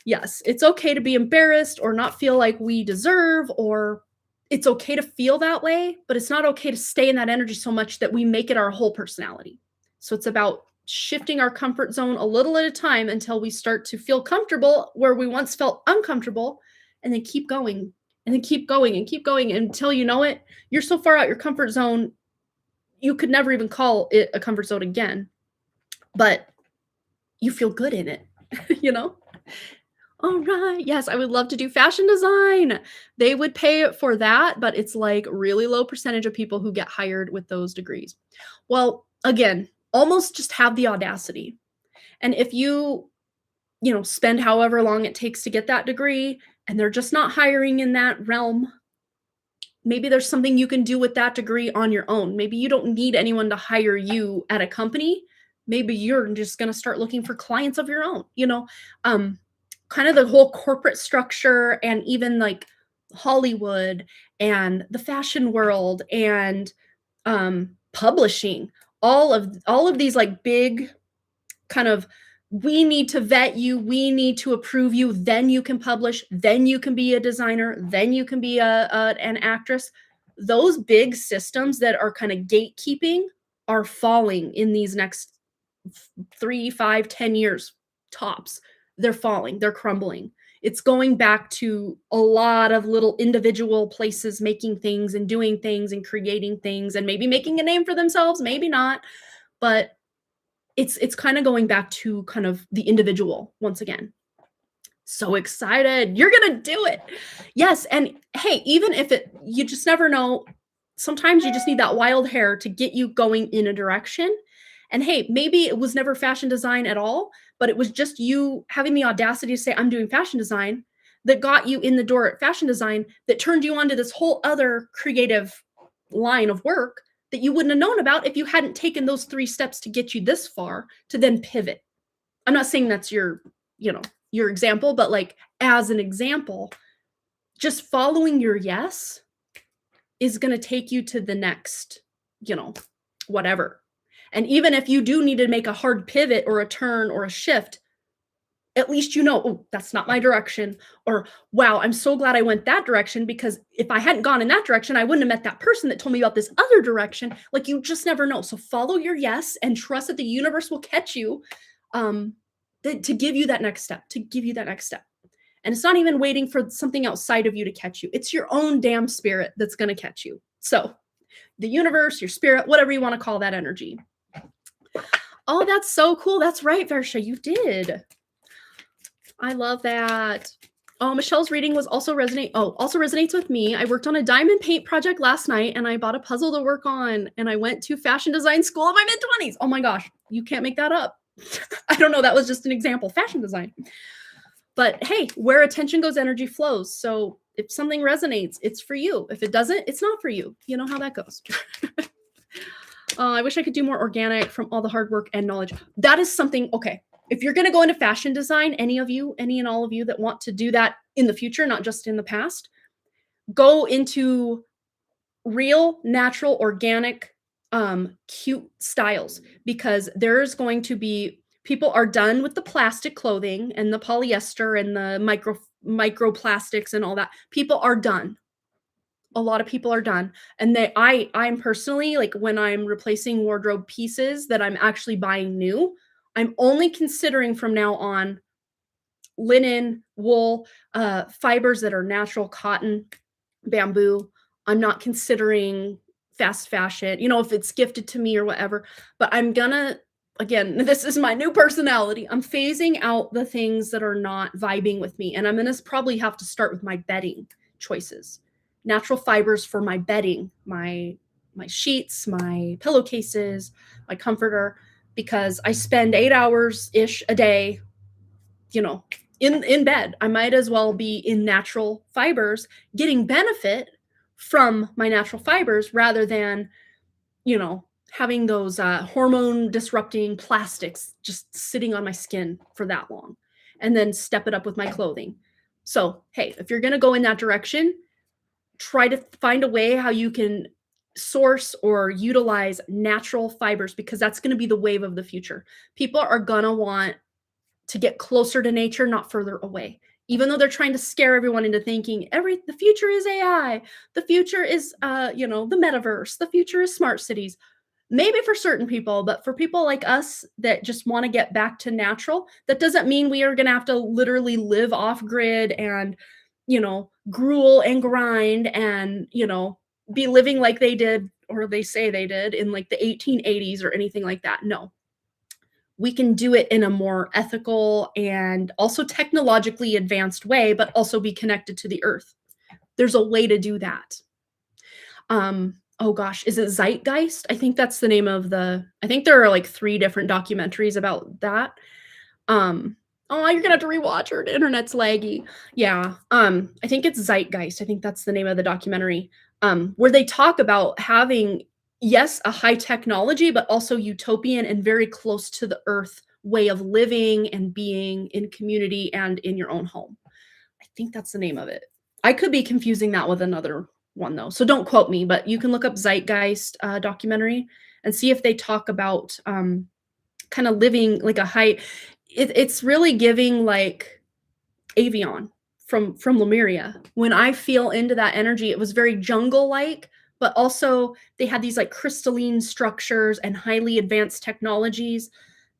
Yes, it's okay to be embarrassed or not feel like we deserve, or it's okay to feel that way, but it's not okay to stay in that energy so much that we make it our whole personality. So it's about shifting our comfort zone a little at a time until we start to feel comfortable where we once felt uncomfortable, and then keep going and then keep going and keep going until you know it. You're so far out your comfort zone, you could never even call it a comfort zone again, but you feel good in it, you know? All right. Yes, I would love to do fashion design. They would pay for that, but it's like really low percentage of people who get hired with those degrees. Well, again, almost just have the audacity. And if spend however long it takes to get that degree and they're just not hiring in that realm, maybe there's something you can do with that degree on your own. Maybe you don't need anyone to hire you at a company. Maybe you're just going to start looking for clients of your own, kind of the whole corporate structure and even like Hollywood and the fashion world and publishing, all of these like big kind of, we need to vet you, we need to approve you, then you can publish, then you can be a designer, then you can be an actress. Those big systems that are kind of gatekeeping are falling in these next 3, 5, 10 years tops. They're falling, they're crumbling. It's going back to a lot of little individual places making things and doing things and creating things and maybe making a name for themselves, maybe not, but it's kind of going back to kind of the individual once again. So excited. You're going to do it. Yes. And hey, even if you just never know, sometimes you just need that wild hair to get you going in a direction. And hey, maybe it was never fashion design at all, but it was just you having the audacity to say, I'm doing fashion design. that got you in the door at fashion design that turned you onto this whole other creative line of work that you wouldn't have known about if you hadn't taken those 3 steps to get you this far to then pivot. I'm not saying that's your, your example, but like as an example, just following your yes is going to take you to the next, whatever. And even if you do need to make a hard pivot or a turn or a shift, at least oh, that's not my direction. Or, wow, I'm so glad I went that direction, because if I hadn't gone in that direction, I wouldn't have met that person that told me about this other direction. Like, you just never know. So follow your yes and trust that the universe will catch you to give you that next step, And it's not even waiting for something outside of you to catch you. It's your own damn spirit that's going to catch you. So the universe, your spirit, whatever you want to call that energy. Oh, that's so cool. That's right, Varsha, you did. I love that. Oh, Michelle's reading was also resonates with me. I worked on a diamond paint project last night, and I bought a puzzle to work on, and I went to fashion design school in my mid-20s. Oh my gosh, you can't make that up. I don't know, that was just an example, fashion design. But hey, where attention goes, energy flows. So if something resonates, it's for you. If it doesn't, it's not for you. You know how that goes. I wish I could do more organic from all the hard work and knowledge. That is something, okay. If you're going to go into fashion design, any and all of you that want to do that in the future, not just in the past, go into real, natural, organic, cute styles, because there's going to be, people are done with the plastic clothing and the polyester and the microplastics and all that. People are done. A lot of people are done. And I'm personally, like, when I'm replacing wardrobe pieces that I'm actually buying new, I'm only considering from now on linen, wool, fibers that are natural, cotton, bamboo. I'm not considering fast fashion, if it's gifted to me or whatever. But I'm gonna, again, this is my new personality. I'm phasing out the things that are not vibing with me. And I'm gonna probably have to start with my bedding choices. Natural fibers for my bedding, my sheets, my pillowcases, my comforter, because I spend 8 hours-ish a day, in bed. I might as well be in natural fibers, getting benefit from my natural fibers rather than, having those hormone disrupting plastics just sitting on my skin for that long, and then step it up with my clothing. So, hey, if you're going to go in that direction, try to find a way how you can source or utilize natural fibers, because that's going to be the wave of the future. People are going to want to get closer to nature, not further away. Even though they're trying to scare everyone into thinking the future is AI, the future is the metaverse, the future is smart cities. Maybe for certain people, but for people like us that just want to get back to natural, that doesn't mean we are going to have to literally live off grid and, gruel and grind and, be living like they did, or they say they did, in like the 1880s or anything like that. No. We can do it in a more ethical and also technologically advanced way, but also be connected to the earth. There's a way to do that. Oh gosh, is it Zeitgeist? I think that's the name of I think there are like 3 different documentaries about that. Oh, you're gonna have to rewatch her. The internet's laggy. Yeah. I think it's Zeitgeist. I think that's the name of the documentary. Where they talk about having, yes, a high technology, but also utopian and very close to the earth way of living and being in community and in your own home. I think that's the name of it. I could be confusing that with another one though, so don't quote me, but you can look up Zeitgeist documentary and see if they talk about kind of living like a high. It's really giving like Avion from Lemuria. When I feel into that energy, it was very jungle-like, but also they had these like crystalline structures and highly advanced technologies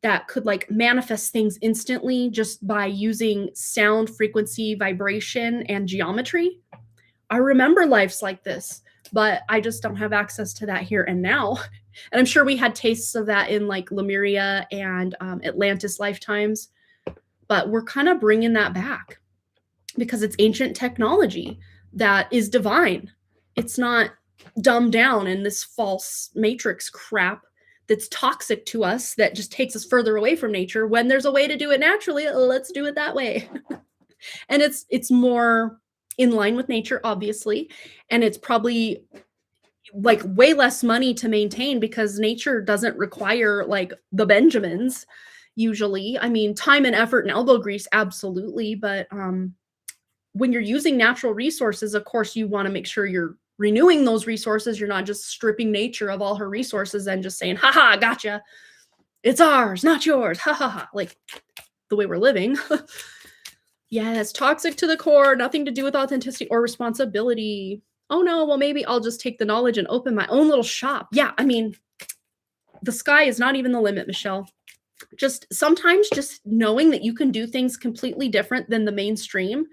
that could like manifest things instantly just by using sound, frequency, vibration, and geometry. I remember lives like this, but I just don't have access to that here and now. And I'm sure we had tastes of that in like Lemuria and Atlantis lifetimes, but we're kind of bringing that back because it's ancient technology that is divine. It's not dumbed down in this false matrix crap that's toxic to us that just takes us further away from nature when there's a way to do it naturally. Let's do it that way. And it's more in line with nature, obviously, and it's probably like way less money to maintain because nature doesn't require like the Benjamins usually. I mean, time and effort and elbow grease, absolutely, but when you're using natural resources, of course, you want to make sure you're renewing those resources. You're not just stripping nature of all her resources and just saying, haha, gotcha. It's ours, not yours. Ha ha ha. Like the way we're living. Yes, toxic to the core, nothing to do with authenticity or responsibility. Oh no, well, maybe I'll just take the knowledge and open my own little shop. Yeah, I mean, the sky is not even the limit, Michelle. Just sometimes just knowing that you can do things completely different than the mainstream,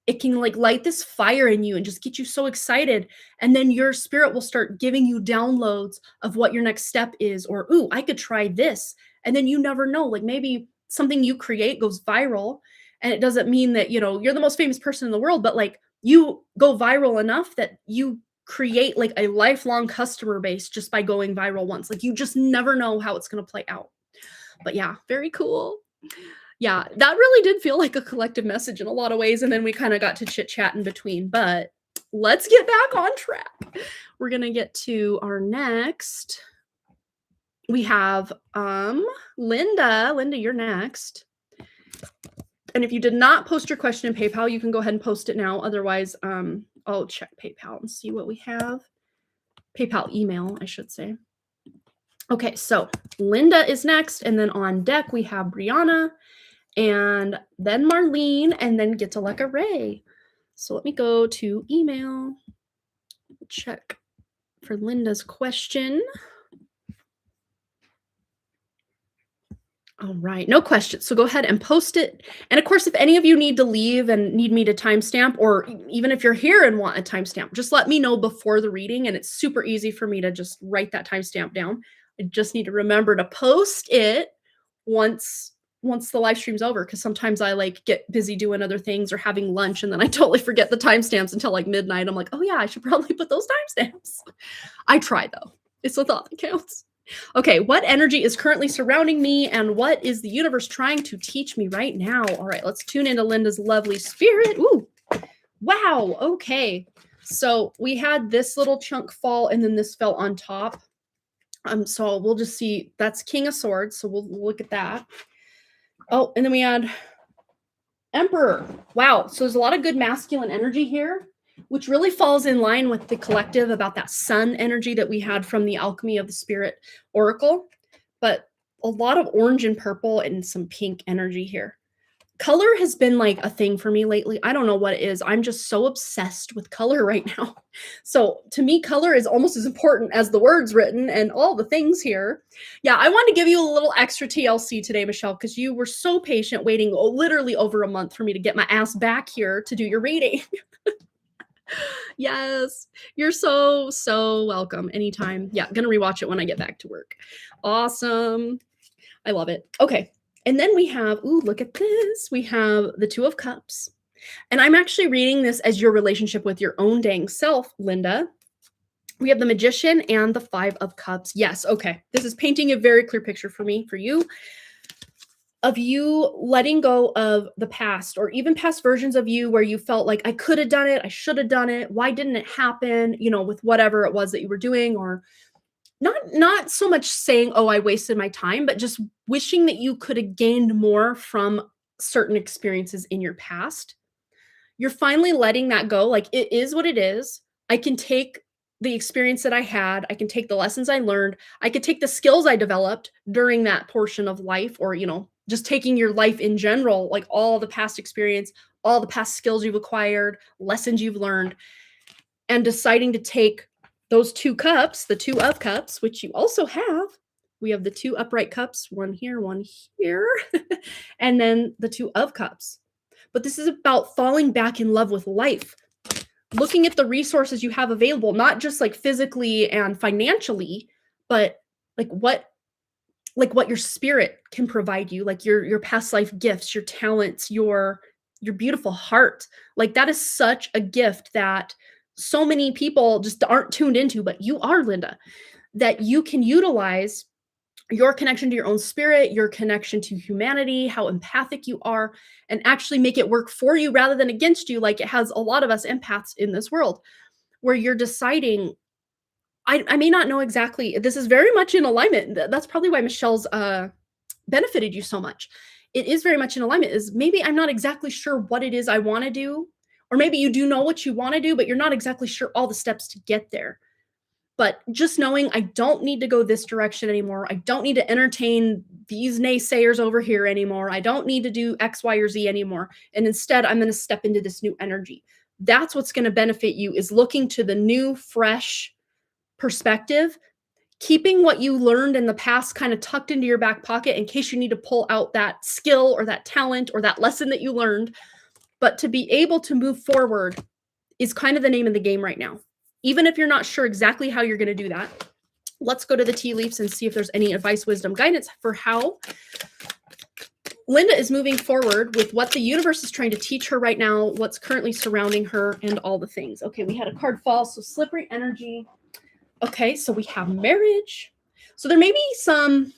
it can like light this fire in you and just get you so excited. And then your spirit will start giving you downloads of what your next step is, or, ooh, I could try this. And then you never know, like maybe something you create goes viral. And it doesn't mean that, you're the most famous person in the world, but like you go viral enough that you create like a lifelong customer base just by going viral once. Like you just never know how it's going to play out. But yeah, very cool. Yeah, that really did feel like a collective message in a lot of ways. And then we kind of got to chit chat in between, but let's get back on track. We're going to get to our next. We have Linda. Linda, you're next. And if you did not post your question in PayPal, you can go ahead and post it now. Otherwise, I'll check PayPal and see what we have. PayPal email, I should say. Okay, so Linda is next. And then on deck, we have Brianna and then Marlene and then Gitaleka Ray. So let me go to email, check for Linda's question. All right, no questions. So go ahead and post it. And of course, if any of you need to leave and need me to timestamp, or even if you're here and want a timestamp, just let me know before the reading. And it's super easy for me to just write that timestamp down. I just need to remember to post it once the live stream's over, because sometimes I like get busy doing other things or having lunch and then I totally forget the timestamps until like midnight. I'm like, oh yeah, I should probably put those timestamps. I try though. It's the thought that counts. Okay, what energy is currently surrounding me and what is the universe trying to teach me right now? All right, let's tune into Linda's lovely spirit. Ooh, wow, okay. So we had this little chunk fall and then this fell on top. So we'll just see, that's King of Swords, so we'll look at that. Oh, and then we had Emperor. Wow, so there's a lot of good masculine energy here, which really falls in line with the collective about that sun energy that we had from the Alchemy of the Spirit Oracle, but a lot of orange and purple and some pink energy here. Color has been like a thing for me lately. I don't know what it is. I'm just so obsessed with color right now. So to me, color is almost as important as the words written and all the things here. Yeah, I wanted to give you a little extra TLC today, Michelle, because you were so patient waiting literally over a month for me to get my ass back here to do your reading. Yes, you're so welcome anytime. Yeah, gonna rewatch it when I get back to work. Awesome. I love it. Okay. And then we have, ooh, look at this. We have the Two of Cups. And I'm actually reading this as your relationship with your own dang self, Linda. We have the Magician and the Five of Cups. Yes, okay. This is painting a very clear picture for me, for you, of you letting go of the past or even past versions of you where you felt like I could have done it, I should have done it. Why didn't it happen? With whatever it was that you were doing, or not so much saying, oh, I wasted my time, but just wishing that you could have gained more from certain experiences in your past. You're finally letting that go. Like, it is what it is. I can take the experience that I had. I can take the lessons I learned. I could take the skills I developed during that portion of life, or, just taking your life in general, like all the past experience, all the past skills you've acquired, lessons you've learned, and deciding to take those two cups, the Two of Cups, which you also have. We have the two upright cups, one here, and then the Two of Cups. But this is about falling back in love with life, looking at the resources you have available, not just like physically and financially, but like what your spirit can provide you, like your past life gifts, your talents, your beautiful heart. Like, that is such a gift that so many people just aren't tuned into, but you are, Linda, that you can utilize your connection to your own spirit, your connection to humanity, how empathic you are, and actually make it work for you rather than against you, like it has a lot of us empaths in this world, where you're deciding, I may not know exactly. This is very much in alignment. That's probably why Michelle's benefited you so much. It is very much in alignment. Is maybe I'm not exactly sure what it is I want to do, or maybe you do know what you want to do, but you're not exactly sure all the steps to get there. But just knowing I don't need to go this direction anymore. I don't need to entertain these naysayers over here anymore. I don't need to do X, Y, or Z anymore. And instead, I'm going to step into this new energy. That's what's going to benefit you, is looking to the new, fresh perspective, keeping what you learned in the past kind of tucked into your back pocket in case you need to pull out that skill or that talent or that lesson that you learned. But to be able to move forward is kind of the name of the game right now. Even if you're not sure exactly how you're going to do that, let's go to the tea leaves and see if there's any advice, wisdom, guidance for how Linda is moving forward with what the universe is trying to teach her right now, what's currently surrounding her, and all the things. Okay, we had a card fall, so slippery energy. Okay, so we have marriage. So there may be some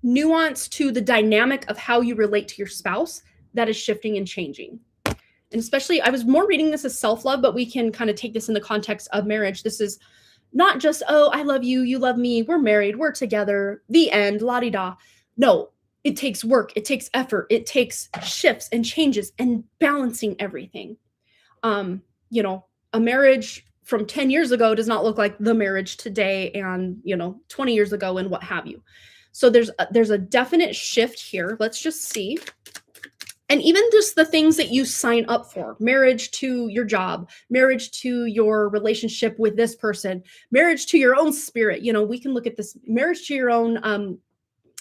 nuance to the dynamic of how you relate to your spouse that is shifting and changing. And especially, I was more reading this as self-love, but we can kind of take this in the context of marriage. This is not just, oh, I love you, you love me, we're married, we're together, the end, la-di-da. No, it takes work, it takes effort, it takes shifts and changes and balancing everything. You know, a marriage from 10 years ago does not look like the marriage today and, 20 years ago and what have you. So there's a definite shift here. Let's just see. And even just the things that you sign up for, marriage to your job, marriage to your relationship with this person, marriage to your own spirit. We can look at this, marriage to your own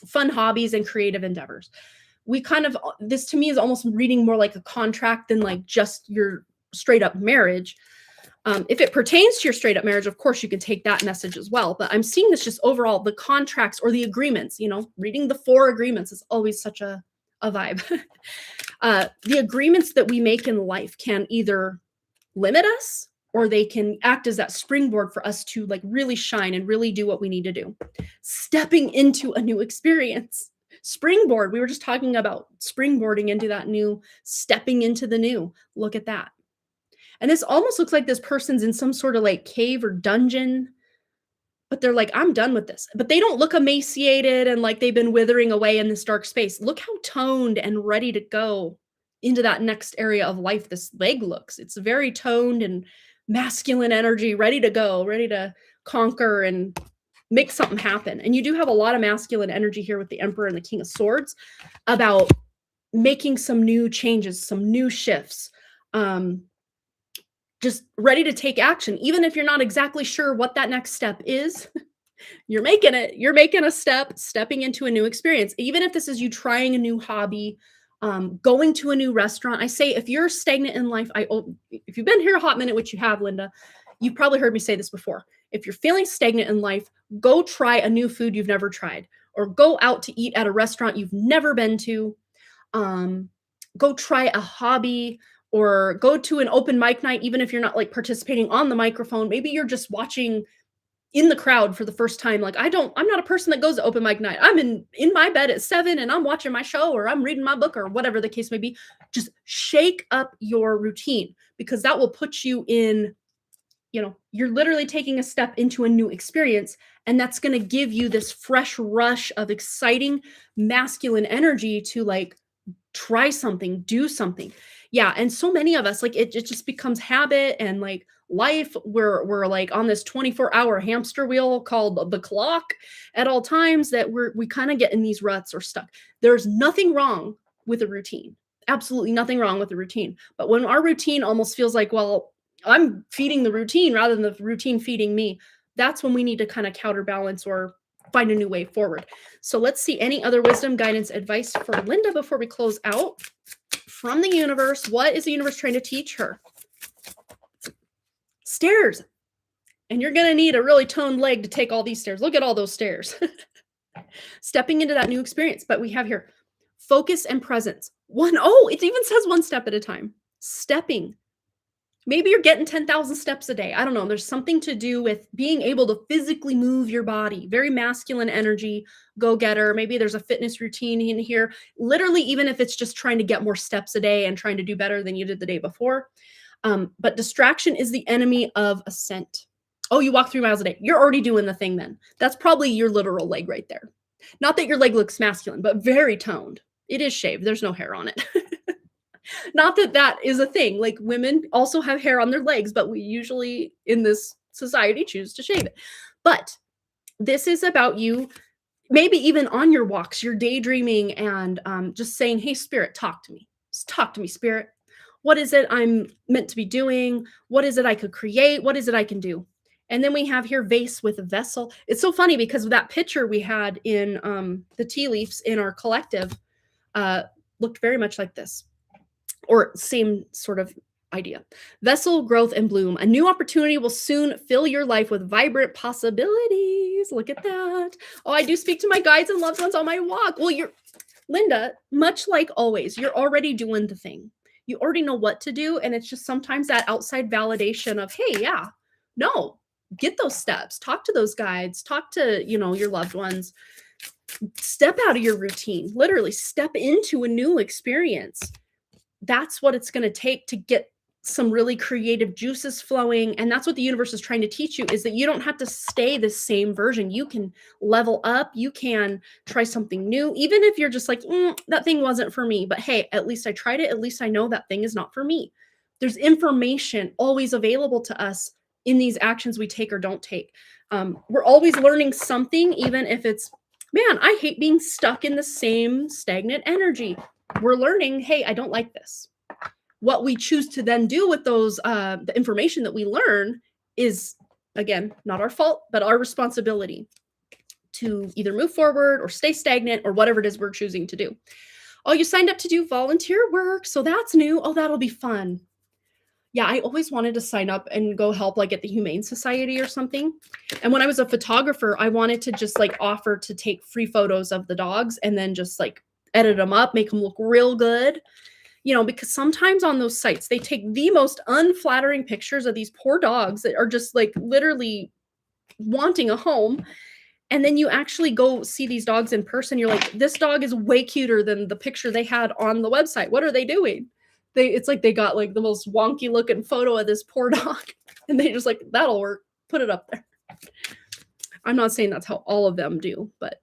fun hobbies and creative endeavors. This to me is almost reading more like a contract than like just your straight up marriage. If it pertains to your straight up marriage, of course, you can take that message as well. But I'm seeing this just overall, the contracts or the agreements, reading the 4 agreements is always such a vibe. The agreements that we make in life can either limit us or they can act as that springboard for us to like really shine and really do what we need to do. Stepping into a new experience. Springboard. We were just talking about springboarding into that new, stepping into the new. Look at that. And this almost looks like this person's in some sort of like cave or dungeon, but they're like, I'm done with this. But they don't look emaciated and like they've been withering away in this dark space. Look how toned and ready to go into that next area of life this leg looks. It's very toned and masculine energy, ready to go, ready to conquer and make something happen. And you do have a lot of masculine energy here with the Emperor and the King of Swords about making some new changes, some new shifts. Just ready to take action, even if you're not exactly sure what that next step is. You're making it. You're making a step, stepping into a new experience. Even if this is you trying a new hobby, going to a new restaurant. I say, if you're stagnant in life, if you've been here a hot minute, which you have, Linda, you've probably heard me say this before. If you're feeling stagnant in life, go try a new food you've never tried, or go out to eat at a restaurant you've never been to. Go try a hobby, or go to an open mic night, even if you're not like participating on the microphone. Maybe you're just watching in the crowd for the first time. Like I'm not a person that goes to open mic night. I'm in my bed at 7 and I'm watching my show or I'm reading my book or whatever the case may be. Just shake up your routine, because that will put you in, you're literally taking a step into a new experience. And that's going to give you this fresh rush of exciting masculine energy to like try something, do something. Yeah. And so many of us, like it just becomes habit and like life. We're like on this 24-hour hamster wheel called the clock at all times, that we kind of get in these ruts or stuck. There's nothing wrong with a routine. Absolutely nothing wrong with a routine. But when our routine almost feels like, well, I'm feeding the routine rather than the routine feeding me, that's when we need to kind of counterbalance or find a new way forward. So let's see any other wisdom, guidance, advice for Linda before we close out. From the universe, what is the universe trying to teach her? Stairs. And you're going to need a really toned leg to take all these stairs. Look at all those stairs. Stepping into that new experience. But we have here focus and presence. It even says one step at a time. Stepping Maybe you're getting 10,000 steps a day. I don't know. There's something to do with being able to physically move your body. Very masculine energy, go-getter. Maybe there's a fitness routine in here. Literally, even if it's just trying to get more steps a day and trying to do better than you did the day before. But distraction is the enemy of ascent. Oh, you walk 3 miles a day. You're already doing the thing then. That's probably your literal leg right there. Not that your leg looks masculine, but very toned. It is shaved. There's no hair on it. Not that that is a thing. Like women also have hair on their legs, but we usually in this society choose to shave it. But this is about you, maybe even on your walks, you're daydreaming and just saying, hey, spirit, talk to me. Just talk to me, spirit. What is it I'm meant to be doing? What is it I could create? What is it I can do? And then we have here vase with a vessel. It's so funny because that picture we had in the tea leaves in our collective looked very much like this. Or same sort of idea. Vessel, growth, and bloom. A new opportunity will soon fill your life with vibrant possibilities. Look at that. Oh, I do speak to my guides and loved ones on my walk. Well, Linda, much like always, you're already doing the thing. You already know what to do. And it's just sometimes that outside validation of, hey, yeah, no, get those steps. Talk to those guides. Talk to, your loved ones. Step out of your routine. Literally step into a new experience. That's what it's going to take to get some really creative juices flowing. And that's what the universe is trying to teach you, is that you don't have to stay the same version. You can level up. You can try something new, even if you're just like, that thing wasn't for me. But hey, at least I tried it. At least I know that thing is not for me. There's information always available to us in these actions we take or don't take. We're always learning something, even if it's, man, I hate being stuck in the same stagnant energy. We're learning, hey, I don't like this. What we choose to then do with those, the information that we learn is, again, not our fault, but our responsibility to either move forward or stay stagnant or whatever it is we're choosing to do. Oh, you signed up to do volunteer work. So that's new. Oh, that'll be fun. Yeah, I always wanted to sign up and go help like at the Humane Society or something. And when I was a photographer, I wanted to just like offer to take free photos of the dogs and then just like edit them up, make them look real good, because sometimes on those sites, they take the most unflattering pictures of these poor dogs that are just like literally wanting a home. And then you actually go see these dogs in person. You're like, this dog is way cuter than the picture they had on the website. What are they doing? It's like they got like the most wonky looking photo of this poor dog. And they just like, that'll work. Put it up there. I'm not saying that's how all of them do, but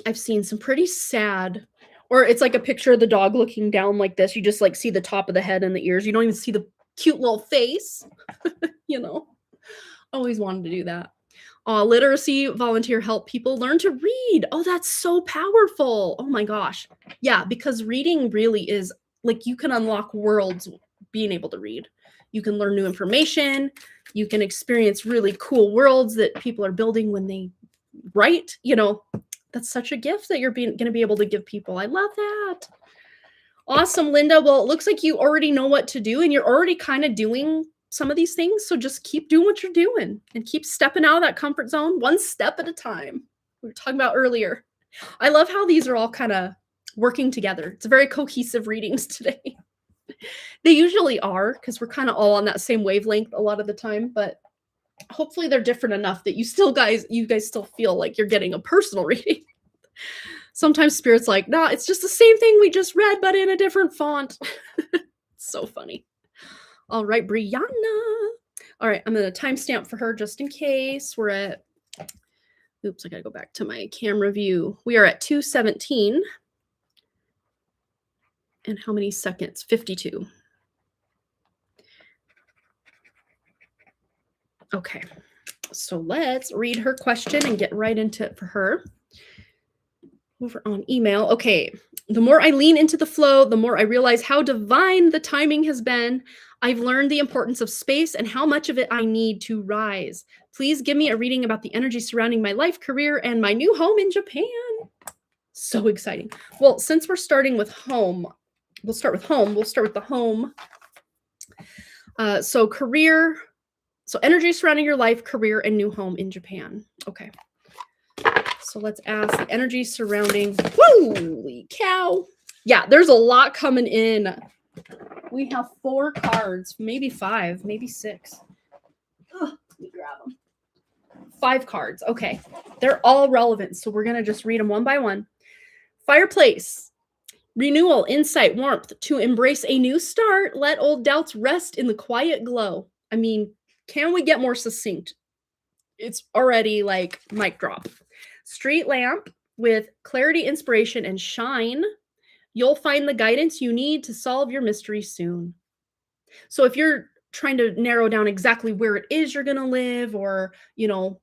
I've seen some pretty sad. Or it's like a picture of the dog looking down like this. You just like see the top of the head and the ears. You don't even see the cute little face. Always wanted to do that. Literacy volunteer help people learn to read. Oh, that's so powerful. Oh my gosh. Yeah, because reading really is like you can unlock worlds being able to read. You can learn new information. You can experience really cool worlds that people are building when they write, That's such a gift that you're going to be able to give people. I love that. Awesome, Linda. Well, it looks like you already know what to do and you're already kind of doing some of these things. So just keep doing what you're doing and keep stepping out of that comfort zone one step at a time. We were talking about earlier. I love how these are all kind of working together. It's very cohesive readings today. They usually are because we're kind of all on that same wavelength a lot of the time, but hopefully they're different enough that you guys still feel like you're getting a personal reading. Sometimes Spirit's like, nah, it's just the same thing we just read, but in a different font. So funny. All right, Brianna. All right, I'm going to timestamp for her just in case. We're at, oops, I got to go back to my camera view. We are at 2:17. And how many seconds? 52. Okay, so let's read her question and get right into it for her. Over on email. Okay, the more I lean into the flow, the more I realize how divine the timing has been. I've learned the importance of space and how much of it I need to rise. Please give me a reading about the energy surrounding my life, career, and my new home in Japan. So exciting. Well, since we're starting with home, we'll start with home. We'll start with the home. So career. So energy surrounding your life, career, and new home in Japan. Okay. So let's ask the energy surrounding, holy cow. Yeah, there's a lot coming in. We have 4 cards, maybe 5, maybe 6. Ugh, let me grab them. 5 cards. Okay. They're all relevant, so we're going to just read them one by one. Fireplace. Renewal, insight, warmth. To embrace a new start, let old doubts rest in the quiet glow. I mean, can we get more succinct? It's already like mic drop. Street lamp with clarity, inspiration, and shine. You'll find the guidance you need to solve your mystery soon. So if you're trying to narrow down exactly where it is you're going to live, or, you know,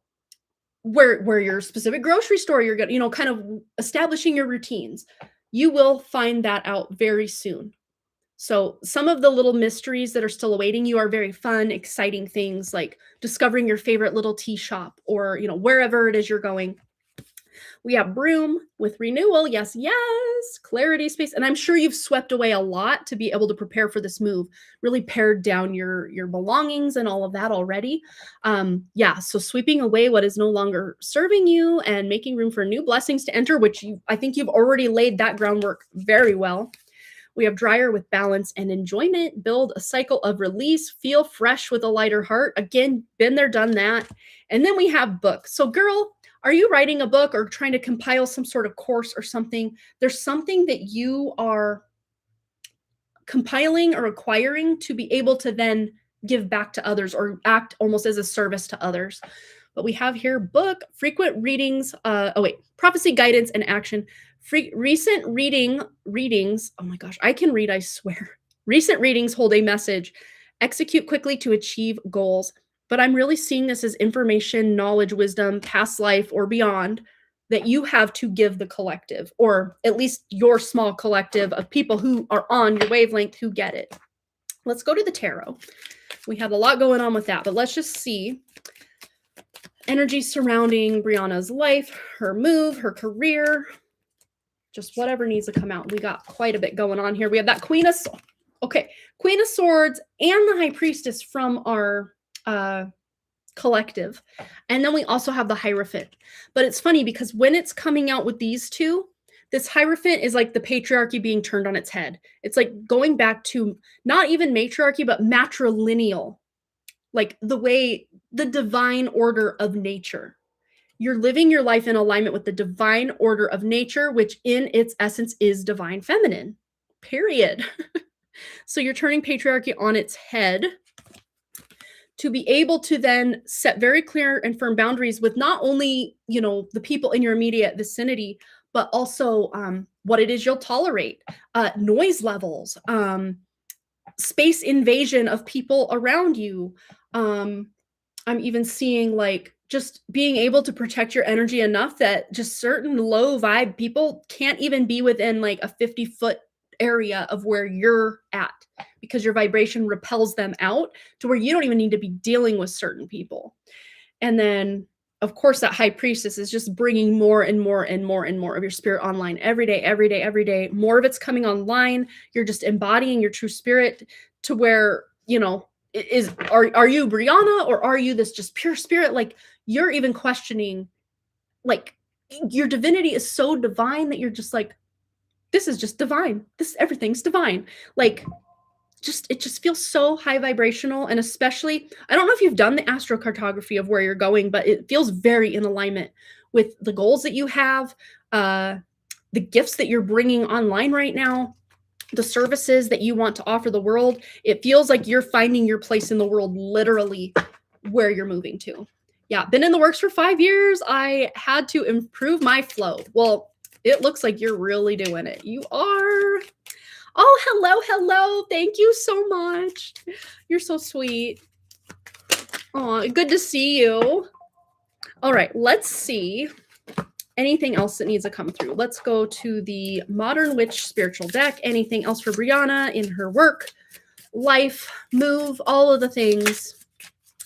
where your specific grocery store you're going to, you know, kind of establishing your routines, you will find that out very soon. So some of the little mysteries that are still awaiting you are very fun, exciting things like discovering your favorite little tea shop, or, you know, wherever it is you're going. We have broom with renewal. Yes, yes. Clarity, space. And I'm sure you've swept away a lot to be able to prepare for this move, really pared down your belongings and all of that already. Yeah, so sweeping away what is no longer serving you and making room for new blessings to enter, which I think you've already laid that groundwork very well. We have dryer with balance and enjoyment. Build a cycle of release. Feel fresh with a lighter heart. Again, been there, done that. And then we have book. So girl, are you writing a book or trying to compile some sort of course or something? There's something that you are compiling or acquiring to be able to then give back to others or act almost as a service to others. But we have here book, frequent readings, prophecy, guidance, and action. Recent readings, oh my gosh, I can read, I swear. Recent readings hold a message. Execute quickly to achieve goals. But I'm really seeing this as information, knowledge, wisdom, past life, or beyond that you have to give the collective, or at least your small collective of people who are on your wavelength who get it. Let's go to the tarot. We have a lot going on with that, but let's just see. Energy surrounding Brianna's life, her move, her career, just whatever needs to come out. We got quite a bit going on here. We have that Queen of Swords and the High Priestess from our collective. And then we also have the Hierophant. But it's funny because when it's coming out with these two, this Hierophant is like the patriarchy being turned on its head. It's like going back to not even matriarchy, but matrilineal, like the divine order of nature. You're living your life in alignment with the divine order of nature, which in its essence is divine feminine, period. So you're turning patriarchy on its head to be able to then set very clear and firm boundaries with not only, you know, the people in your immediate vicinity, but also what it is you'll tolerate, noise levels, space invasion of people around you. I'm even seeing like just being able to protect your energy enough that just certain low vibe people can't even be within like a 50-foot area of where you're at, because your vibration repels them out to where you don't even need to be dealing with certain people. And then of course that High Priestess is just bringing more and more and more and more of your spirit online every day, every day, every day. More of it's coming online. You're just embodying your true spirit to where, you know, are you Brianna, or are you this just pure spirit? Like you're even questioning, like your divinity is so divine that you're just like, this is just divine. Everything's divine. Like it just feels so high vibrational. And especially, I don't know if you've done the astrocartography of where you're going, but it feels very in alignment with the goals that you have, the gifts that you're bringing online right now, the services that you want to offer the world. It feels like you're finding your place in the world, literally where you're moving to. Yeah, been in the works for 5 years. I had to improve my flow. Well, it looks like you're really doing it. You are. Oh, hello, hello. Thank you so much. You're so sweet. Oh, good to see you. All right, let's see anything else that needs to come through. Let's go to the Modern Witch Spiritual deck. Anything else for Brianna in her work, life, move, all of the things.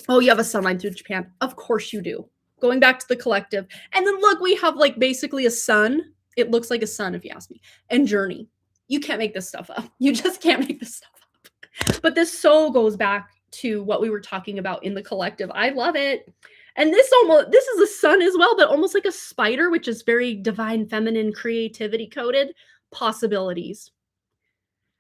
Oh, you have a sunline through Japan. Of course you do. Going back to the collective. And then look, we have like basically a sun. It looks like a sun if you ask me. And journey. You can't make this stuff up. You just can't make this stuff up. But this so goes back to what we were talking about in the collective. I love it. And this is a sun as well, but almost like a spider, which is very divine feminine creativity coded possibilities.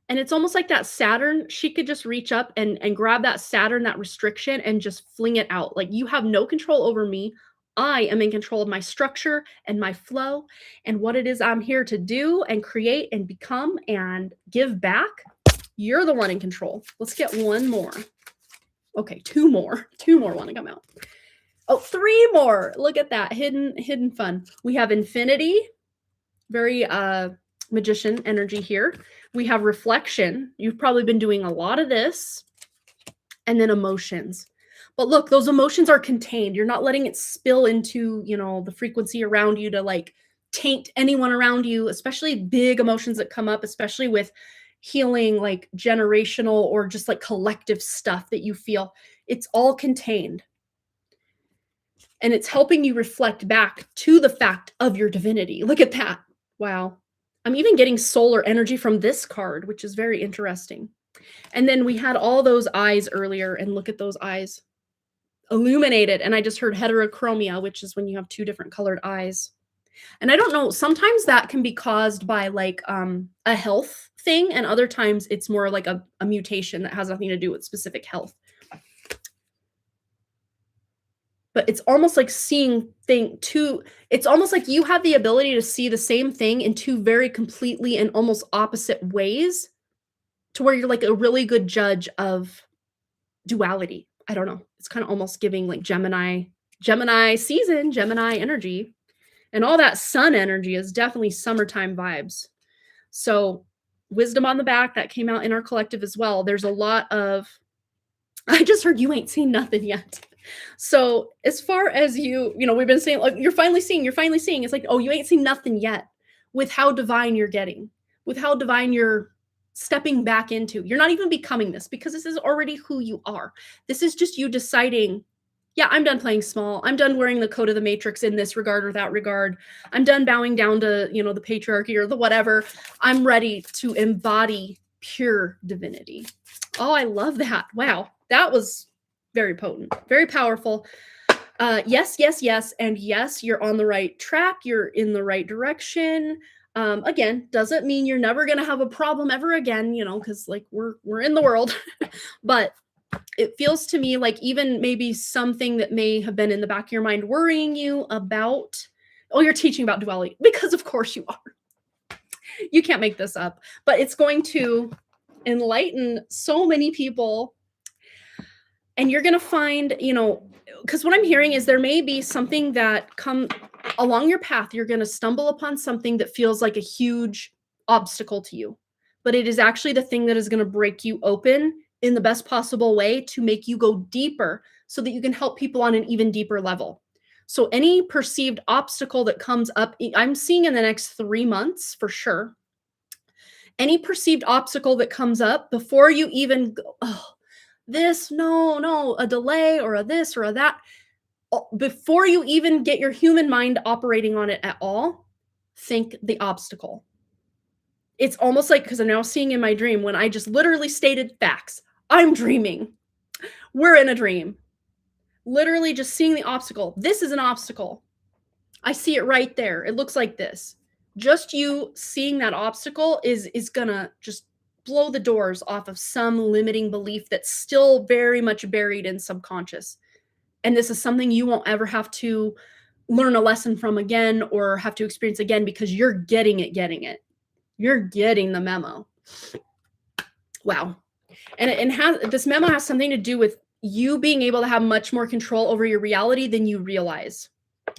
And it's almost like that Saturn, she could just reach up and grab that Saturn, that restriction, and just fling it out. Like, you have no control over me. I am in control of my structure and my flow and what it is I'm here to do and create and become and give back. You're the one in control. Let's get one more. Okay, two more. Two more want to come out. Oh, three more. Look at that. Hidden fun. We have infinity. Very magician energy here. We have reflection. You've probably been doing a lot of this. And then emotions. But look, those emotions are contained. You're not letting it spill into, you know, the frequency around you to like taint anyone around you, especially big emotions that come up, especially with healing like generational or just like collective stuff that you feel. It's all contained. And it's helping you reflect back to the fact of your divinity. Look at that. Wow. I'm even getting solar energy from this card, which is very interesting. And then we had all those eyes earlier, and look at those eyes. Illuminated. And I just heard heterochromia, which is when you have two different colored eyes. And I don't know, sometimes that can be caused by like a health thing, and other times it's more like a mutation that has nothing to do with specific health. But it's almost like seeing it's almost like you have the ability to see the same thing in two very completely and almost opposite ways, to where you're like a really good judge of duality. I don't know. It's kind of almost giving like Gemini season, Gemini energy. And all that sun energy is definitely summertime vibes. So wisdom on the back, that came out in our collective as well. There's a lot of, I just heard you ain't seen nothing yet. So as far as you know, we've been saying, like, you're finally seeing. It's like, oh, you ain't seen nothing yet with how divine you're getting, with how divine you're stepping back into. You're not even becoming this, because this is already who you are. This is just you deciding, yeah, I'm done playing small. I'm done wearing the code of the matrix in this regard or that regard. I'm done bowing down to, you know, the patriarchy or the whatever. I'm ready to embody pure divinity. Oh, I love that. Wow. That was very potent, very powerful. Yes, yes, yes. And yes, you're on the right track. You're in the right direction. Again, doesn't mean you're never going to have a problem ever again, you know, because like we're in the world. But it feels to me like even maybe something that may have been in the back of your mind worrying you about, oh, you're teaching about duality, because of course you are. You can't make this up, but it's going to enlighten so many people. And you're going to find, you know, because what I'm hearing is there may be something that come along your path. You're going to stumble upon something that feels like a huge obstacle to you, but it is actually the thing that is going to break you open in the best possible way to make you go deeper, so that you can help people on an even deeper level. So any perceived obstacle that comes up, I'm seeing in the next 3 months for sure. Any perceived obstacle that comes up before you even go, oh, this, no, a delay or a this or a that, before you even get your human mind operating on it at all, think the obstacle. It's almost like, because I'm now seeing in my dream when I just literally stated facts. I'm dreaming. We're in a dream. Literally just seeing the obstacle. This is an obstacle. I see it right there. It looks like this. Just you seeing that obstacle is gonna just blow the doors off of some limiting belief that's still very much buried in subconscious. And this is something you won't ever have to learn a lesson from again or have to experience again, because you're getting it. You're getting the memo. Wow. And this memo has something to do with you being able to have much more control over your reality than you realize.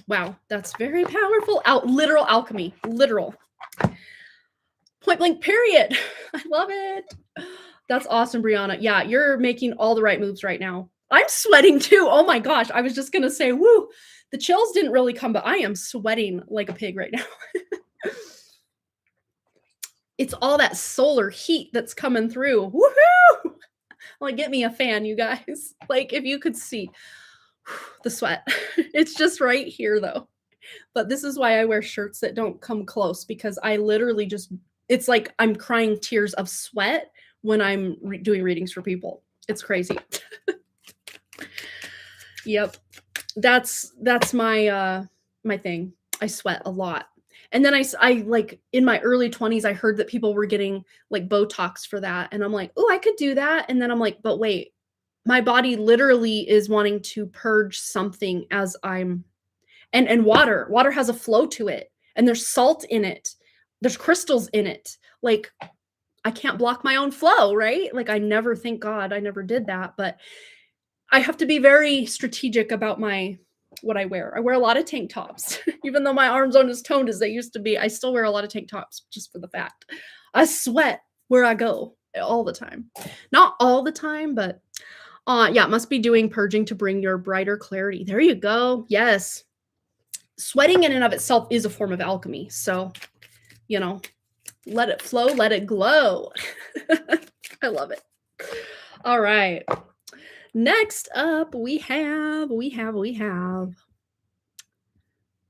Wow, that's very powerful. Literal alchemy. Literal. Point blank, period. I love it. That's awesome, Brianna. Yeah, you're making all the right moves right now. I'm sweating too. Oh my gosh. I was just going to say, woo, the chills didn't really come, but I am sweating like a pig right now. It's all that solar heat that's coming through. Woohoo! Like, get me a fan, you guys. Like, if you could see the sweat. It's just right here, though. But this is why I wear shirts that don't come close, because I literally just, it's like I'm crying tears of sweat when I'm doing readings for people. It's crazy. Yep. That's my my thing. I sweat a lot. And then I like in my early 20s, I heard that people were getting like Botox for that. And I'm like, oh, I could do that. And then I'm like, but wait, my body literally is wanting to purge something as I'm and water has a flow to it, and there's salt in it. There's crystals in it. Like I can't block my own flow, right? Like I never, thank God, I never did that, but I have to be very strategic about what I wear. I wear a lot of tank tops. Even though my arms aren't as toned as they used to be, I still wear a lot of tank tops just for the fact. I sweat where I go all the time. Not all the time, but yeah, must be doing purging to bring your brighter clarity. There you go. Yes. Sweating in and of itself is a form of alchemy. So, let it flow, let it glow. I love it. All right. Next up, we have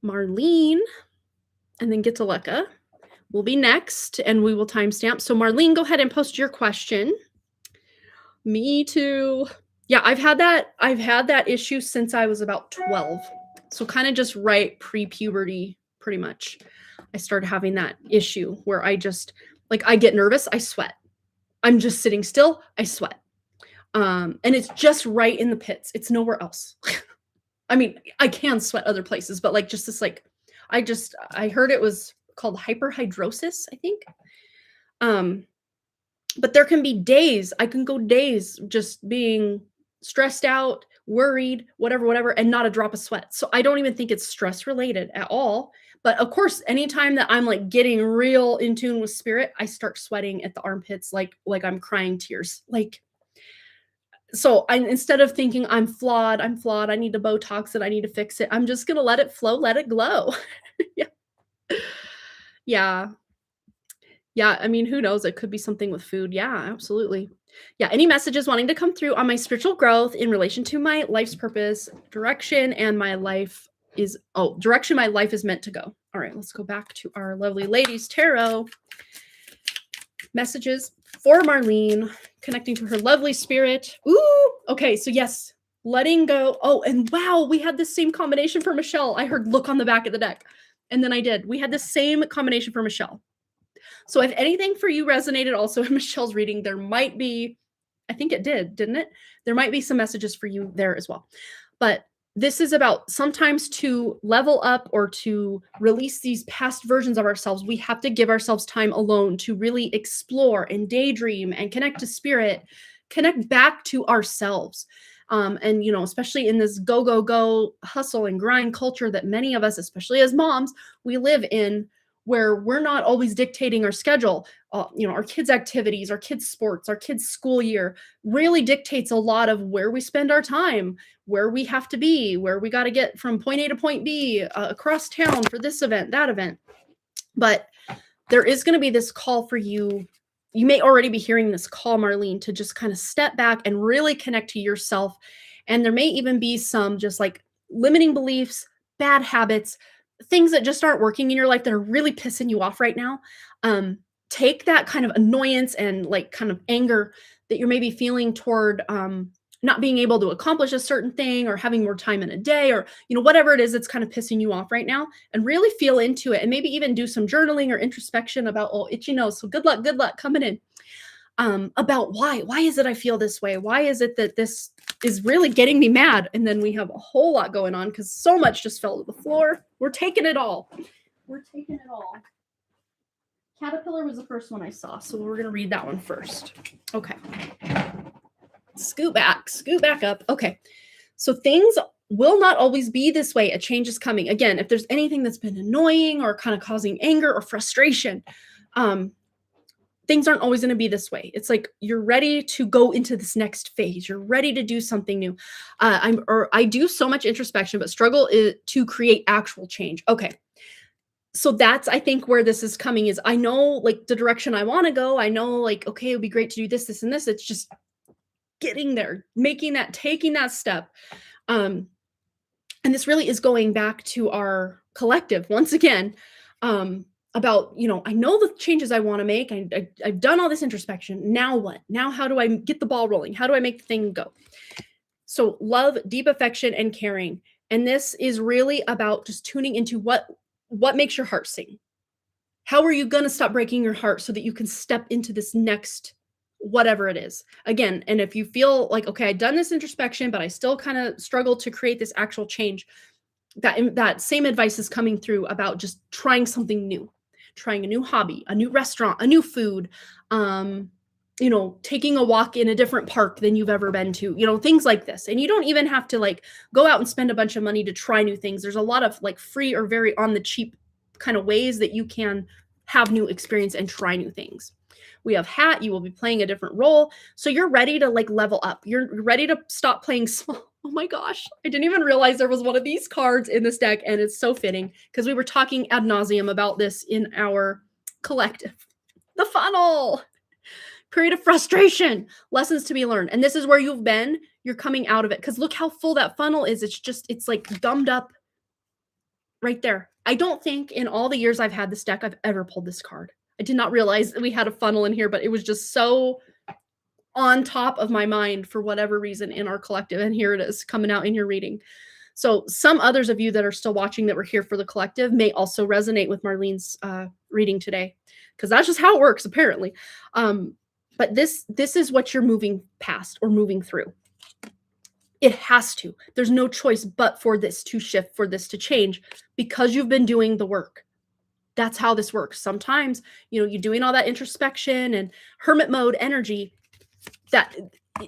Marlene, and then Gitaleka will be next, and we will timestamp. So Marlene, go ahead and post your question. Me too. Yeah, I've had that issue since I was about 12. So kind of just right pre-puberty, pretty much. I started having that issue where I just, like, I get nervous, I sweat. I'm just sitting still, I sweat. And it's just right in the pits. It's nowhere else. I mean, I can sweat other places, but like just this, like, I heard it was called hyperhidrosis, I think. But there can be days, I can go days just being stressed out, worried, whatever, and not a drop of sweat. So I don't even think it's stress related at all. But of course, anytime that I'm like getting real in tune with spirit, I start sweating at the armpits, like I'm crying tears. Like, so instead of thinking I'm flawed, I need to Botox it, I need to fix it, I'm just going to let it flow, let it glow. Yeah. Yeah. Yeah. I mean, who knows? It could be something with food. Yeah, absolutely. Yeah. Any messages wanting to come through on my spiritual growth in relation to my life's purpose, direction, and my life direction my life is meant to go. All right, let's go back to our lovely ladies tarot. Messages for Marlene, connecting to her lovely spirit. Ooh, okay, so yes, letting go. Oh, and wow, we had the same combination for Michelle. I heard look on the back of the deck, and then I did. We had the same combination for Michelle. So if anything for you resonated also in Michelle's reading, there might be, I think it did, didn't it? There might be some messages for you there as well. But this is about sometimes to level up or to release these past versions of ourselves, we have to give ourselves time alone to really explore and daydream and connect to spirit, connect back to ourselves. And, especially in this go, go, go hustle and grind culture that many of us, especially as moms, we live in, where we're not always dictating our schedule. Our kids' activities, our kids' sports, our kids' school year really dictates a lot of where we spend our time, where we have to be, where we got to get from point A to point B, across town for this event, that event. But there is going to be this call for you. You may already be hearing this call, Marlene, to just kind of step back and really connect to yourself. And there may even be some just like limiting beliefs, bad habits, things that just aren't working in your life that are really pissing you off right now. Take that kind of annoyance and like kind of anger that you're maybe feeling toward not being able to accomplish a certain thing or having more time in a day, or whatever it is that's kind of pissing you off right now, and really feel into it, and maybe even do some journaling or introspection about, itchy nose. So good luck coming in. About why is it I feel this way? Why is it that this is really getting me mad? And then we have a whole lot going on because so much just fell to the floor. We're taking it all. Caterpillar was the first one I saw, so we're going to read that one first. Okay. Scoot back up. Okay. So things will not always be this way. A change is coming. Again, if there's anything that's been annoying or kind of causing anger or frustration, things aren't always going to be this way. It's like you're ready to go into this next phase. You're ready to do something new. I do so much introspection, but struggle to create actual change. Okay. So that's, I think, where this is coming is I know like the direction I want to go. I know like, okay, it would be great to do this, this, and this. It's just getting there, taking that step. And this really is going back to our collective once again, about, I know the changes I want to make. I've done all this introspection. Now what? Now how do I get the ball rolling? How do I make the thing go? So love, deep affection, and caring. And this is really about just tuning into what what makes your heart sing? How are you going to stop breaking your heart so that you can step into this next whatever it is? Again, and if you feel like, okay, I've done this introspection, but I still kind of struggle to create this actual change, that same advice is coming through about just trying something new, trying a new hobby, a new restaurant, a new food, taking a walk in a different park than you've ever been to, things like this. And you don't even have to like go out and spend a bunch of money to try new things. There's a lot of like free or very on the cheap kind of ways that you can have new experience and try new things. We have hat, you will be playing a different role. So you're ready to like level up. You're ready to stop playing small. Oh my gosh, I didn't even realize there was one of these cards in this deck, and it's so fitting because we were talking ad nauseum about this in our collective. The funnel. Period of frustration, lessons to be learned. And this is where you've been. You're coming out of it because look how full that funnel is. It's like gummed up right there. I don't think in all the years I've had this deck, I've ever pulled this card. I did not realize that we had a funnel in here, but it was just so on top of my mind for whatever reason in our collective. And here it is coming out in your reading. So some others of you that are still watching that were here for the collective may also resonate with Marlene's reading today, because that's just how it works, apparently. But this is what you're moving past or moving through. It has to. There's no choice but for this to shift, for this to change, because you've been doing the work. That's how this works. Sometimes, you're doing all that introspection and hermit mode energy, that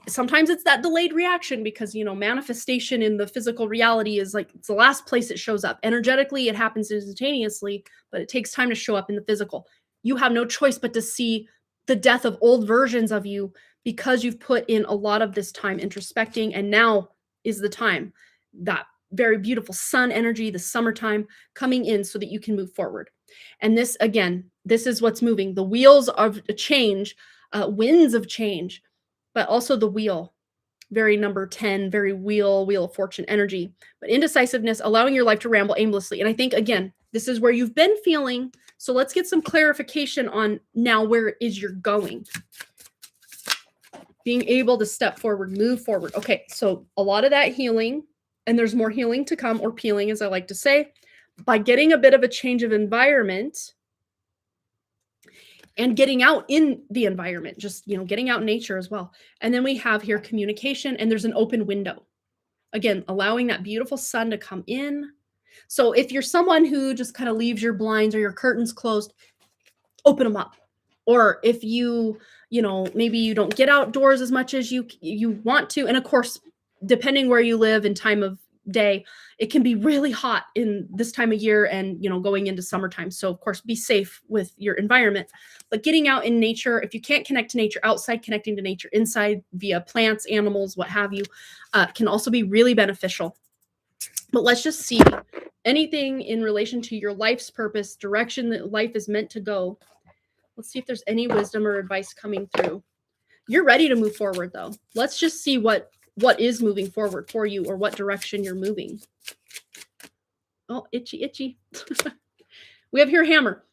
sometimes it's that delayed reaction because, manifestation in the physical reality is like, it's the last place it shows up. Energetically, it happens instantaneously, but it takes time to show up in the physical. You have no choice but to see the death of old versions of you because you've put in a lot of this time introspecting, and now is the time, that very beautiful sun energy, the summertime coming in so that you can move forward. And this, again, this is what's moving. The wheels of change, winds of change, but also the wheel, very number 10, very wheel of fortune energy, but indecisiveness, allowing your life to ramble aimlessly. And I think, again, this is where you've been feeling. So let's get some clarification on now where it is you're going. Being able to step forward, move forward. Okay, so a lot of that healing, and there's more healing to come, or peeling, as I like to say, by getting a bit of a change of environment and getting out in the environment, just, getting out in nature as well. And then we have here communication, and there's an open window. Again, allowing that beautiful sun to come in. So if you're someone who just kind of leaves your blinds or your curtains closed, open them up. Or if maybe you don't get outdoors as much as you want to. And of course, depending where you live and time of day, it can be really hot in this time of year and, going into summertime. So of course, be safe with your environment, but getting out in nature, if you can't connect to nature outside, connecting to nature inside via plants, animals, what have you, can also be really beneficial. But let's just see anything in relation to your life's purpose, direction that life is meant to go. Let's see if there's any wisdom or advice coming through. You're ready to move forward, though. Let's just see what is moving forward for you, or what direction you're moving. Oh, itchy. We have here hammer.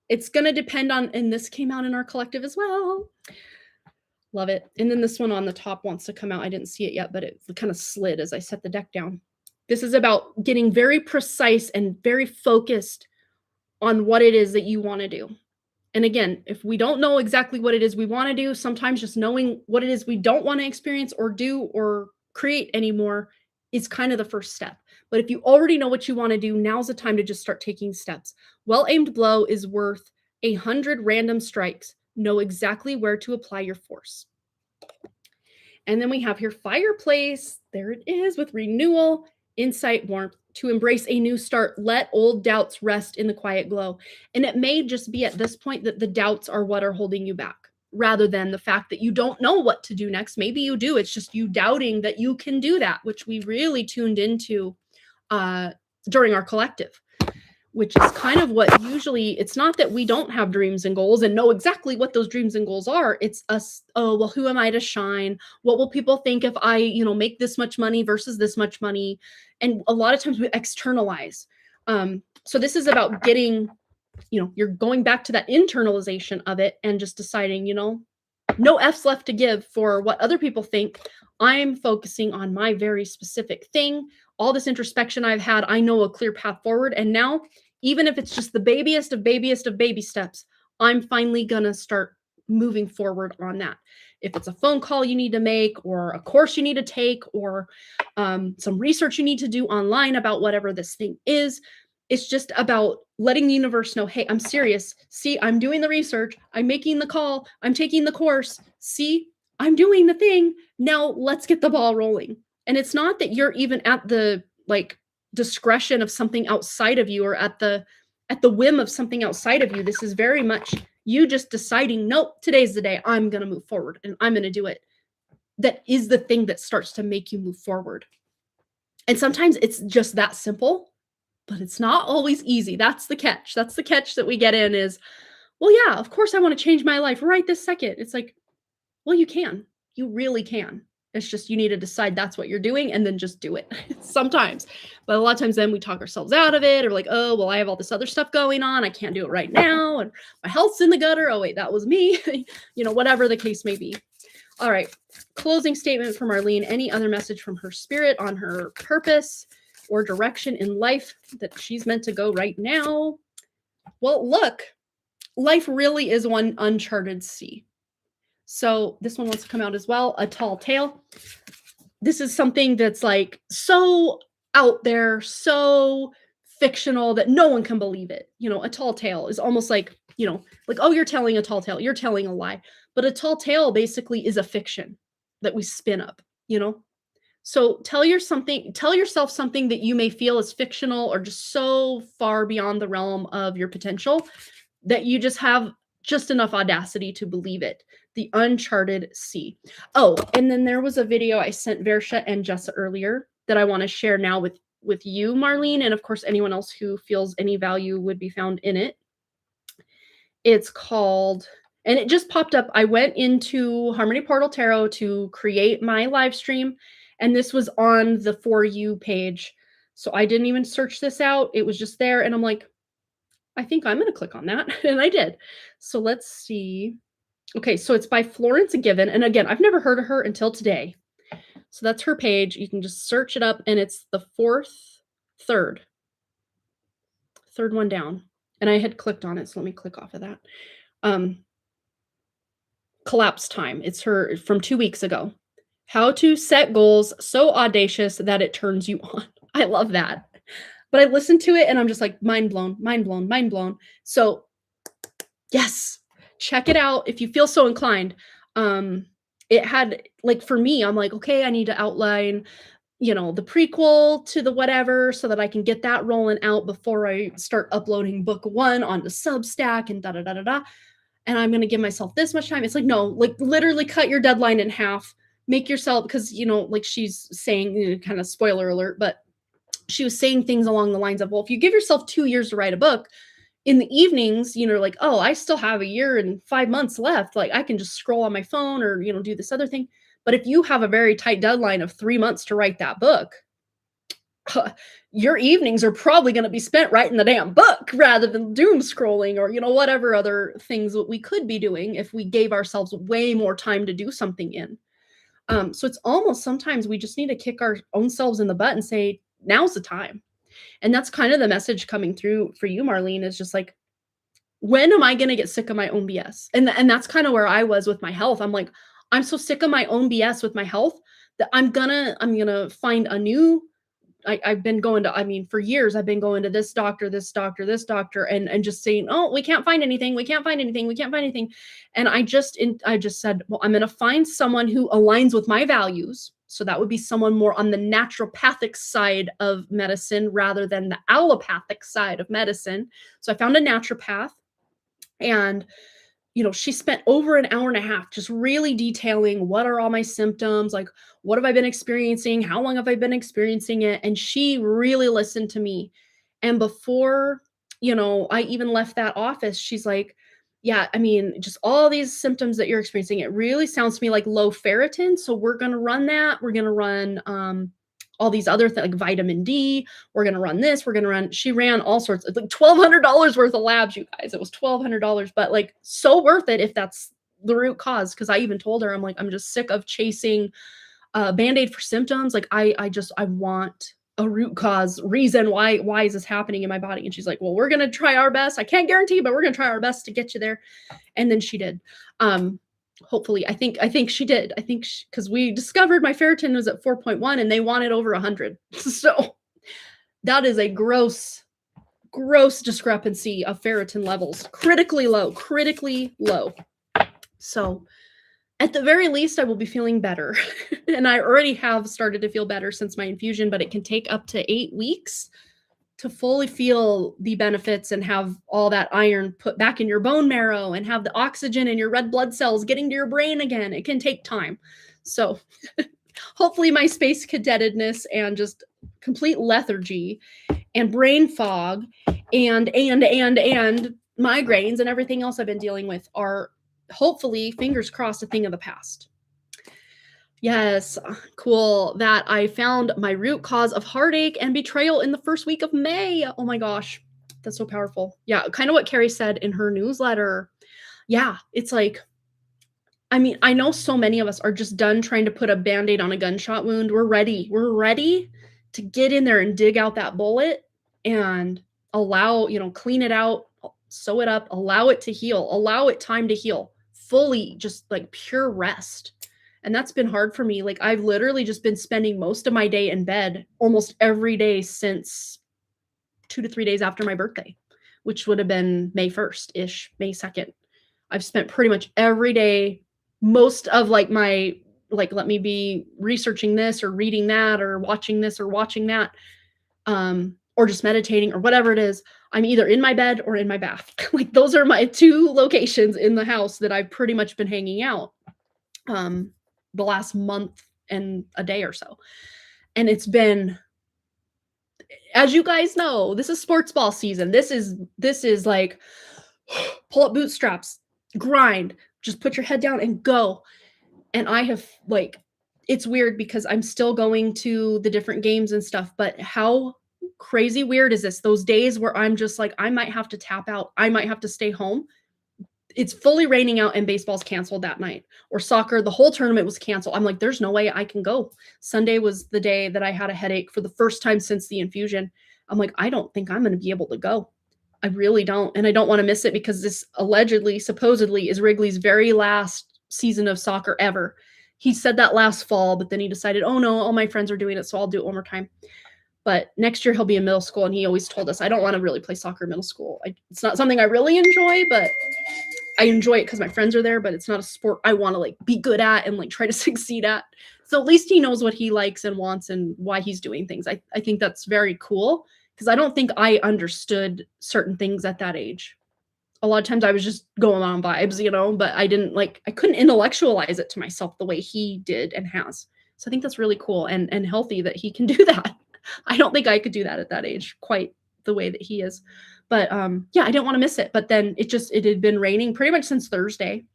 It's going to depend on, and this came out in our collective as well. Love it. And then this one on the top wants to come out. I didn't see it yet, but it kind of slid as I set the deck down. This is about getting very precise and very focused on what it is that you want to do. And again, if we don't know exactly what it is we want to do, sometimes just knowing what it is we don't want to experience or do or create anymore is kind of the first step. But if you already know what you want to do, now's the time to just start taking steps. Well-aimed blow is worth 100 random strikes. Know exactly where to apply your force. And then we have here fireplace. There it is with renewal, insight, warmth. To embrace a new start, let old doubts rest in the quiet glow. And it may just be at this point that the doubts are what are holding you back, rather than the fact that you don't know what to do next. Maybe you do. It's just you doubting that you can do that, which we really tuned into during our collective, which is kind of what usually, it's not that we don't have dreams and goals and know exactly what those dreams and goals are. It's us, oh, well, who am I to shine? What will people think if I, make this much money versus this much money? And a lot of times we externalize. So this is about getting, you're going back to that internalization of it and just deciding, no F's left to give for what other people think. I'm focusing on my very specific thing. All this introspection I've had, I know a clear path forward. And now, even if it's just the babyest of baby steps, I'm finally gonna start moving forward on that. If it's a phone call you need to make, or a course you need to take, or some research you need to do online about whatever this thing is, it's just about letting the universe know, hey, I'm serious. See, I'm doing the research. I'm making the call. I'm taking the course. See, I'm doing the thing. Now let's get the ball rolling. And it's not that you're even at the like discretion of something outside of you, or at the whim of something outside of you. This is very much you just deciding, nope, today's the day. I'm going to move forward and I'm going to do it. That is the thing that starts to make you move forward. And sometimes it's just that simple, but it's not always easy. That's the catch. That's the catch that we get in is, well, yeah, of course I want to change my life right this second. It's like, well, you can. You really can. It's just you need to decide that's what you're doing and then just do it sometimes. But a lot of times then we talk ourselves out of it, or like, oh, well, I have all this other stuff going on. I can't do it right now. And my health's in the gutter. Oh, wait, that was me. Whatever the case may be. All right. Closing statement from Arlene. Any other message from her spirit on her purpose or direction in life that she's meant to go right now? Well, look, life really is one uncharted sea. So this one wants to come out as well. A tall tale. This is something that's like so out there, so fictional that no one can believe it. A tall tale is almost like, oh, you're telling a tall tale. You're telling a lie. But a tall tale basically is a fiction that we spin up, So tell yourself something that you may feel is fictional or just so far beyond the realm of your potential that you just have just enough audacity to believe it. The uncharted sea. Oh, and then there was a video I sent Versha and Jessa earlier that I want to share now with you, Marlene, and of course anyone else who feels any value would be found in it. It's called, and it just popped up. I went into Harmony Portal Tarot to create my live stream, and this was on the For You page. So I didn't even search this out. It was just there, and I'm like, I think I'm going to click on that. And I did. So let's see. Okay, so it's by Florence Given. And again, I've never heard of her until today. So that's her page. You can just search it up, and it's the third one down. And I had clicked on it, so let me click off of that. Collapse Time. It's her from 2 weeks ago. How to set goals so audacious that it turns you on. I love that. But I listened to it and I'm just like, mind blown, mind blown, mind blown. So yes, check it out if you feel so inclined. It had, like, for me, I'm like, okay, I need to outline, the prequel to the whatever so that I can get that rolling out before I start uploading book 1 onto Substack and da-da-da-da-da. And I'm going to give myself this much time. It's like, no, like literally cut your deadline in half. Make yourself, because, like she's saying, kind of spoiler alert, but she was saying things along the lines of, well, if you give yourself 2 years to write a book, in the evenings, like, oh, I still have a year and 5 months left. Like I can just scroll on my phone or, do this other thing. But if you have a very tight deadline of 3 months to write that book, your evenings are probably going to be spent writing the damn book rather than doom scrolling or, whatever other things that we could be doing if we gave ourselves way more time to do something in. So it's almost sometimes we just need to kick our own selves in the butt and say, now's the time. And that's kind of the message coming through for you, Marlene, is just like, when am I going to get sick of my own BS? And that's kind of where I was with my health. I'm like, I'm so sick of my own BS with my health that I'm gonna find a new, I've been going to, for years, I've been going to this doctor, and just saying, oh, we can't find anything. We can't find anything. We can't find anything. And I just said, well, I'm going to find someone who aligns with my values. So that would be someone more on the naturopathic side of medicine rather than the allopathic side of medicine. So I found a naturopath, and she spent over an hour and a half just really detailing what are all my symptoms, like what have I been experiencing, how long have I been experiencing it, and she really listened to me. And before, I even left that office, she's like, yeah, just all these symptoms that you're experiencing, it really sounds to me like low ferritin. So we're going to run that. We're going to run all these other things like vitamin D. We're going to run this. She ran all sorts of like $1,200 worth of labs, you guys. It was $1,200, but like so worth it if that's the root cause. Cause I even told her, I'm like, I'm just sick of chasing Band-Aid for symptoms. Like I want a root cause reason why is this happening in my body. And she's like, well, we're gonna try our best. I can't guarantee, but we're gonna try our best to get you there. And then she did. Hopefully, I think she did. I think because we discovered my ferritin was at 4.1 and they wanted over 100. So that is a gross discrepancy of ferritin levels. Critically low. So at the very least, I will be feeling better. And I already have started to feel better since my infusion, but it can take up to 8 weeks to fully feel the benefits and have all that iron put back in your bone marrow and have the oxygen in your red blood cells getting to your brain again. It can take time. So hopefully my space cadetedness and just complete lethargy and brain fog and migraines and everything else I've been dealing with are hopefully, fingers crossed, a thing of the past. Yes, cool. That I found my root cause of heartache and betrayal in the first week of May. Oh my gosh, that's so powerful. Yeah, kind of what Carrie said in her newsletter. Yeah, it's like, I mean, I know so many of us are just done trying to put a Band-Aid on a gunshot wound. We're ready to get in there and dig out that bullet and allow, clean it out, sew it up, allow it to heal, allow it time to heal fully, just like pure rest. And that's been hard for me. Like I've literally just been spending most of my day in bed almost every day since 2 to 3 days after my birthday, which would have been May 1st-ish, May 2nd. I've spent pretty much every day, most of like my, like, let me be researching this or reading that or watching this or watching that, or just meditating or whatever it is. I'm either in my bed or in my bath. Like those are my 2 locations in the house that I've pretty much been hanging out the last month and a day or so. And it's been, as you guys know, this is sports ball season. This is like pull up bootstraps, grind, just put your head down and go. And I have like, it's weird because I'm still going to the different games and stuff, but how crazy weird is this? Those days where I'm just like, I might have to tap out. I might have to stay home. It's fully raining out and baseball's canceled that night, or soccer. The whole tournament was canceled. I'm like, there's no way I can go. Sunday was the day that I had a headache for the first time since the infusion. I'm like, I don't think I'm going to be able to go. I really don't. And I don't want to miss it because this supposedly is Wrigley's very last season of soccer ever. He said that last fall, but then he decided, oh no, all my friends are doing it, so I'll do it one more time. But next year he'll be in middle school, and he always told us, I don't want to really play soccer in middle school. It's not something I really enjoy, but I enjoy it because my friends are there, but it's not a sport I want to like be good at and like try to succeed at. So at least he knows what he likes and wants and why he's doing things. I think that's very cool because I don't think I understood certain things at that age. A lot of times I was just going on vibes, but I couldn't intellectualize it to myself the way he did and has. So I think that's really cool and healthy that he can do that. I don't think I could do that at that age quite the way that he is. But yeah, I didn't want to miss it. But then it had been raining pretty much since Thursday,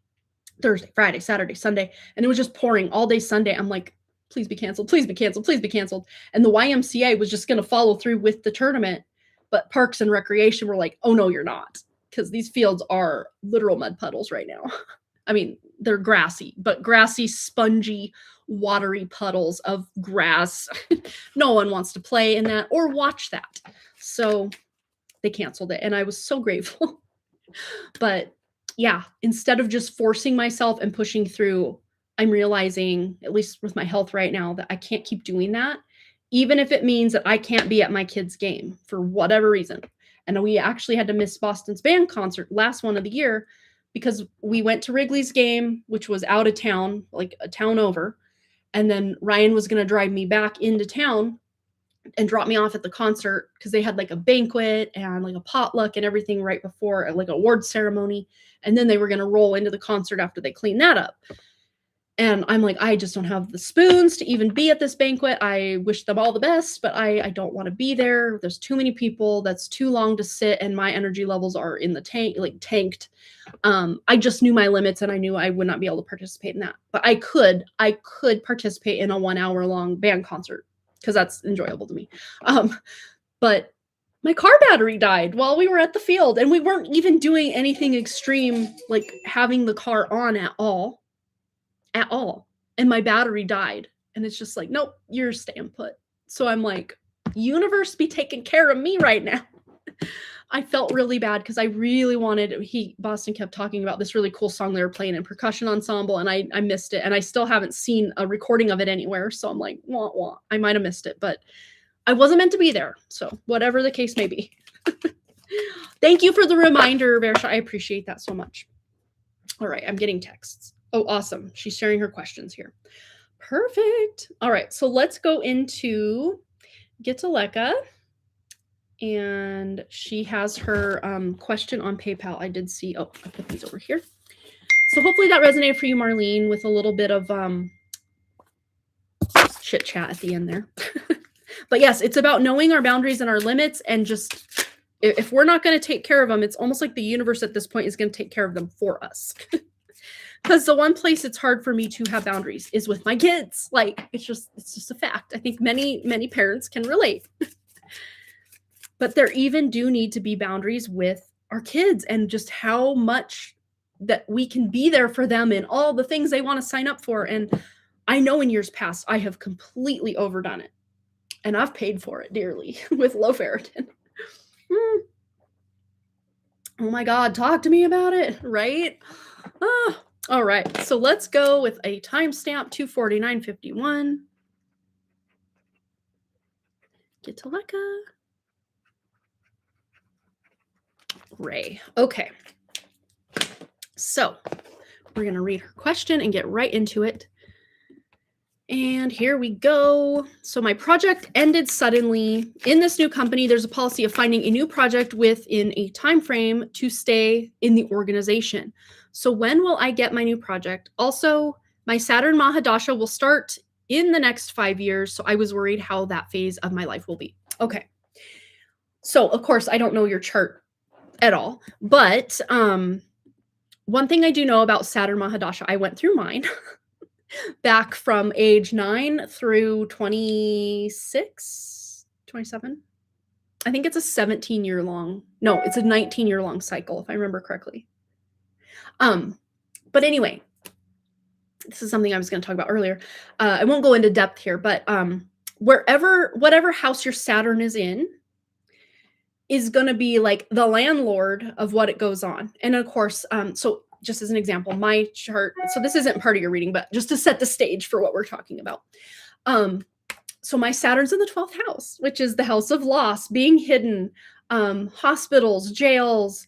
Friday, Saturday, Sunday. And it was just pouring all day Sunday. I'm like, please be canceled, please be canceled, please be canceled. And the YMCA was just going to follow through with the tournament. But Parks and Recreation were like, oh no, you're not. Because these fields are literal mud puddles right now. I mean, they're grassy, spongy, watery puddles of grass. No one wants to play in that or watch that. So they canceled it, and I was so grateful. But yeah, instead of just forcing myself and pushing through, I'm realizing, at least with my health right now, that I can't keep doing that, even if it means that I can't be at my kid's game for whatever reason. And we actually had to miss Boston's band concert, last one of the year, because we went to Wrigley's game, which was out of town, like a town over. And then Ryan was going to drive me back into town and drop me off at the concert because they had like a banquet and like a potluck and everything right before, like an award ceremony. And then they were going to roll into the concert after they cleaned that up. And I'm like, I just don't have the spoons to even be at this banquet. I wish them all the best, but I don't want to be there. There's too many people. That's too long to sit. And my energy levels are in the tanked. I just knew my limits, and I knew I would not be able to participate in that. But I could participate in a 1 hour long band concert because that's enjoyable to me. But my car battery died while we were at the field, and we weren't even doing anything extreme, like having the car on at all. And my battery died, and it's just like, nope, you're staying put. So I'm like, universe be taking care of me right now. I felt really bad because I really wanted, Boston kept talking about this really cool song they were playing in percussion ensemble, and I missed it, and I still haven't seen a recording of it anywhere, so I'm like, wah, wah. I might have missed it, but I wasn't meant to be there, so whatever the case may be. Thank you for the reminder, Versha. I appreciate that so much. All right, I'm getting texts. Oh, awesome. She's sharing her questions here. Perfect. All right, so let's go into Gitaleka. And she has her question on PayPal. I did see, I put these over here. So hopefully that resonated for you, Marlene, with a little bit of chit chat at the end there. But yes, it's about knowing our boundaries and our limits, and just, if we're not going to take care of them, it's almost like the universe at this point is going to take care of them for us. Because the one place it's hard for me to have boundaries is with my kids. Like, it's just a fact. I think many parents can relate. But there even do need to be boundaries with our kids, and just how much that we can be there for them and all the things they want to sign up for. And I know in years past, I have completely overdone it, and I've paid for it dearly with low ferritin. Oh my God, talk to me about it, right? All right, so let's go with a timestamp 2:49:51. Gitaleka. Ray. Okay. So we're going to read her question and get right into it. And here we go. So my project ended suddenly. In this new company, there's a policy of finding a new project within a time frame to stay in the organization. So when will I get my new project? Also, my Saturn Mahadasha will start in the next 5 years. So I was worried how that phase of my life will be. Okay. So of course, I don't know your chart at all. But one thing I do know about Saturn Mahadasha, I went through mine back from age 9 through 26, 27. I think it's a 17-year long. No, it's a 19-year long cycle, if I remember correctly. But anyway, this is something I was going to talk about earlier. I won't go into depth here, but whatever house your Saturn is in is going to be like the landlord of what it goes on. And of course, so just as an example, my chart, so this isn't part of your reading, but just to set the stage for what we're talking about. So my Saturn's in the 12th house, which is the house of loss, being hidden, hospitals, jails,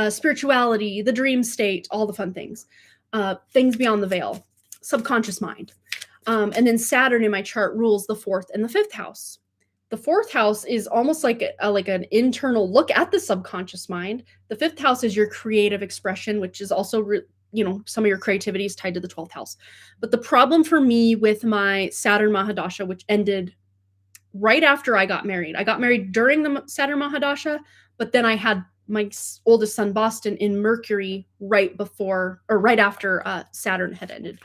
spirituality, the dream state, all the fun things, things beyond the veil, subconscious mind. And then Saturn in my chart rules the 4th and the 5th house. The 4th house is almost like an internal look at the subconscious mind. The 5th house is your creative expression, which is also, some of your creativity is tied to the 12th house. But the problem for me with my Saturn Mahadasha, which ended right after I got married during the Saturn Mahadasha, but then I had my oldest son, Boston, in Mercury right after Saturn had ended.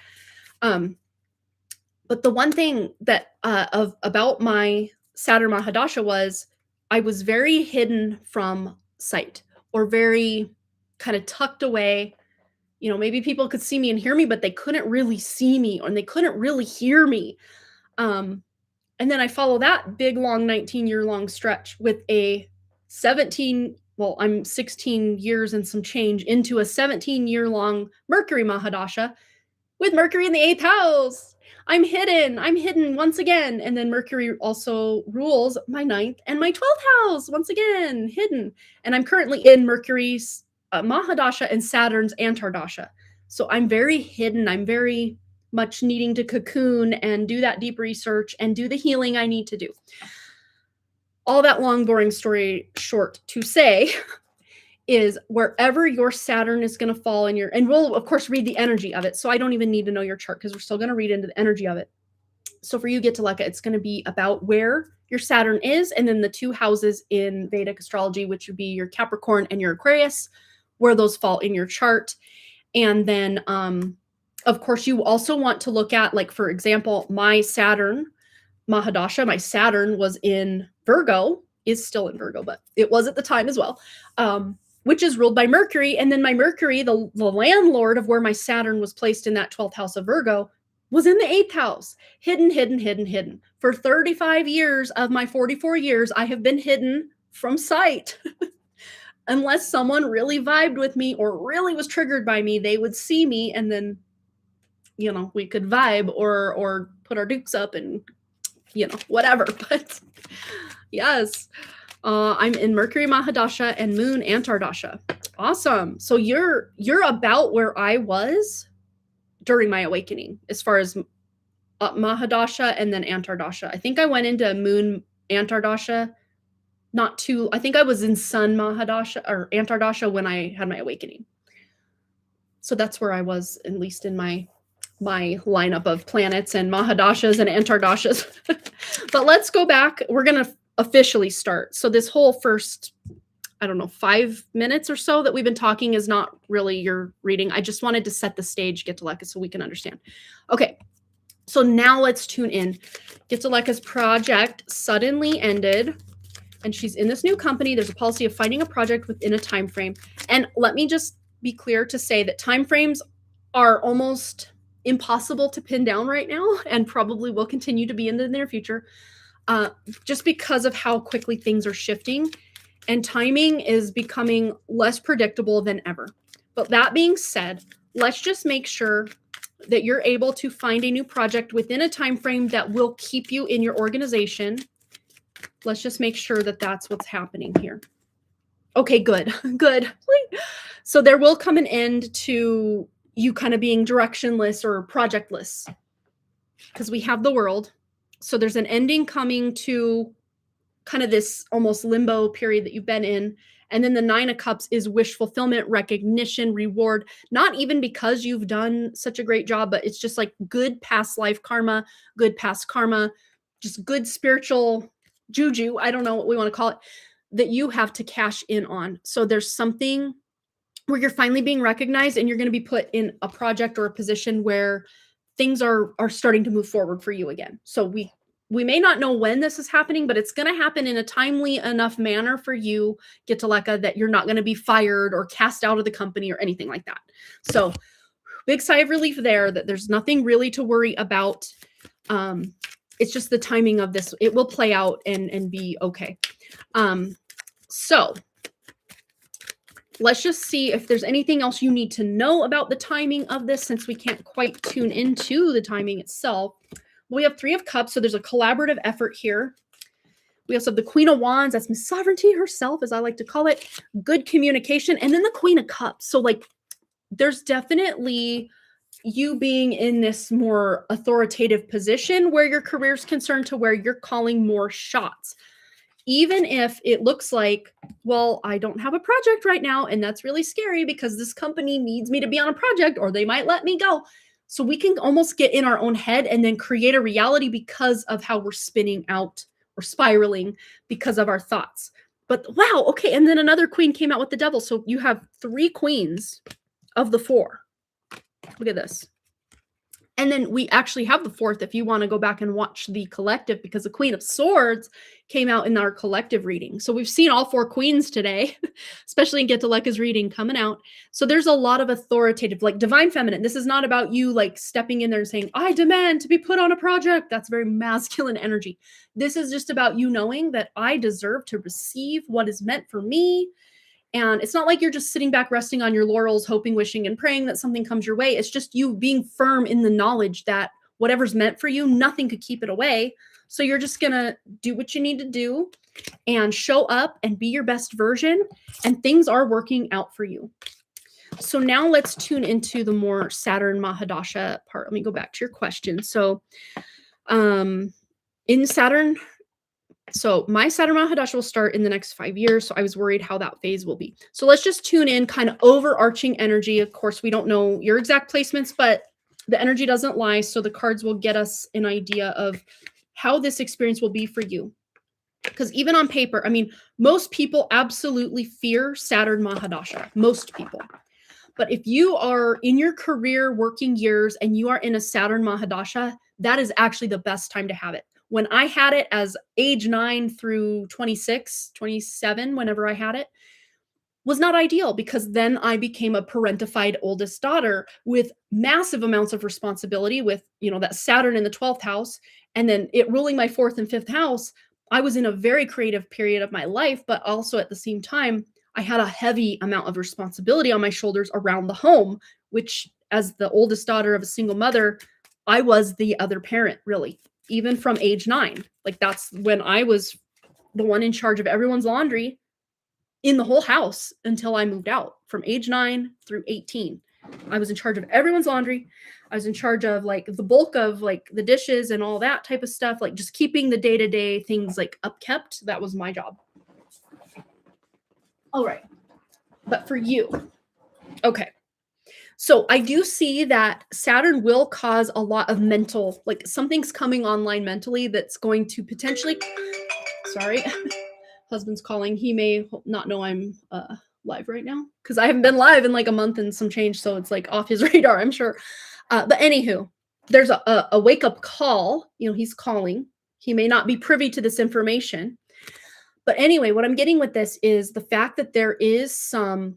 But the one thing that about my Saturn Mahadasha was I was very hidden from sight, or very kind of tucked away. Maybe people could see me and hear me, but they couldn't really see me, or they couldn't really hear me. And then I follow that big, long 19-year long stretch with a 16 years and some change into a 17-year long Mercury Mahadasha with Mercury in the 8th house. I'm hidden once again. And then Mercury also rules my 9th and my 12th house, once again, hidden. And I'm currently in Mercury's Mahadasha and Saturn's Antardasha. So I'm very hidden. I'm very much needing to cocoon and do that deep research and do the healing I need to do. All that long, boring story short to say is wherever your Saturn is going to fall in and we'll of course read the energy of it. So I don't even need to know your chart because we're still going to read into the energy of it. So for you, Gitaleka, it's going to be about where your Saturn is, and then the 2 houses in Vedic astrology, which would be your Capricorn and your Aquarius, where those fall in your chart. And then, of course, you also want to look at, like, for example, my Saturn Mahadasha, my Saturn was in Virgo, is still in Virgo, but it was at the time as well. Which is ruled by Mercury. And then my Mercury, the landlord of where my Saturn was placed in that 12th house of Virgo, was in the 8th house. Hidden, hidden, hidden, hidden. For 35 years of my 44 years, I have been hidden from sight. Unless someone really vibed with me or really was triggered by me, they would see me and then, we could vibe or put our dukes up and, whatever. But yes, I'm in Mercury Mahadasha and Moon Antardasha. Awesome. So you're about where I was during my awakening as far as Mahadasha and then Antardasha. I think I went into Moon Antardasha I think I was in Sun Mahadasha or Antardasha when I had my awakening. So that's where I was, at least in my lineup of planets and Mahadashas and Antardashas. But let's go back. We're going to officially start. So this whole first, 5 minutes or so that we've been talking is not really your reading. I just wanted to set the stage, Getaleka, so we can understand. Okay. So now let's tune in. Getaleka's project suddenly ended, and she's in this new company. There's a policy of finding a project within a time frame. And let me just be clear to say that time frames are almost impossible to pin down right now and probably will continue to be in the near future, just because of how quickly things are shifting and timing is becoming less predictable than ever. But that being said, let's just make sure that you're able to find a new project within a time frame that will keep you in your organization. Let's just make sure that that's what's happening here. Okay, good. Good. So there will come an end to you kind of being directionless or projectless, because we have the world. So there's an ending coming to kind of this almost limbo period that you've been in. And then the 9 of Cups is wish fulfillment, recognition, reward, not even because you've done such a great job, but it's just like good past life karma, good past karma, just good spiritual juju, I don't know what we want to call it, that you have to cash in on. So there's something where you're finally being recognized and you're going to be put in a project or a position where things are starting to move forward for you again. So we may not know when this is happening, but it's going to happen in a timely enough manner for you, Getaleka, that you're not going to be fired or cast out of the company or anything like that. So big sigh of relief there that there's nothing really to worry about. It's just the timing of this. It will play out and be okay. So let's just see if there's anything else you need to know about the timing of this, since we can't quite tune into the timing itself. We have 3 of Cups, so there's a collaborative effort here. We also have the Queen of Wands. That's Miss Sovereignty herself, as I like to call it. Good communication. And then the Queen of Cups. So like there's definitely you being in this more authoritative position where your career is concerned, to where you're calling more shots. Even if it looks like, well, I don't have a project right now, and that's really scary because this company needs me to be on a project or they might let me go. So we can almost get in our own head and then create a reality because of how we're spinning out or spiraling because of our thoughts. But wow, okay. And then another queen came out with the Devil. So you have 3 queens of the 4. Look at this. And then we actually have the 4th if you want to go back and watch the collective, because the Queen of Swords came out in our collective reading. So we've seen all 4 queens today, especially in Getaleka's reading coming out. So there's a lot of authoritative, like divine feminine. This is not about you like stepping in there and saying, I demand to be put on a project. That's very masculine energy. This is just about you knowing that I deserve to receive what is meant for me. And it's not like you're just sitting back, resting on your laurels, hoping, wishing, and praying that something comes your way. It's just you being firm in the knowledge that whatever's meant for you, nothing could keep it away. So you're just going to do what you need to do and show up and be your best version. And things are working out for you. So now let's tune into the more Saturn Mahadasha part. Let me go back to your question. So in Saturn... So my Saturn Mahadasha will start in the next 5 years. So I was worried how that phase will be. So let's just tune in kind of overarching energy. Of course, we don't know your exact placements, but the energy doesn't lie. So the cards will get us an idea of how this experience will be for you. Because even on paper, I mean, most people absolutely fear Saturn Mahadasha. Most people. But if you are in your career working years and you are in a Saturn Mahadasha, that is actually the best time to have it. When I had it as age 9 through 26, 27, whenever I had it, was not ideal because then I became a parentified oldest daughter with massive amounts of responsibility with, that Saturn in the 12th house and then it ruling my 4th and 5th house. I was in a very creative period of my life, but also at the same time, I had a heavy amount of responsibility on my shoulders around the home, which as the oldest daughter of a single mother, I was the other parent, really, even from age 9. Like that's when I was the one in charge of everyone's laundry in the whole house until I moved out from age 9 through 18. I was in charge of everyone's laundry. I was in charge of like the bulk of like the dishes and all that type of stuff, like just keeping the day-to-day things like upkept. That was my job. All right. But for you, okay. So I do see that Saturn will cause a lot of mental, like something's coming online mentally that's going to potentially, sorry, husband's calling. He may not know I'm live right now because I haven't been live in like a month and some change. So it's like off his radar, I'm sure. But anywho, there's a wake-up call. He's calling. He may not be privy to this information. But anyway, what I'm getting with this is the fact that there is some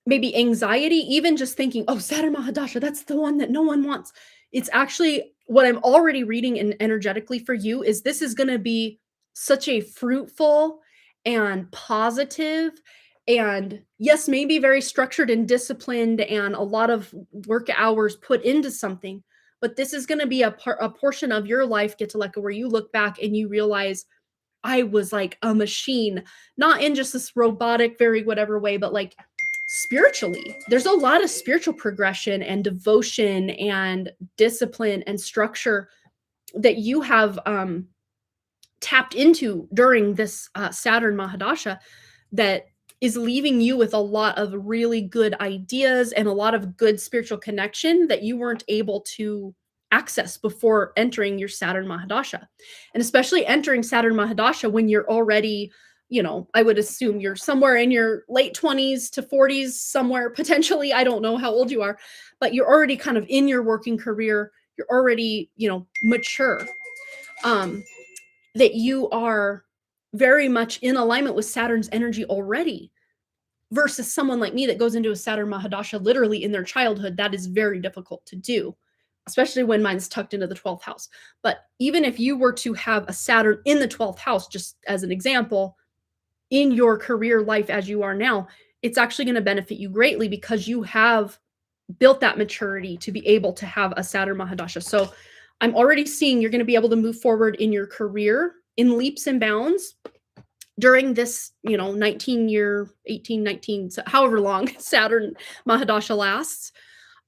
maybe anxiety, even just thinking, oh, Saturn Mahadasha, that's the one that no one wants. It's actually what I'm already reading and energetically for you is this is going to be such a fruitful and positive and yes, maybe very structured and disciplined and a lot of work hours put into something. But this is going to be a portion of your life, Get to Let Go, where you look back and you realize I was like a machine, not in just this robotic, very whatever way, but like spiritually. There's a lot of spiritual progression and devotion and discipline and structure that you have tapped into during this Saturn Mahadasha that is leaving you with a lot of really good ideas and a lot of good spiritual connection that you weren't able to access before entering your Saturn Mahadasha. And especially entering Saturn Mahadasha when you're already, I would assume you're somewhere in your late 20s to 40s, somewhere potentially. I don't know how old you are, but you're already kind of in your working career. You're already, mature. That you are very much in alignment with Saturn's energy already versus someone like me that goes into a Saturn Mahadasha literally in their childhood. That is very difficult to do, especially when mine's tucked into the 12th house. But even if you were to have a Saturn in the 12th house, just as an example, in your career life as you are now, it's actually going to benefit you greatly because you have built that maturity to be able to have a Saturn Mahadasha. So I'm already seeing you're going to be able to move forward in your career in leaps and bounds during this, 19-year, 18, 19, however long Saturn Mahadasha lasts.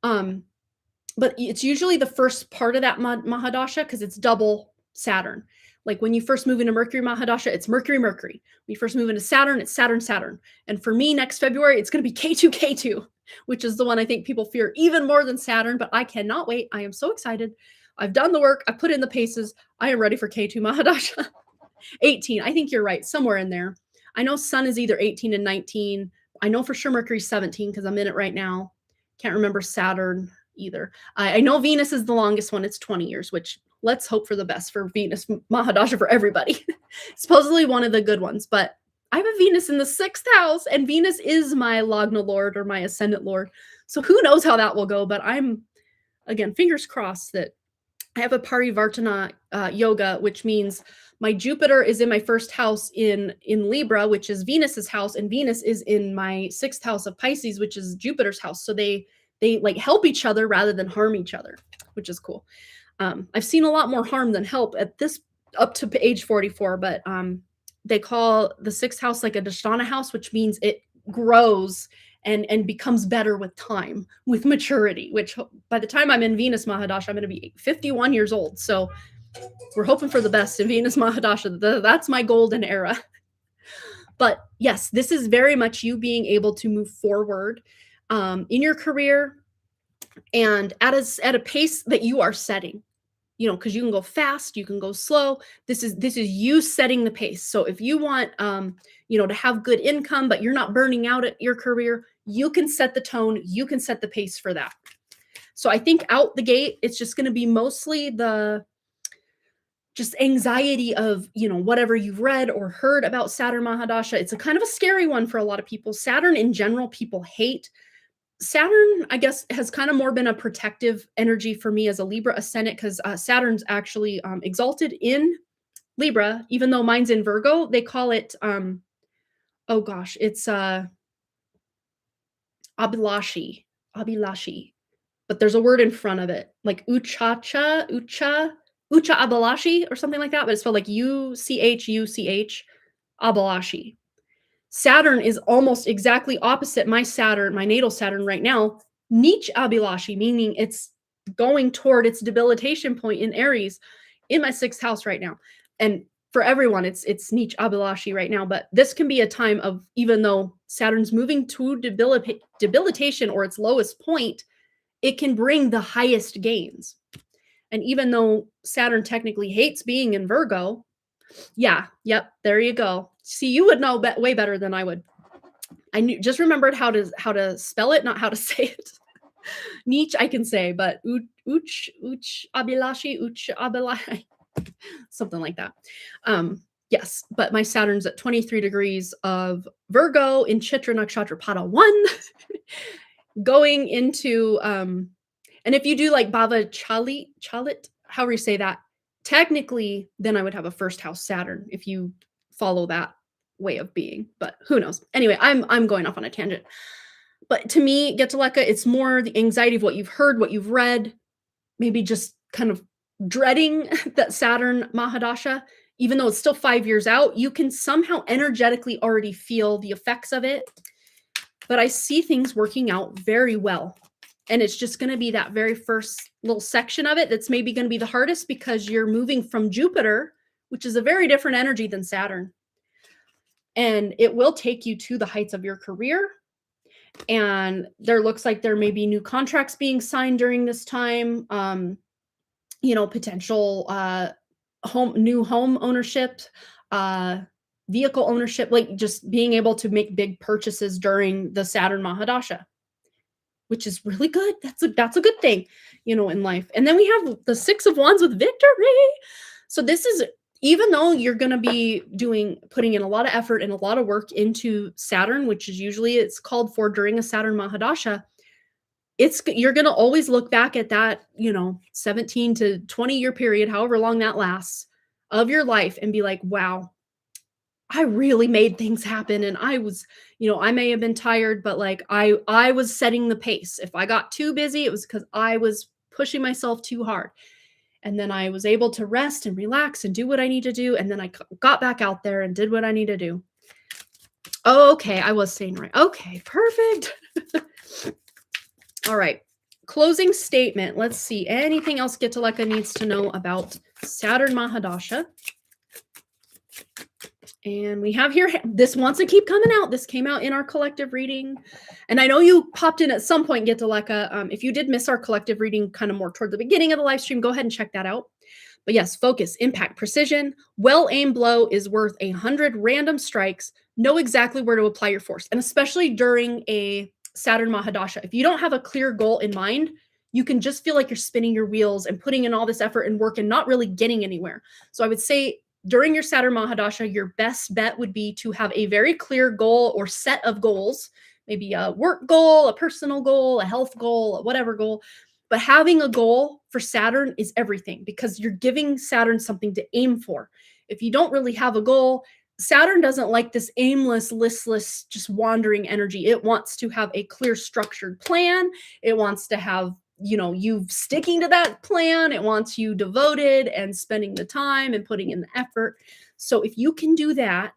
But it's usually the first part of that Mahadasha because it's double Saturn. Like when you first move into Mercury Mahadasha, it's Mercury, Mercury. When you first move into Saturn, it's Saturn, Saturn. And for me, next February, it's going to be K2, K2, which is the one I think people fear even more than Saturn, but I cannot wait. I am so excited. I've done the work. I put in the paces. I am ready for K2 Mahadasha. 18. I think you're right. Somewhere in there. I know Sun is either 18 and 19. I know for sure Mercury's 17 because I'm in it right now. Can't remember Saturn either. I know Venus is the longest one. It's 20 years, which let's hope for the best for Venus Mahadasha for everybody. Supposedly one of the good ones, but I have a Venus in the 6th house and Venus is my Lagna Lord or my Ascendant Lord. So who knows how that will go, but I'm, again, fingers crossed that I have a Parivartana yoga, which means my Jupiter is in my 1st house in Libra, which is Venus's house, and Venus is in my 6th house of Pisces, which is Jupiter's house. So they like help each other rather than harm each other, which is cool. I've seen a lot more harm than help at this up to age 44, but they call the 6th house like a Dashtana house, which means it grows and becomes better with time, with maturity, which by the time I'm in Venus Mahadasha, I'm going to be 51 years old. So we're hoping for the best in Venus Mahadasha. That's my golden era. But yes, this is very much you being able to move forward in your career and at a pace that you are setting. Because you can go fast, you can go slow. This is you setting the pace. So if you want, to have good income, but you're not burning out at your career, you can set the tone, you can set the pace for that. So I think out the gate, it's just going to be mostly the just anxiety of, whatever you've read or heard about Saturn Mahadasha. It's a kind of a scary one for a lot of people. Saturn in general, people hate. Saturn, I guess, has kind of more been a protective energy for me as a Libra ascendant, because Saturn's actually exalted in Libra, even though mine's in Virgo. They call it, oh gosh, it's Abhilashi, but there's a word in front of it, like Ucha Abhilashi or something like that, but it's spelled like UCHUCH, Abhilashi. Saturn is almost exactly opposite my Saturn, my natal Saturn right now, Neech Abhilashi, meaning it's going toward its debilitation point in Aries in my 6th house right now. And for everyone, it's Neech Abhilashi right now, but this can be a time of, even though Saturn's moving to debilitation or its lowest point, it can bring the highest gains. And even though Saturn technically hates being in Virgo, there you go. See, you would know way better than I would. I just remembered how to spell it, not how to say it. Nietzsche I can say, but Uch Abhilashi, something like that. Yes, but my Saturn's at 23 degrees of Virgo in Chitra Nakshatra Pada 1, going into, and if you do like Bhava Chalit, however you say that, technically, then I would have a 1st house Saturn if you follow that way of being, but who knows? Anyway, I'm going off on a tangent. But to me, Getaleka, it's more the anxiety of what you've heard, what you've read, maybe just kind of dreading that Saturn Mahadasha, even though it's still 5 years out, you can somehow energetically already feel the effects of it. But I see things working out very well. And it's just going to be that very first little section of it that's maybe going to be the hardest, because you're moving from Jupiter, which is a very different energy than Saturn. And it will take you to the heights of your career. And there looks like there may be new contracts being signed during this time. Potential new home ownership, vehicle ownership, like just being able to make big purchases during the Saturn Mahadasha, which is really good. That's a good thing, in life. And then we have the 6 of Wands with victory. So this is, even though you're going to be putting in a lot of effort and a lot of work into Saturn, which is usually it's called for during a Saturn Mahadasha, you're going to always look back at that, 17 to 20 year period, however long that lasts, of your life, and be like, wow, I really made things happen. And I was, I may have been tired, but like I was setting the pace. If I got too busy, it was because I was pushing myself too hard. And then I was able to rest and relax and do what I need to do. And then I got back out there and did what I need to do. Okay, I was saying right. Okay, perfect. All right, closing statement. Let's see. Anything else Getaleka needs to know about Saturn Mahadasha? And we have here, this wants to keep coming out. This came out in our collective reading. And I know you popped in at some point, Getaleka. If you did miss our collective reading kind of more toward the beginning of the live stream, go ahead and check that out. But yes, focus, impact, precision. Well-aimed blow is worth 100 random strikes. Know exactly where to apply your force. And especially during a Saturn Mahadasha, if you don't have a clear goal in mind, you can just feel like you're spinning your wheels and putting in all this effort and work and not really getting anywhere. So I would say during your Saturn Mahadasha, your best bet would be to have a very clear goal or set of goals, maybe a work goal, a personal goal, a health goal, whatever goal. But having a goal for Saturn is everything, because you're giving Saturn something to aim for. If you don't really have a goal, Saturn doesn't like this aimless, listless, just wandering energy. It wants to have a clear, structured plan. It wants to have, you sticking to that plan. It wants you devoted and spending the time and putting in the effort. So if you can do that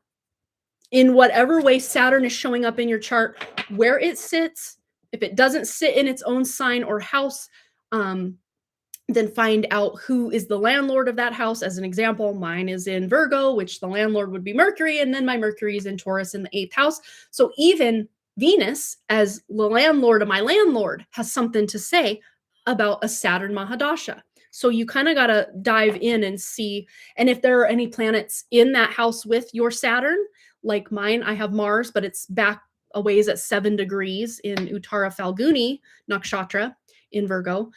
in whatever way Saturn is showing up in your chart, where it sits, if it doesn't sit in its own sign or house, then find out who is the landlord of that house. As an example, mine is in Virgo, which the landlord would be Mercury, and then my Mercury is in Taurus in the 8th house. So even Venus, as the landlord of my landlord, has something to say about a Saturn Mahadasha. So you kind of got to dive in and see. And if there are any planets in that house with your Saturn, like mine, I have Mars, but it's back a ways at 7 degrees in Uttara Falguni Nakshatra in Virgo.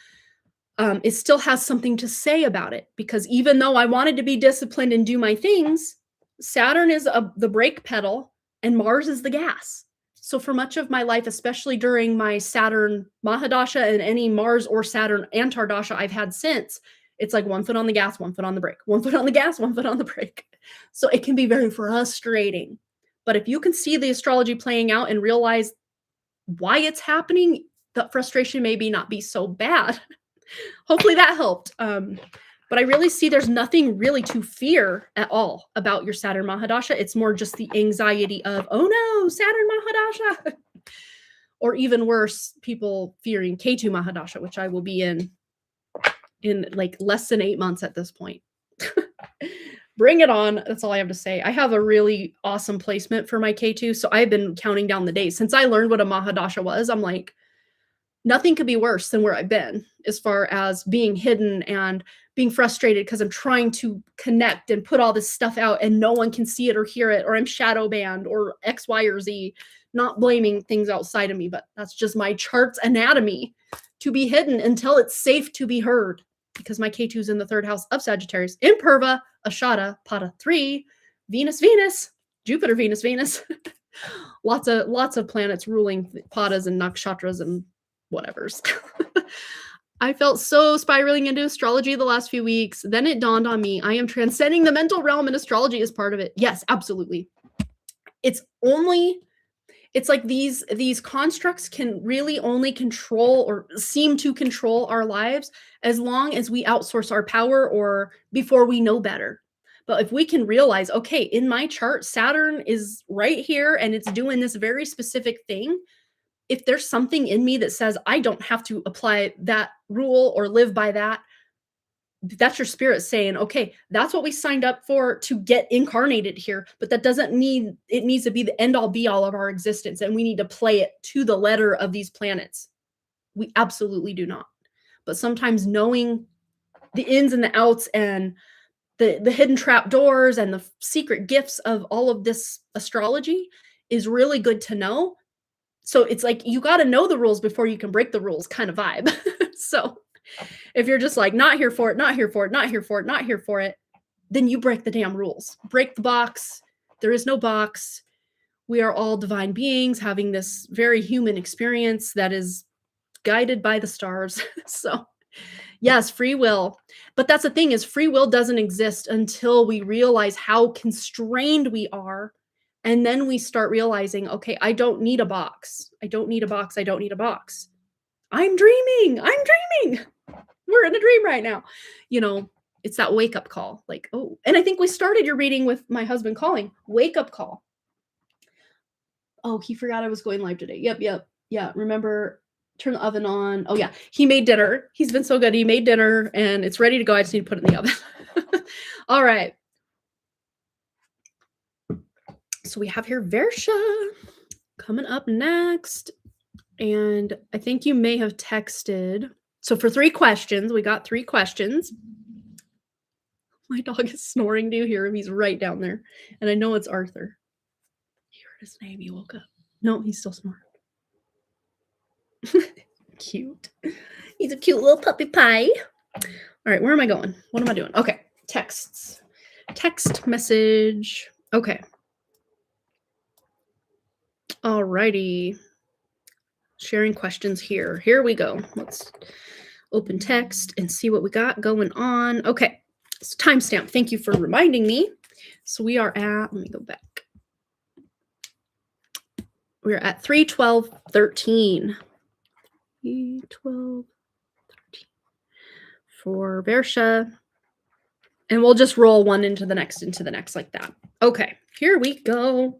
it still has something to say about it, because even though I wanted to be disciplined and do my things, Saturn is the brake pedal and Mars is the gas. So for much of my life, especially during my Saturn Mahadasha and any Mars or Saturn Antardasha I've had since, it's like 1 foot on the gas, 1 foot on the brake, 1 foot on the gas, 1 foot on the brake. So it can be very frustrating. But if you can see the astrology playing out and realize why it's happening, the frustration maybe not be so bad. Hopefully that helped. But I really see there's nothing really to fear at all about your Saturn Mahadasha. It's more just the anxiety of, oh no, Saturn Mahadasha. Or even worse, people fearing Ketu Mahadasha, which I will be in like less than 8 months at this point. Bring it on. That's all I have to say. I have a really awesome placement for my K2. So I've been counting down the days. Since I learned what a Mahadasha was, I'm like, nothing could be worse than where I've been as far as being hidden and being frustrated because I'm trying to connect and put all this stuff out and no one can see it or hear it, or I'm shadow banned or X, Y, or Z, not blaming things outside of me, but that's just my chart's anatomy, to be hidden until it's safe to be heard, because my K2's in the 3rd house of Sagittarius, in Purva, Ashada, Pada 3, Venus, Jupiter, Venus. lots of planets ruling Padas and Nakshatras and whatevers. I felt so spiraling into astrology the last few weeks. Then it dawned on me, I am transcending the mental realm and astrology is part of it. Yes, absolutely. It's like these constructs can really only control or seem to control our lives as long as we outsource our power or before we know better. But if we can realize, okay, in my chart, Saturn is right here and it's doing this very specific thing. If there's something in me that says I don't have to apply that rule or live by that, that's your spirit saying, okay, that's what we signed up for to get incarnated here. But that doesn't mean it needs to be the end all be all of our existence. And we need to play it to the letter of these planets. We absolutely do not. But sometimes knowing the ins and the outs and the hidden trap doors and the secret gifts of all of this astrology is really good to know. So it's like, you got to know the rules before you can break the rules kind of vibe. So if you're just like, not here for it, not here for it, not here for it, not here for it, then you break the damn rules. Break the box. There is no box. We are all divine beings having this very human experience that is guided by the stars. So yes, free will. But that's the thing, is free will doesn't exist until we realize how constrained we are. And then we start realizing, okay, I don't need a box. I don't need a box. I don't need a box. I'm dreaming. We're in a dream right now. You know, it's that wake up call. Like, oh, and I think we started your reading with my husband calling. Wake up call. Oh, he forgot I was going live today. Yep. Yeah, remember, turn the oven on. Oh yeah, he made dinner. He's been so good. He made dinner and it's ready to go. I just need to put it in the oven. All right. So we have here Versha coming up next. And I think you may have texted. So for 3 questions, we got 3 questions. My dog is snoring. Do you hear him? He's right down there. And I know it's Arthur. You heard his name. He woke up. No, he's still snoring. Cute. He's a cute little puppy pie. All right, where am I going? What am I doing? Okay, texts. Text message. Okay. All righty. Sharing questions here. Here we go. Let's open text and see what we got going on. Okay. So timestamp. Thank you for reminding me. So we are at, let me go back. We're at 3:12:13. 3:12:13 for Versha. And we'll just roll one into the next like that. Okay, here we go.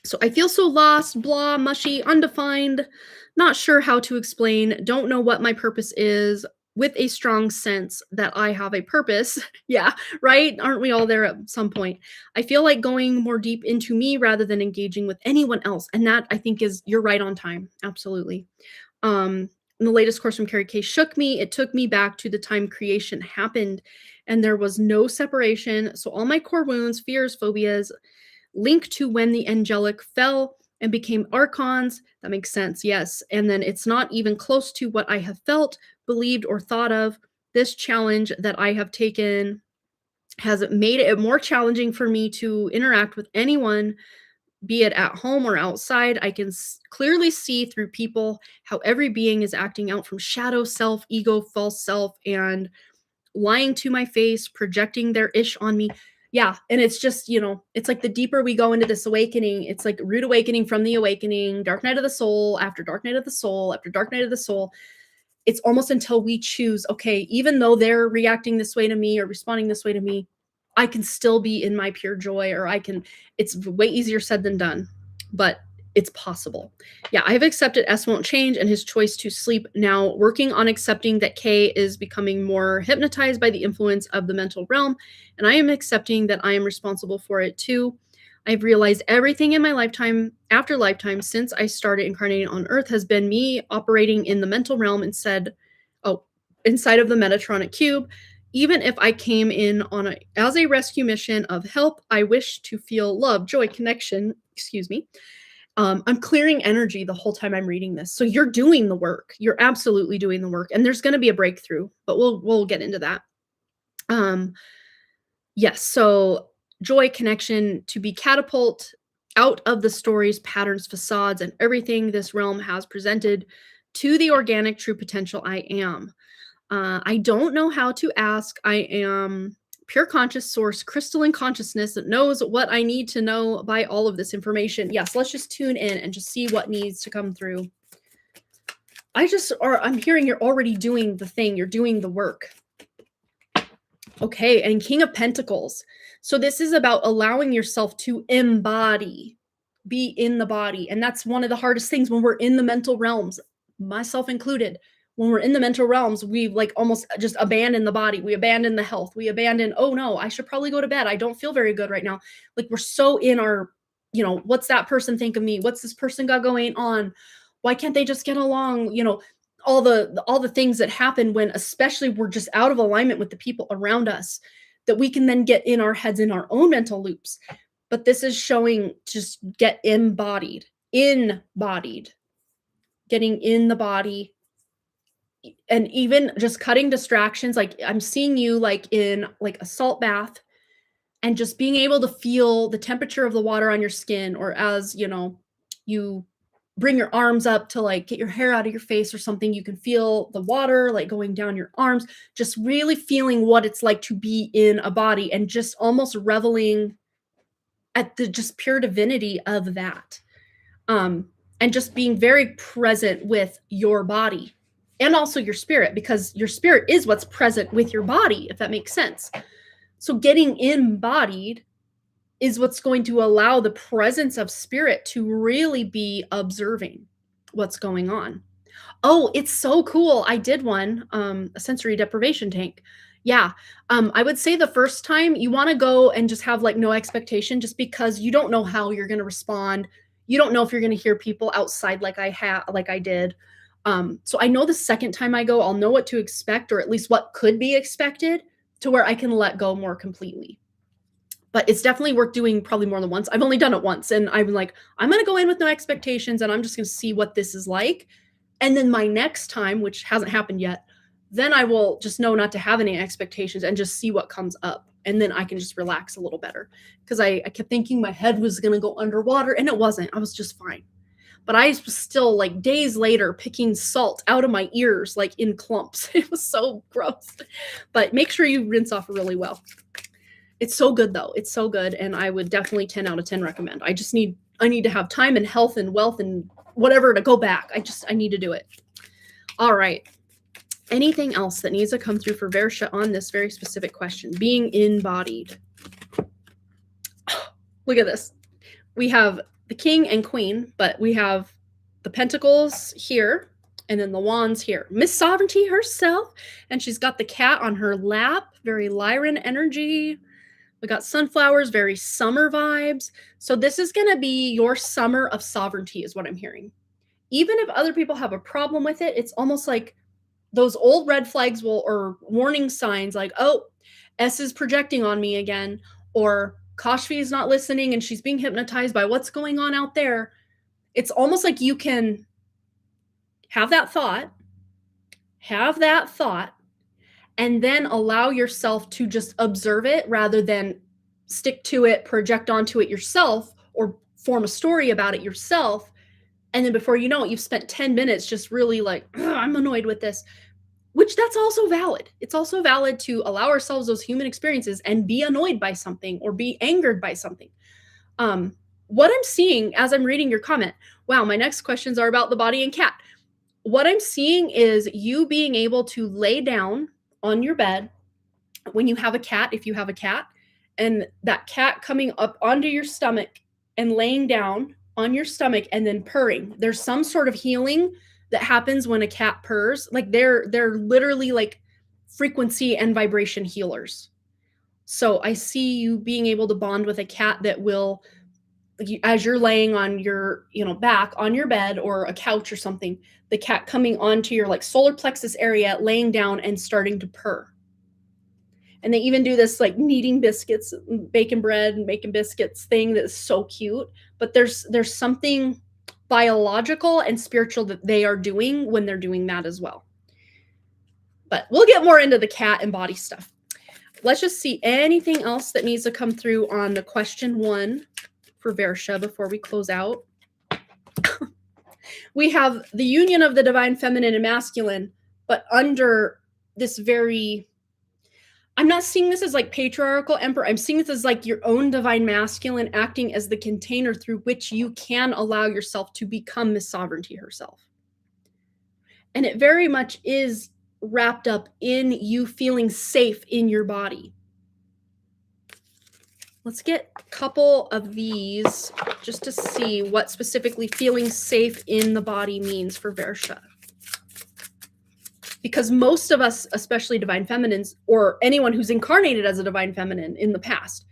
So I feel so lost, blah, mushy, undefined, not sure how to explain, don't know what my purpose is, with a strong sense that I have a purpose. Yeah, right? Aren't we all there at some point? I feel like going more deep into me rather than engaging with anyone else. And that, I think, is, you're right on time. Absolutely. The latest Course from Carrie K shook me. It took me back to the time creation happened and there was no separation. So all my core wounds, fears, phobias, linked to when the angelic fell and became archons. That makes sense. Yes. And then it's not even close to what I have felt, believed, or thought of. This challenge that I have taken has made it more challenging for me to interact with anyone, be it at home or outside. I can clearly see through people how every being is acting out from shadow self, ego, false self, and lying to my face, projecting their ish on me. Yeah. And it's just, it's like the deeper we go into this awakening, it's like rude awakening from the awakening, dark night of the soul, after dark night of the soul, after dark night of the soul. It's almost until we choose, okay, even though they're reacting this way to me or responding this way to me, I can still be in my pure joy, or it's way easier said than done, but it's possible. Yeah, I've accepted S won't change and his choice to sleep, now working on accepting that K is becoming more hypnotized by the influence of the mental realm, and I am accepting that I am responsible for it too. I've realized everything in my lifetime after lifetime since I started incarnating on Earth has been me operating in the mental realm inside of the Metatronic cube. Even if I came in as a rescue mission of help, I wish to feel love, joy, connection. Excuse me. I'm clearing energy the whole time I'm reading this. So you're doing the work. You're absolutely doing the work, and there's going to be a breakthrough, but we'll get into that. Yes. So joy, connection, to be catapult out of the stories, patterns, facades, and everything this realm has presented to the organic true potential I am. I don't know how to ask. I am pure conscious source, crystalline consciousness that knows what I need to know by all of this information. Yes, let's just tune in and just see what needs to come through. I'm hearing you're already doing the thing. You're doing the work. Okay, and King of Pentacles. So this is about allowing yourself to embody, be in the body. And that's one of the hardest things when we're in the mental realms, myself included. When we're in the mental realms, we like almost just abandon the body. We abandon the health. We abandon, oh no, I should probably go to bed. I don't feel very good right now. Like we're so in our, what's that person think of me? What's this person got going on? Why can't they just get along? All the things that happen when especially we're just out of alignment with the people around us, that we can then get in our heads in our own mental loops. But this is showing just get embodied, getting in the body, and even just cutting distractions. Like I'm seeing you like in like a salt bath and just being able to feel the temperature of the water on your skin, or as you bring your arms up to like get your hair out of your face or something, you can feel the water like going down your arms, just really feeling what it's like to be in a body and just almost reveling at the just pure divinity of that. And just being very present with your body and also your spirit, because your spirit is what's present with your body, if that makes sense. So getting embodied is what's going to allow the presence of spirit to really be observing what's going on. Oh, it's so cool. I did one, a sensory deprivation tank. Yeah. I would say the first time you want to go and just have like no expectation, just because you don't know how you're going to respond. You don't know if you're going to hear people outside like I did. So I know the second time I go, I'll know what to expect, or at least what could be expected, to where I can let go more completely. But it's definitely worth doing probably more than once. I've only done it once, and I'm like, I'm going to go in with no expectations, and I'm just going to see what this is like. And then my next time, which hasn't happened yet, then I will just know not to have any expectations and just see what comes up. And then I can just relax a little better, because I kept thinking my head was going to go underwater, and it wasn't. I was just fine. But I was still like days later picking salt out of my ears, like in clumps. It was so gross. But make sure you rinse off really well. It's so good though. It's so good. And I would definitely 10 out of 10 recommend. I need to have time and health and wealth and whatever to go back. I need to do it. All right. Anything else that needs to come through for Versha on this very specific question? Being embodied. Look at this. We have the king and queen, but we have the pentacles here and then the wands here. Miss Sovereignty herself. And she's got the cat on her lap. Very Lyran energy. We got sunflowers, very summer vibes. So this is going to be your summer of sovereignty is what I'm hearing. Even if other people have a problem with it, it's almost like those old red flags or warning signs like, oh, S is projecting on me again, or Kashfi is not listening and she's being hypnotized by what's going on out there. It's almost like you can have that thought, and then allow yourself to just observe it rather than stick to it, project onto it yourself, or form a story about it yourself. And then before you know it, you've spent 10 minutes just really like, I'm annoyed with this, which that's also valid. It's also valid to allow ourselves those human experiences and be annoyed by something or be angered by something. What I'm seeing as I'm reading your comment, wow, my next questions are about the body and cat. What I'm seeing is you being able to lay down on your bed when you have a cat, if you have a cat, and that cat coming up onto your stomach and laying down on your stomach and then purring. There's some sort of healing that happens when a cat purrs. Like they're literally like frequency and vibration healers. So I see you being able to bond with a cat that will, as you're laying on your, back on your bed or a couch or something, the cat coming onto your like solar plexus area, laying down and starting to purr. And they even do this like kneading biscuits, bacon bread and bacon biscuits thing that is so cute. But there's something biological and spiritual that they are doing when they're doing that as well. But we'll get more into the cat and body stuff. Let's just see anything else that needs to come through on the question 1 for Versha before we close out. We have the union of the divine feminine and masculine, but under this very, I'm not seeing this as like patriarchal emperor. I'm seeing this as like your own divine masculine acting as the container through which you can allow yourself to become Miss Sovereignty herself. And it very much is wrapped up in you feeling safe in your body. Let's get a couple of these just to see what specifically feeling safe in the body means for Versha. Because most of us, especially divine feminines, or anyone who's incarnated as a divine feminine in the past,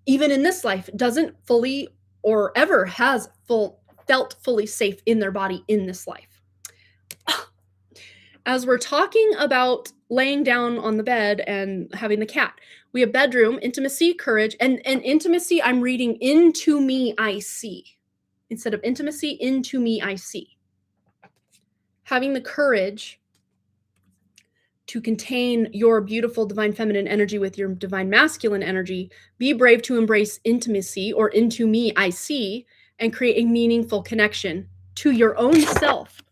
even in this life, doesn't fully or ever has felt fully safe in their body in this life. As we're talking about laying down on the bed and having the cat, we have bedroom, intimacy, courage, and intimacy, I'm reading into me I see. Instead of intimacy, into me I see. Having the courage to contain your beautiful divine feminine energy with your divine masculine energy, be brave to embrace intimacy or into me I see, and create a meaningful connection to your own self.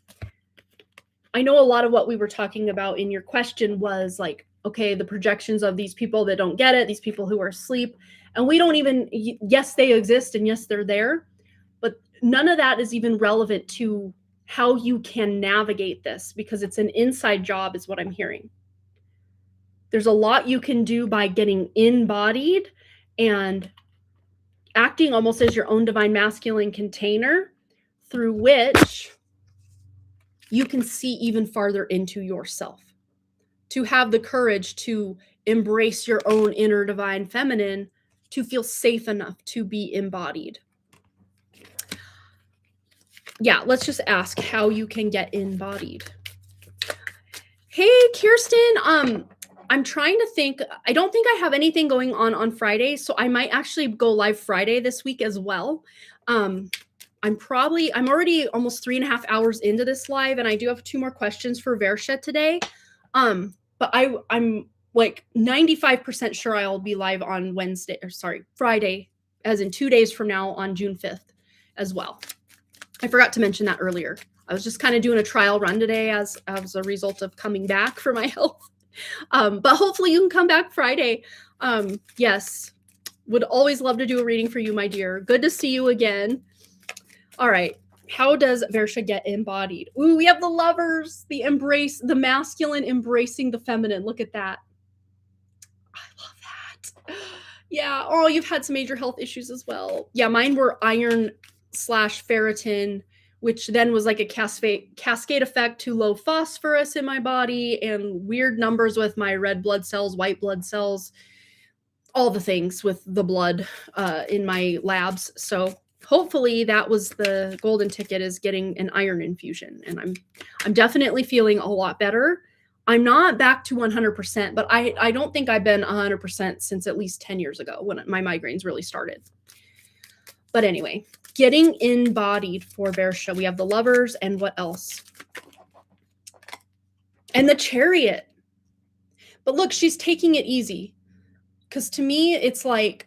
I know a lot of what we were talking about in your question was like, okay, the projections of these people that don't get it, these people who are asleep, and we don't even, yes, they exist and yes, they're there, but none of that is even relevant to how you can navigate this, because it's an inside job is what I'm hearing. There's a lot you can do by getting embodied and acting almost as your own divine masculine container through which you can see even farther into yourself. To have the courage to embrace your own inner divine feminine, to feel safe enough to be embodied. Yeah, let's just ask how you can get embodied. Hey, Kirsten, I'm trying to think. I don't think I have anything going on Friday, so I might actually go live Friday this week as well. I'm already almost 3.5 hours into this live, and I do have 2 more questions for Versha today. But I'm like 95% sure I'll be live on Friday, as in 2 days from now on June 5th as well. I forgot to mention that earlier. I was just kind of doing a trial run today as a result of coming back for my health. But hopefully you can come back Friday. Yes, would always love to do a reading for you, my dear. Good to see you again. All right. How does Versha get embodied? Ooh, we have the lovers, the embrace, the masculine embracing the feminine. Look at that. I love that. Yeah. Oh, you've had some major health issues as well. Yeah, mine were iron/ferritin, which then was like a cascade effect to low phosphorus in my body and weird numbers with my red blood cells, white blood cells, all the things with the blood in my labs. So hopefully that was the golden ticket, is getting an iron infusion. And I'm definitely feeling a lot better. I'm not back to 100%, but I don't think I've been 100% since at least 10 years ago when my migraines really started. But anyway, getting embodied for Bersha. We have the Lovers, and what else? And the Chariot. But look, she's taking it easy. Because to me, it's like,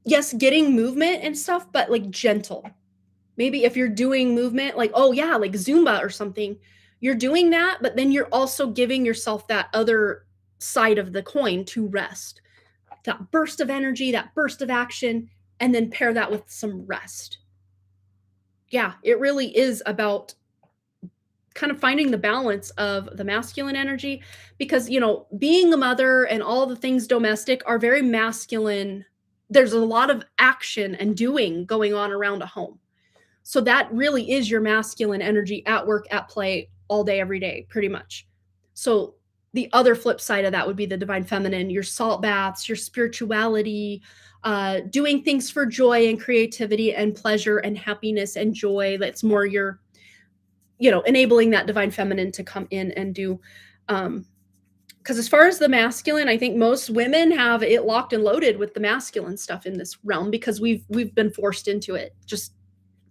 yes, getting movement and stuff, but like gentle. Maybe if you're doing movement, like, oh yeah, like Zumba or something, you're doing that, but then you're also giving yourself that other side of the coin to rest. That burst of energy, that burst of action, and then pair that with some rest. Yeah, it really is about kind of finding the balance of the masculine energy, because, you know, being a mother and all the things domestic are very masculine. There's a lot of action and doing going on around a home. So that really is your masculine energy at work, at play, all day, every day, pretty much. So the other flip side of that would be the divine feminine, your salt baths, your spirituality, doing things for joy and creativity and pleasure and happiness and joy. That's more your, you know, enabling that divine feminine to come in and do. Because as far as the masculine, I think most women have it locked and loaded with the masculine stuff in this realm, because we've been forced into it just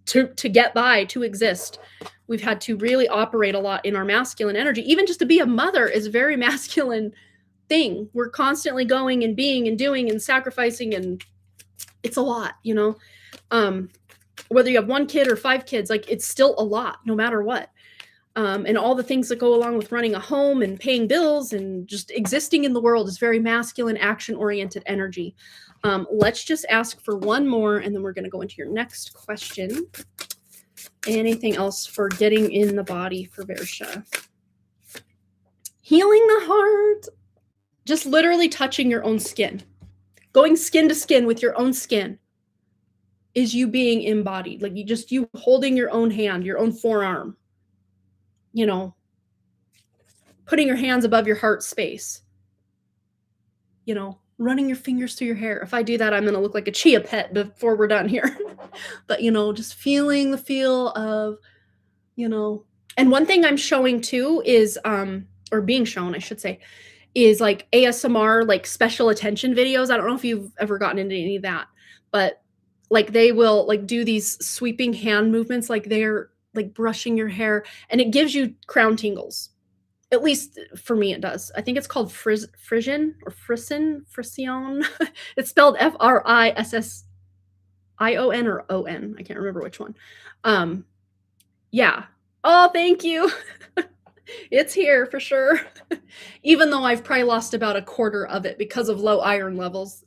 to get by, to exist. We've had to really operate a lot in our masculine energy. Even just to be a mother is a very masculine thing. We're constantly going and being and doing and sacrificing, and it's a lot, you know. Whether you have 1 kid or 5 kids, like, it's still a lot, no matter what. And all the things that go along with running a home and paying bills and just existing in the world is very masculine, action-oriented energy. Let's just ask for one more, and then we're going to go into your next question. Anything else for getting in the body for Bersha? Healing the heart. Just literally touching your own skin. Going skin to skin with your own skin is you being embodied. Like, you holding your own hand, your own forearm. You know, putting your hands above your heart space. You know, running your fingers through your hair. If I do that, I'm going to look like a chia pet before we're done here. But, you know, just feeling the feel of, you know. And one thing I'm showing too is, or being shown, I should say, is like ASMR, like special attention videos. I don't know if you've ever gotten into any of that, but like they will like do these sweeping hand movements, like they're like brushing your hair, and it gives you crown tingles. At least for me, it does. I think it's called Frisian or Frisson. It's spelled Frission or ON. I can't remember which one. Yeah. Oh, thank you. It's here for sure. Even though I've probably lost about 1/4 of it because of low iron levels,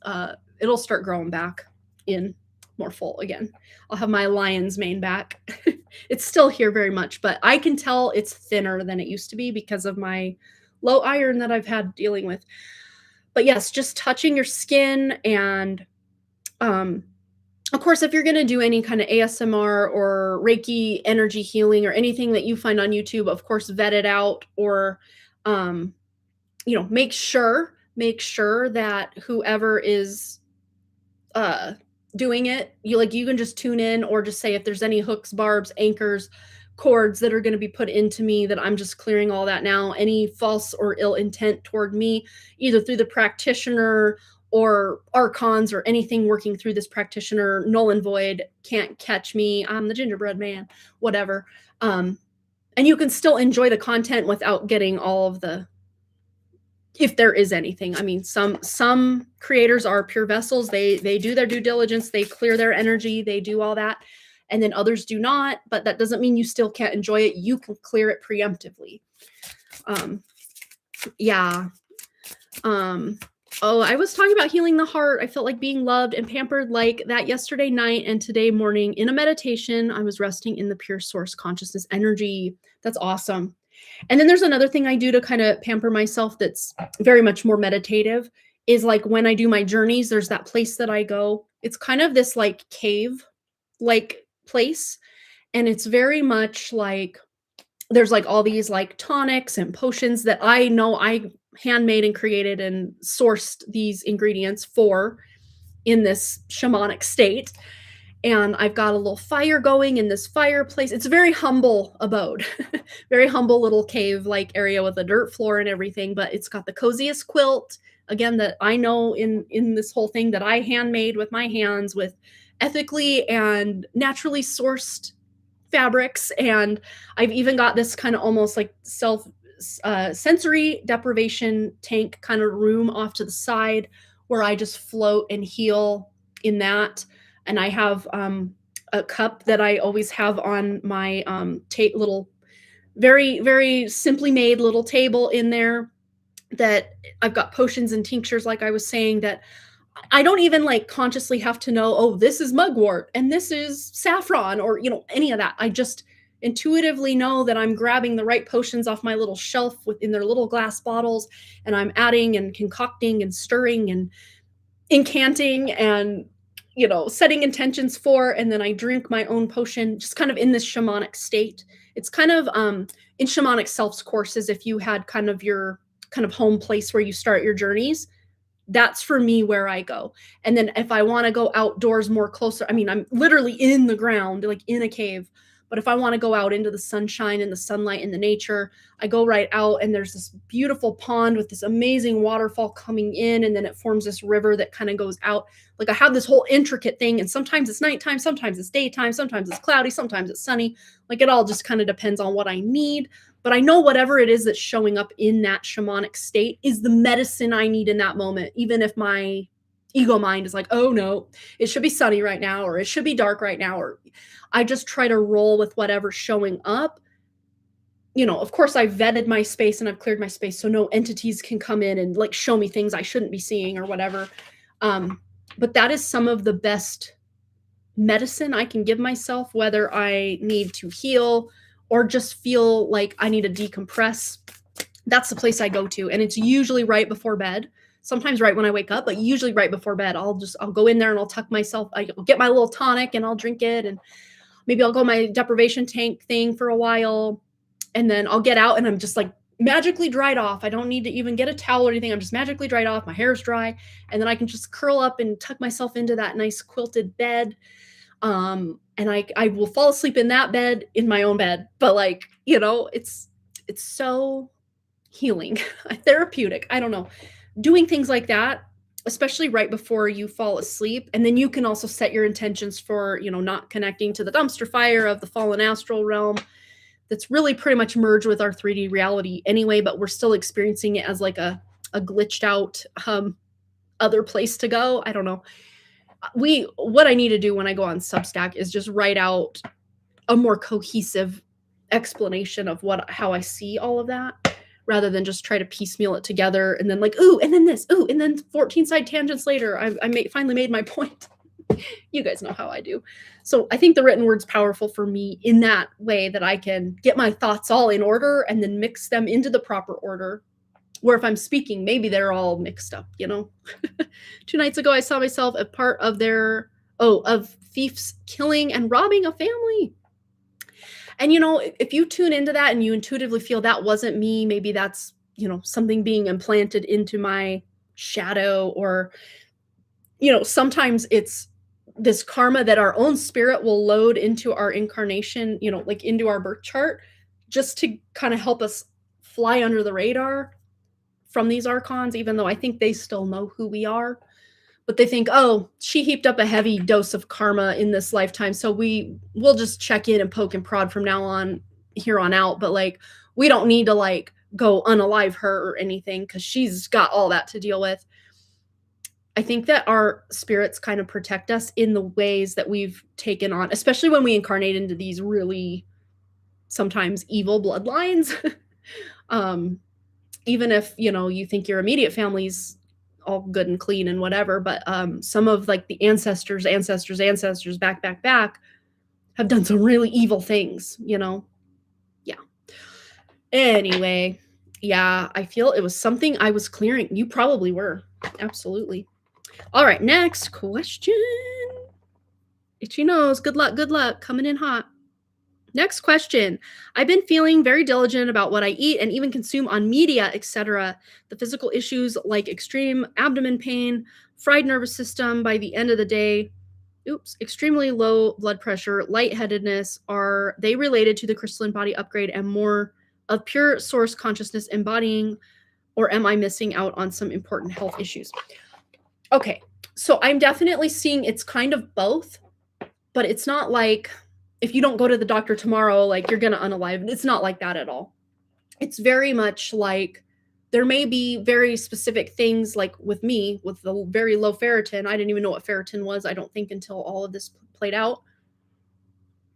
it'll start growing back in more full again. I'll have my lion's mane back. It's still here very much, but I can tell it's thinner than it used to be because of my low iron that I've had dealing with. But yes, just touching your skin, and of course, if you're going to do any kind of ASMR or Reiki energy healing or anything that you find on YouTube, of course, vet it out, or you know, make sure that whoever is doing it, you can just tune in, or just say if there's any hooks, barbs, anchors, cords that are going to be put into me, that I'm just clearing all that now. Any false or ill intent toward me, either through the practitioner or archons or anything working through this practitioner, null and void, can't catch me. I'm the gingerbread man, whatever. And you can still enjoy the content without getting all of the, if there is anything. I mean, some creators are pure vessels. They do their due diligence, they clear their energy, they do all that, and then others do not. But that doesn't mean you still can't enjoy it. You can clear it preemptively. Yeah. Oh, I was talking about healing the heart. I felt like being loved and pampered like that yesterday night and today morning in a meditation. I was resting in the pure source consciousness energy. That's awesome. And then there's another thing I do to kind of pamper myself that's very much more meditative, is like when I do my journeys, there's that place that I go. It's kind of this like cave like place. And it's very much like there's like all these like tonics and potions that I know I handmade and created and sourced these ingredients for in this shamanic state. And I've got a little fire going in this fireplace. It's a very humble abode, very humble little cave like area with a dirt floor and everything, but it's got the coziest quilt, again, that I know in this whole thing that I handmade with my hands, with ethically and naturally sourced fabrics. And I've even got this kind of almost like sensory deprivation tank kind of room off to the side where I just float and heal in that. And I have a cup that I always have on my little, very, very simply made little table in there, that I've got potions and tinctures, like I was saying, that I don't even like consciously have to know, oh, this is mugwort and this is saffron, or, any of that. I just intuitively know that I'm grabbing the right potions off my little shelf within their little glass bottles, and I'm adding and concocting and stirring and incanting and, setting intentions for, and then I drink my own potion, just kind of in this shamanic state. It's kind of in shamanic selves courses, if you had kind of your kind of home place where you start your journeys, that's for me where I go. And then if I want to go outdoors more closer, I mean, I'm literally in the ground, like in a cave. But if I want to go out into the sunshine and the sunlight and the nature, I go right out, and there's this beautiful pond with this amazing waterfall coming in, and then it forms this river that kind of goes out. Like I have this whole intricate thing, and sometimes it's nighttime, sometimes it's daytime, sometimes it's cloudy, sometimes it's sunny. Like it all just kind of depends on what I need. But I know whatever it is that's showing up in that shamanic state is the medicine I need in that moment, even if my ego mind is like, oh no, it should be sunny right now, or it should be dark right now, or I just try to roll with whatever's showing up. Of course, I've vetted my space and I've cleared my space so no entities can come in and like show me things I shouldn't be seeing or whatever. But that is some of the best medicine I can give myself, whether I need to heal or just feel like I need to decompress. That's the place I go to. And it's usually right before bed. Sometimes right when I wake up, but usually right before bed. I'll go in there and I'll tuck myself, I'll get my little tonic and I'll drink it, and maybe I'll go my deprivation tank thing for a while, and then I'll get out and I'm just like magically dried off. I don't need to even get a towel or anything. I'm just magically dried off. My hair's dry. And then I can just curl up and tuck myself into that nice quilted bed. And I will fall asleep in that bed, in my own bed. But like, it's so healing, therapeutic. I don't know. Doing things like that, especially right before you fall asleep. And then you can also set your intentions for, not connecting to the dumpster fire of the fallen astral realm that's really pretty much merged with our 3D reality anyway, but we're still experiencing it as like a glitched out other place to go. I don't know. What I need to do when I go on Substack is just write out a more cohesive explanation of how I see all of that, rather than just try to piecemeal it together and then like, ooh, and then this, ooh, and then 14 side tangents later, I finally made my point. You guys know how I do. So I think the written word's powerful for me in that way, that I can get my thoughts all in order and then mix them into the proper order. Where if I'm speaking, maybe they're all mixed up, 2 nights ago, I saw myself a part of of thieves killing and robbing a family. And, if you tune into that and you intuitively feel that wasn't me, maybe that's, something being implanted into my shadow, or, sometimes it's this karma that our own spirit will load into our incarnation, like into our birth chart, just to kind of help us fly under the radar from these archons, even though I think they still know who we are. But they think, oh, she heaped up a heavy dose of karma in this lifetime, so we'll just check in and poke and prod from now on, here on out. But like, we don't need to like go unalive her or anything, because she's got all that to deal with. I think that our spirits kind of protect us in the ways that we've taken on, especially when we incarnate into these really sometimes evil bloodlines. Even if, you think your immediate family's all good and clean and whatever, but some of like the ancestors back have done some really evil things, Yeah. Anyway, yeah, I feel it was something I was clearing. You probably were. Absolutely. All right, next question. Itchy nose. Good luck. Coming in hot. Next question. I've been feeling very diligent about what I eat and even consume on media, etc. The physical issues like extreme abdomen pain, fried nervous system by the end of the day, extremely low blood pressure, lightheadedness, are they related to the crystalline body upgrade and more of pure source consciousness embodying, or am I missing out on some important health issues? Okay, so I'm definitely seeing it's kind of both. but it's not like if you don't go to the doctor tomorrow, like you're gonna unalive. It's not like that at all. It's very much like there may be very specific things, like with me, with the very low ferritin. I didn't even know what ferritin was, I don't think, until all of this played out.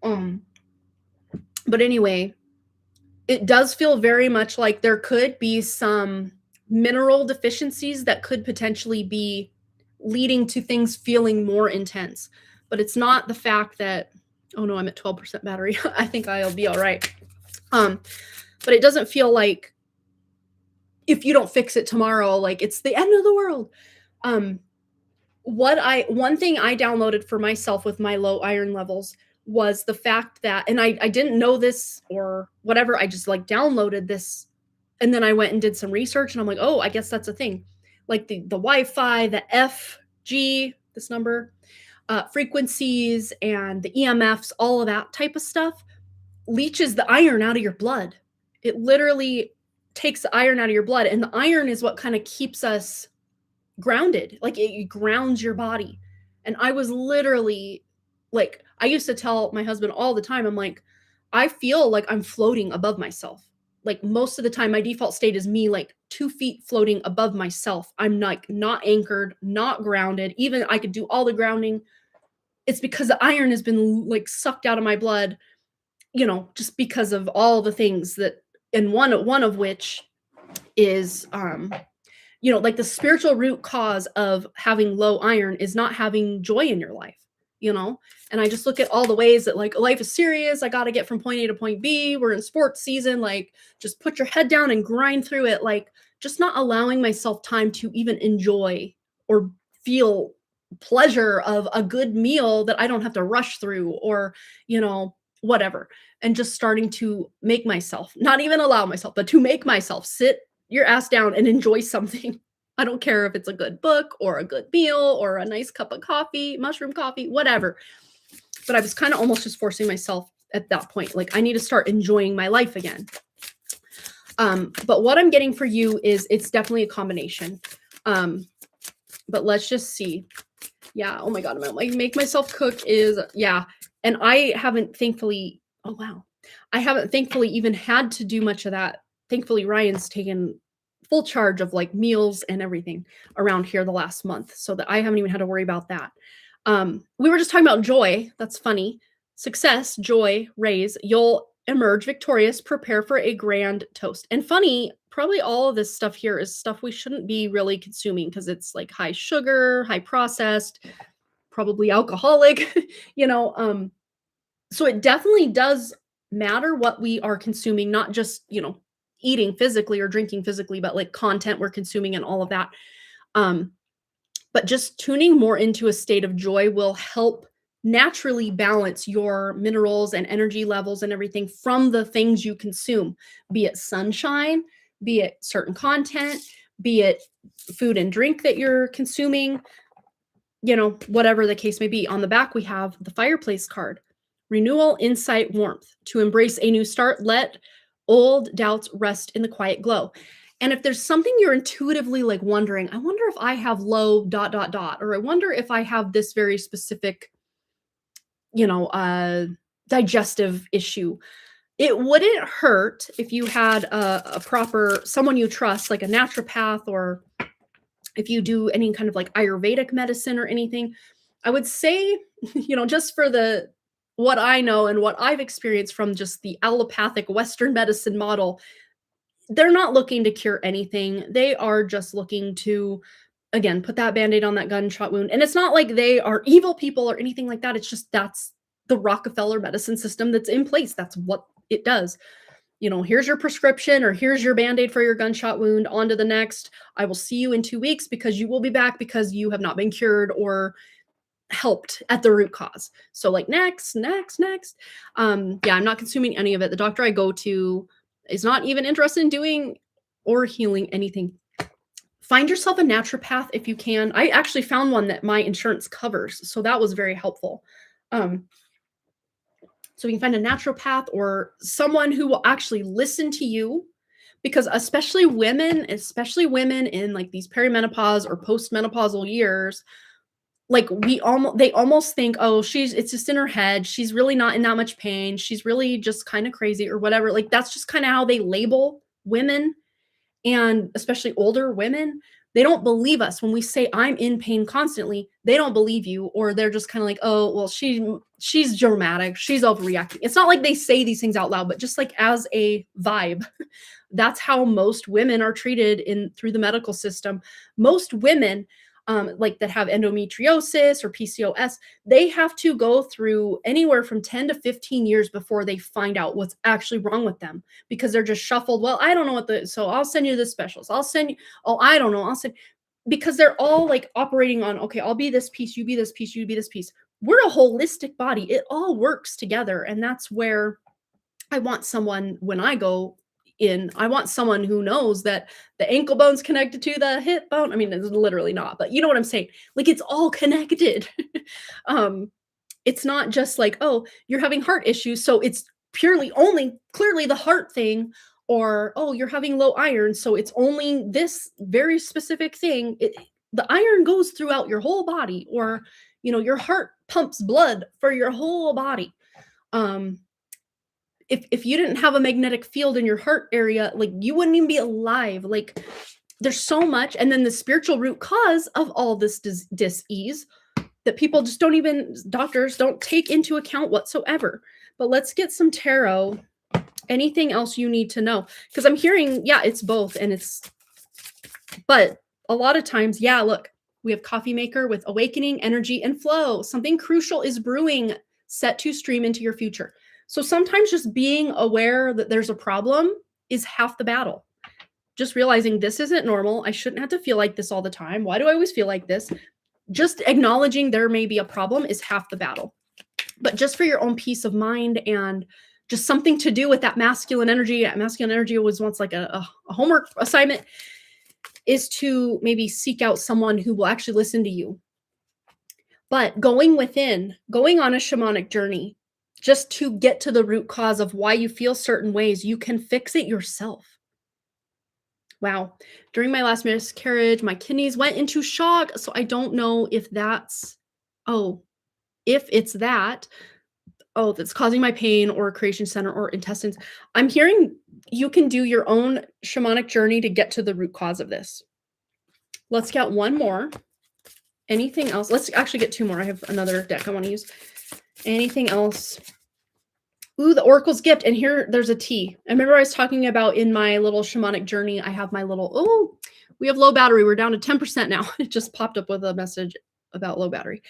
But anyway, it does feel very much like there could be some mineral deficiencies that could potentially be leading to things feeling more intense. But it's not the fact that, oh no, I'm at 12% battery. I think I'll be all right. But it doesn't feel like if you don't fix it tomorrow, like it's the end of the world. One thing I downloaded for myself with my low iron levels was the fact that, and I didn't know this or whatever, I just like downloaded this, and then I went and did some research, and I'm like, oh, I guess that's a thing. Like the Wi-Fi, the FG, this number, frequencies, and the EMFs, all of that type of stuff leaches the iron out of your blood. It literally takes the iron out of your blood, and the iron is what kind of keeps us grounded. Like it grounds your body. And I was literally like, I used to tell my husband all the time, I'm like, I feel like I'm floating above myself. Like most of the time, my default state is me like 2 feet floating above myself. I'm like not anchored, not grounded. Even I could do all the grounding. It's because the iron has been like sucked out of my blood, you know, just because of all the things that, and one of which is you know, like the spiritual root cause of having low iron is not having joy in your life, you know? And I just look at all the ways that like life is serious. I got to get from point A to point B. We're in sports season. Like just put your head down and grind through it. Like just not allowing myself time to even enjoy or feel pleasure of a good meal that I don't have to rush through, or, you know, whatever. And just starting to make myself, not even allow myself, but to make myself sit your ass down and enjoy something. I don't care if it's a good book or a good meal or a nice cup of coffee, mushroom coffee, whatever. But I was kind of almost just forcing myself at that point. Like I need to start enjoying my life again. But what I'm getting for you is it's definitely a combination. But let's just see. Yeah. Oh my God. I'm like make myself cook is, yeah. And I haven't thankfully, oh wow. I haven't thankfully even had to do much of that. Thankfully, Ryan's taken full charge of like meals and everything around here the last month, so that I haven't even had to worry about that. We were just talking about joy. That's funny. Success, joy, raise. You'll emerge victorious. Prepare for a grand toast. And funny, probably all of this stuff here is stuff we shouldn't be really consuming because it's like high sugar, high processed, probably alcoholic, you know. So it definitely does matter what we are consuming, not just, you know, eating physically or drinking physically, but like content we're consuming and all of that. But just tuning more into a state of joy will help naturally balance your minerals and energy levels and everything from the things you consume, be it sunshine, be it certain content, be it food and drink that you're consuming, you know, whatever the case may be. On the back, we have the fireplace card. Renewal, insight, warmth. To embrace a new start, let old doubts rest in the quiet glow. And if there's something you're intuitively like wondering, I wonder if I have low ... or I wonder if I have this very specific, you know, digestive issue. It wouldn't hurt if you had a proper, someone you trust, like a naturopath, or if you do any kind of like Ayurvedic medicine or anything. I would say, you know, just for what I know and what I've experienced from just the allopathic Western medicine model, they're not looking to cure anything. They are just looking to, again, put that Band-Aid on that gunshot wound. And it's not like they are evil people or anything like that. It's just that's the Rockefeller medicine system that's in place. That's what it does. You know, here's your prescription, or here's your Band-Aid for your gunshot wound. On to the next. I will see you in 2 weeks because you will be back because you have not been cured or helped at the root cause. So like next. Yeah, I'm not consuming any of it. The doctor I go to is not even interested in doing or healing anything. Find yourself a naturopath if you can. I actually found one that my insurance covers, so that was very helpful. So you can find a naturopath or someone who will actually listen to you, because especially women in like these perimenopause or postmenopausal years, like they almost think, oh, it's just in her head. She's really not in that much pain. She's really just kind of crazy or whatever. Like that's just kind of how they label women, and especially older women. They don't believe us when we say I'm in pain constantly. They don't believe you, or they're just kind of like, oh, well, she's dramatic. She's overreacting. It's not like they say these things out loud, but just like as a vibe, that's how most women are treated through the medical system. Most women, like that have endometriosis or PCOS, they have to go through anywhere from 10 to 15 years before they find out what's actually wrong with them, because they're just shuffled. Well, I don't know so I'll send you the specialist. I'll send you, oh, I don't know. Because they're all like operating on, okay, I'll be this piece, you be this piece, you be this piece. We're a holistic body. It all works together. And that's where I want someone, when I go in, I want someone who knows that the ankle bone's connected to the hip bone. I mean, it's literally not, but you know what I'm saying? Like it's all connected. It's not just like, oh, you're having heart issues, so it's clearly the heart thing, or oh, you're having low iron, so it's only this very specific thing. The iron goes throughout your whole body, or your heart pumps blood for your whole body. If you didn't have a magnetic field in your heart area, like you wouldn't even be alive. Like there's so much. And then the spiritual root cause of all this dis-ease that doctors don't take into account whatsoever. But let's get some tarot. Anything else you need to know? Because I'm hearing, yeah, it's both. But a lot of times, yeah, look, we have coffee maker with awakening, energy, and flow. Something crucial is brewing, set to stream into your future. So sometimes just being aware that there's a problem is half the battle. Just realizing this isn't normal. I shouldn't have to feel like this all the time. Why do I always feel like this? Just acknowledging there may be a problem is half the battle. But just for your own peace of mind and just something to do with that masculine energy. Masculine energy was once like a homework assignment, is to maybe seek out someone who will actually listen to you. But going within, going on a shamanic journey, just to get to the root cause of why you feel certain ways, you can fix it yourself. Wow. During my last miscarriage, my kidneys went into shock. So I don't know if that's that's causing my pain, or creation center, or intestines. I'm hearing you can do your own shamanic journey to get to the root cause of this. Let's get one more. Anything else? Let's actually get two more. I have another deck I want to use. Anything else? Ooh, the Oracle's gift. And here, there's a T. I remember I was talking about in my little shamanic journey, I have my little, we have low battery. We're down to 10% now. It just popped up with a message about low battery.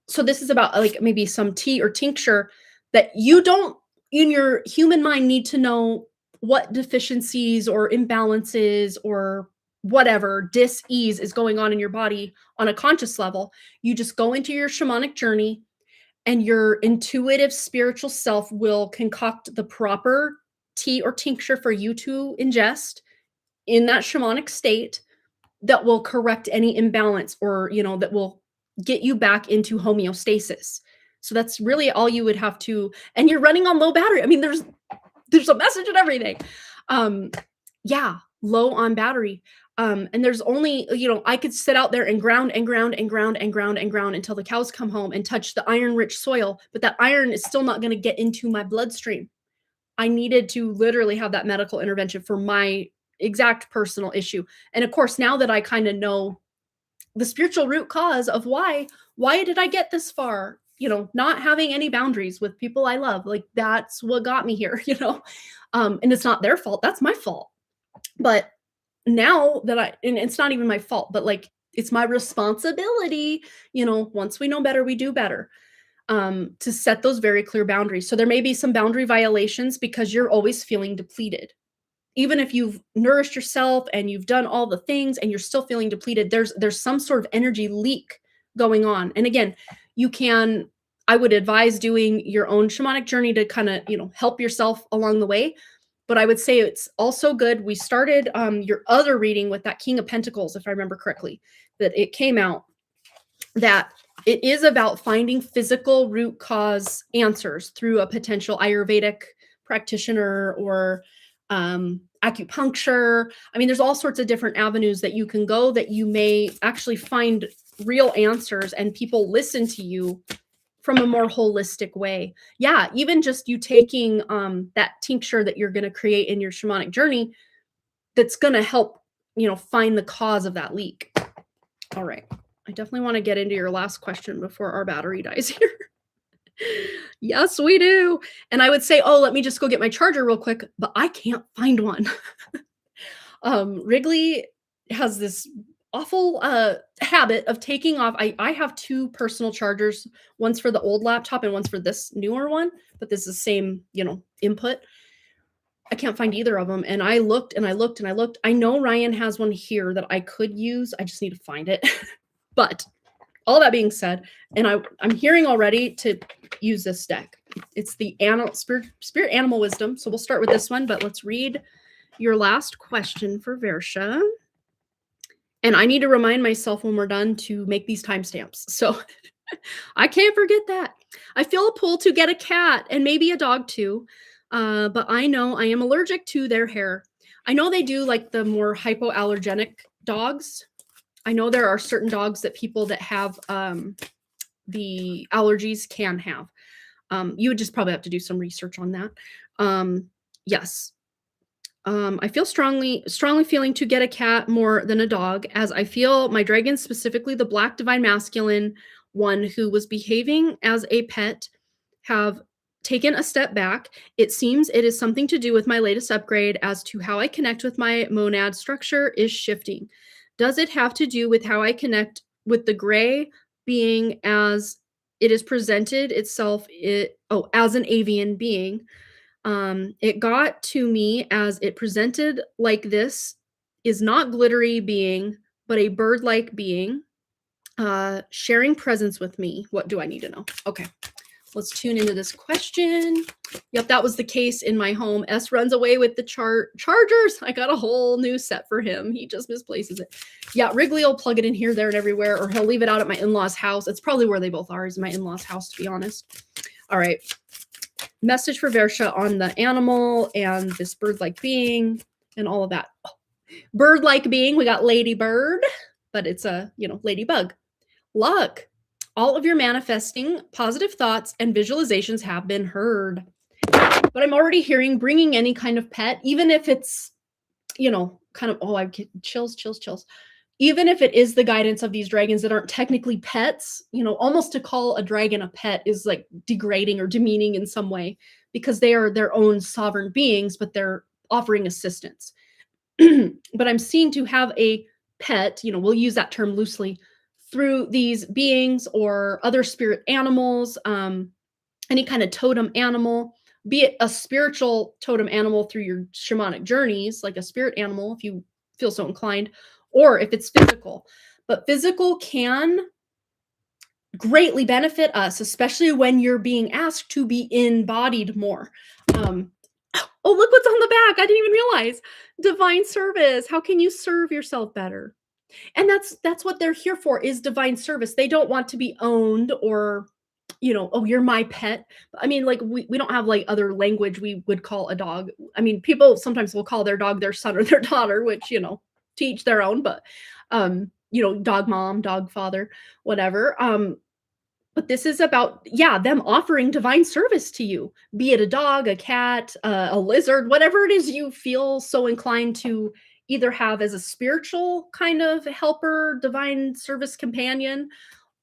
So this is about like maybe some tea or tincture that you don't, in your human mind, need to know what deficiencies or imbalances or whatever dis-ease is going on in your body on a conscious level. You just go into your shamanic journey, and your intuitive spiritual self will concoct the proper tea or tincture for you to ingest in that shamanic state that will correct any imbalance, or that will get you back into homeostasis. So that's really all you would have to, and you're running on low battery. I mean, there's a message and everything. Low on battery. And there's only, I could sit out there and ground until the cows come home and touch the iron-rich soil, but that iron is still not going to get into my bloodstream. I needed to literally have that medical intervention for my exact personal issue. And of course, now that I kind of know the spiritual root cause of why did I get this far? Not having any boundaries with people I love, like that's what got me here, and it's not their fault. That's my fault. But now that and it's not even my fault, but like, it's my responsibility, once we know better, we do better, to set those very clear boundaries. So there may be some boundary violations because you're always feeling depleted. Even if you've nourished yourself and you've done all the things and you're still feeling depleted, there's some sort of energy leak going on. And again, I would advise doing your own shamanic journey to kind of, help yourself along the way. But I would say it's also good. We started your other reading with that King of Pentacles, if I remember correctly, that it came out that it is about finding physical root cause answers through a potential Ayurvedic practitioner or acupuncture. I mean, there's all sorts of different avenues that you can go that you may actually find real answers and people listen to you from a more holistic way. Yeah, even just you taking that tincture that you're going to create in your shamanic journey, that's going to help, find the cause of that leak. All right. I definitely want to get into your last question before our battery dies here. Yes, we do. And I would say, oh, let me just go get my charger real quick, but I can't find one. Wrigley has this awful habit of taking off. I have 2 personal chargers, one's for the old laptop and one's for this newer one, but this is the same, input. I can't find either of them. And I looked and I looked and I looked. I know Ryan has one here that I could use. I just need to find it. But all that being said, and I'm hearing already to use this deck. It's the Spirit Animal Wisdom. So we'll start with this one, but let's read your last question for Versha. And I need to remind myself when we're done to make these timestamps. So I can't forget that. I feel a pull to get a cat and maybe a dog too. But I know I am allergic to their hair. I know they do like the more hypoallergenic dogs. I know there are certain dogs that people that have the allergies can have. You would just probably have to do some research on that. Yes. I feel strongly feeling to get a cat more than a dog, as I feel my dragon, specifically the Black Divine Masculine one who was behaving as a pet, have taken a step back. It seems it is something to do with my latest upgrade as to how I connect with my monad structure is shifting. Does it have to do with how I connect with the gray being as it is presented itself as an avian being? It got to me as it presented like this is not glittery being, but a bird-like being, sharing presence with me. What do I need to know? Okay, let's tune into this question. Yep, that was the case in my home. S runs away with the chargers. I got a whole new set for him. He just misplaces it. Yeah, Wrigley will plug it in here, there, and everywhere, or he'll leave it out at my in-laws' house. It's probably where they both are, is my in-laws' house, to be honest. All right. Message for Versha on the animal and this bird-like being and all of that. Oh, bird-like being, we got ladybird, but it's a, ladybug. Luck. All of your manifesting positive thoughts and visualizations have been heard. But I'm already hearing bringing any kind of pet, even if it's, kind of, I get chills. Even if it is the guidance of these dragons that aren't technically pets, almost to call a dragon a pet is like degrading or demeaning in some way, because they are their own sovereign beings, but they're offering assistance. But I'm seeing to have a pet, we'll use that term loosely, through these beings or other spirit animals, any kind of totem animal, be it a spiritual totem animal through your shamanic journeys, like a spirit animal, if you feel so inclined, or if it's physical. But physical can greatly benefit us, especially when you're being asked to be embodied more. Oh, look what's on the back. I didn't even realize. Divine service. How can you serve yourself better? And that's what they're here for, is divine service. They don't want to be owned or, oh, you're my pet. I mean, like we don't have like other language we would call a dog. I mean, people sometimes will call their dog their son or their daughter, which, to each their own, but, dog mom, dog father, whatever. But this is about, them offering divine service to you, be it a dog, a cat, a lizard, whatever it is you feel so inclined to either have as a spiritual kind of helper, divine service companion,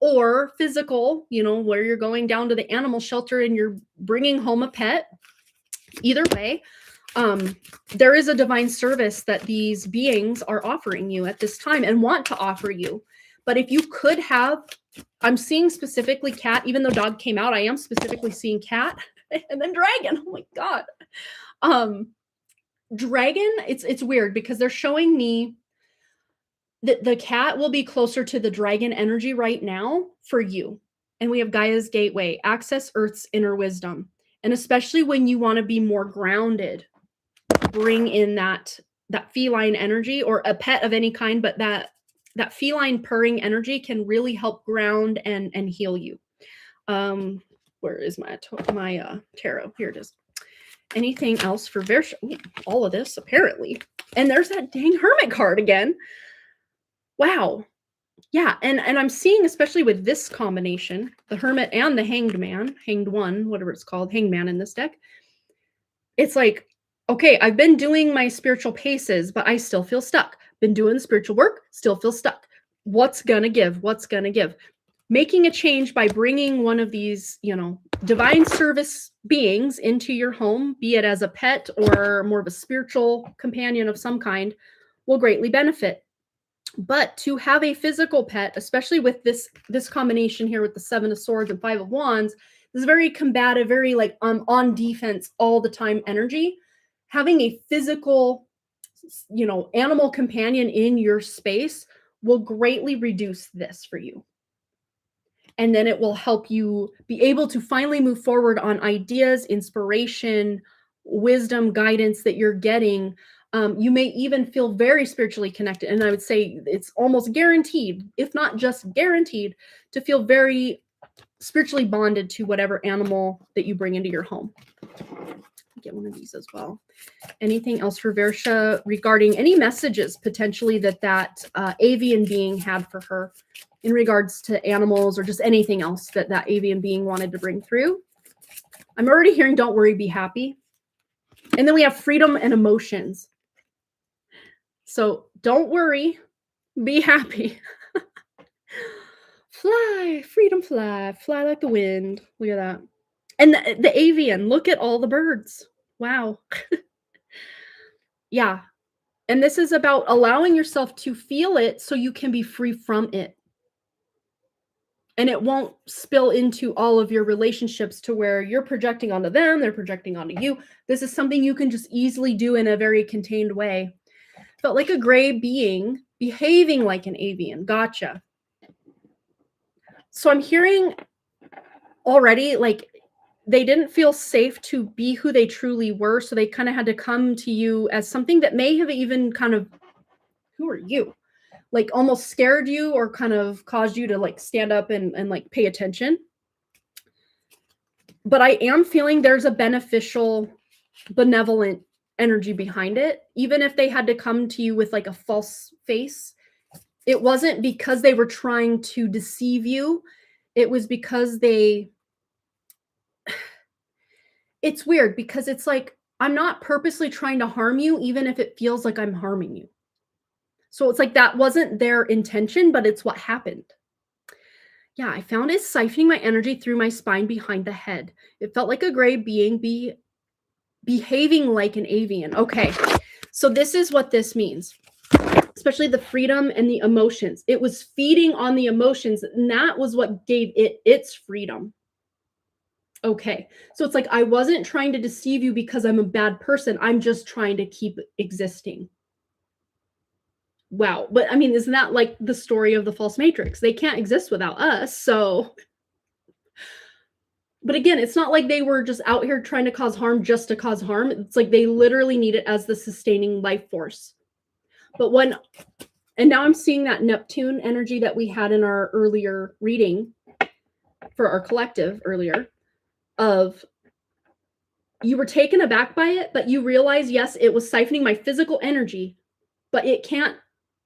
or physical, where you're going down to the animal shelter and you're bringing home a pet. Either way, there is a divine service that these beings are offering you at this time and want to offer you. But if you could have, I'm seeing specifically cat, even though dog came out, I am specifically seeing cat and then dragon. Oh my God. Dragon, it's weird because they're showing me that the cat will be closer to the dragon energy right now for you. And we have Gaia's gateway, access Earth's inner wisdom. And especially when you want to be more grounded, bring in that feline energy, or a pet of any kind, but that feline purring energy can really help ground and heal you. Where is my tarot? Here it is. Anything else for Versha? All of this, apparently. And there's that dang hermit card again. Wow. Yeah, and I'm seeing, especially with this combination, the Hermit and the Hanged Man, Hanged One, whatever it's called, Hanged Man in this deck. It's like, okay, I've been doing my spiritual paces, but I still feel stuck. Been doing the spiritual work, still feel stuck. What's gonna give? What's gonna give? Making a change by bringing one of these, divine service beings into your home, be it as a pet or more of a spiritual companion of some kind, will greatly benefit. But to have a physical pet, especially with this combination here with the Seven of Swords and Five of Wands, this is very combative, very like on defense all the time energy. Having a physical, animal companion in your space will greatly reduce this for you. And then it will help you be able to finally move forward on ideas, inspiration, wisdom, guidance that you're getting. You may even feel very spiritually connected. And I would say it's almost guaranteed, if not just guaranteed, to feel very spiritually bonded to whatever animal that you bring into your home. Get one of these as well. Anything else for Versha regarding any messages potentially that avian being had for her in regards to animals or just anything else that avian being wanted to bring through? I'm already hearing don't worry, be happy. And then we have freedom and emotions. So don't worry, be happy. Fly, freedom fly like the wind. Look at that. And the avian, look at all the birds. Wow. Yeah. And this is about allowing yourself to feel it so you can be free from it. And it won't spill into all of your relationships to where you're projecting onto them, they're projecting onto you. This is something you can just easily do in a very contained way. Felt like a gray being behaving like an avian. Gotcha. So I'm hearing already like they didn't feel safe to be who they truly were. So they kind of had to come to you as something that may have even kind of, who are you? Like almost scared you or kind of caused you to like stand up and like pay attention. But I am feeling there's a beneficial, benevolent energy behind it. Even if they had to come to you with like a false face, it wasn't because they were trying to deceive you. It was because it's weird because it's like, I'm not purposely trying to harm you, even if it feels like I'm harming you. So it's like that wasn't their intention, but it's what happened. Yeah, I found it siphoning my energy through my spine behind the head. It felt like a gray being behaving like an avian. Okay, so this is what this means, especially the freedom and the emotions. It was feeding on the emotions, and that was what gave it its freedom. Okay, so it's like I wasn't trying to deceive you because I'm a bad person. I'm just trying to keep existing. Wow. But I mean, isn't that like the story of the false matrix? They can't exist without us. So, but again, it's not like they were just out here trying to cause harm just to cause harm. It's like they literally need it as the sustaining life force. But and now I'm seeing that Neptune energy that we had in our earlier reading for our collective earlier of you were taken aback by it, but you realize, yes, it was siphoning my physical energy, but it can't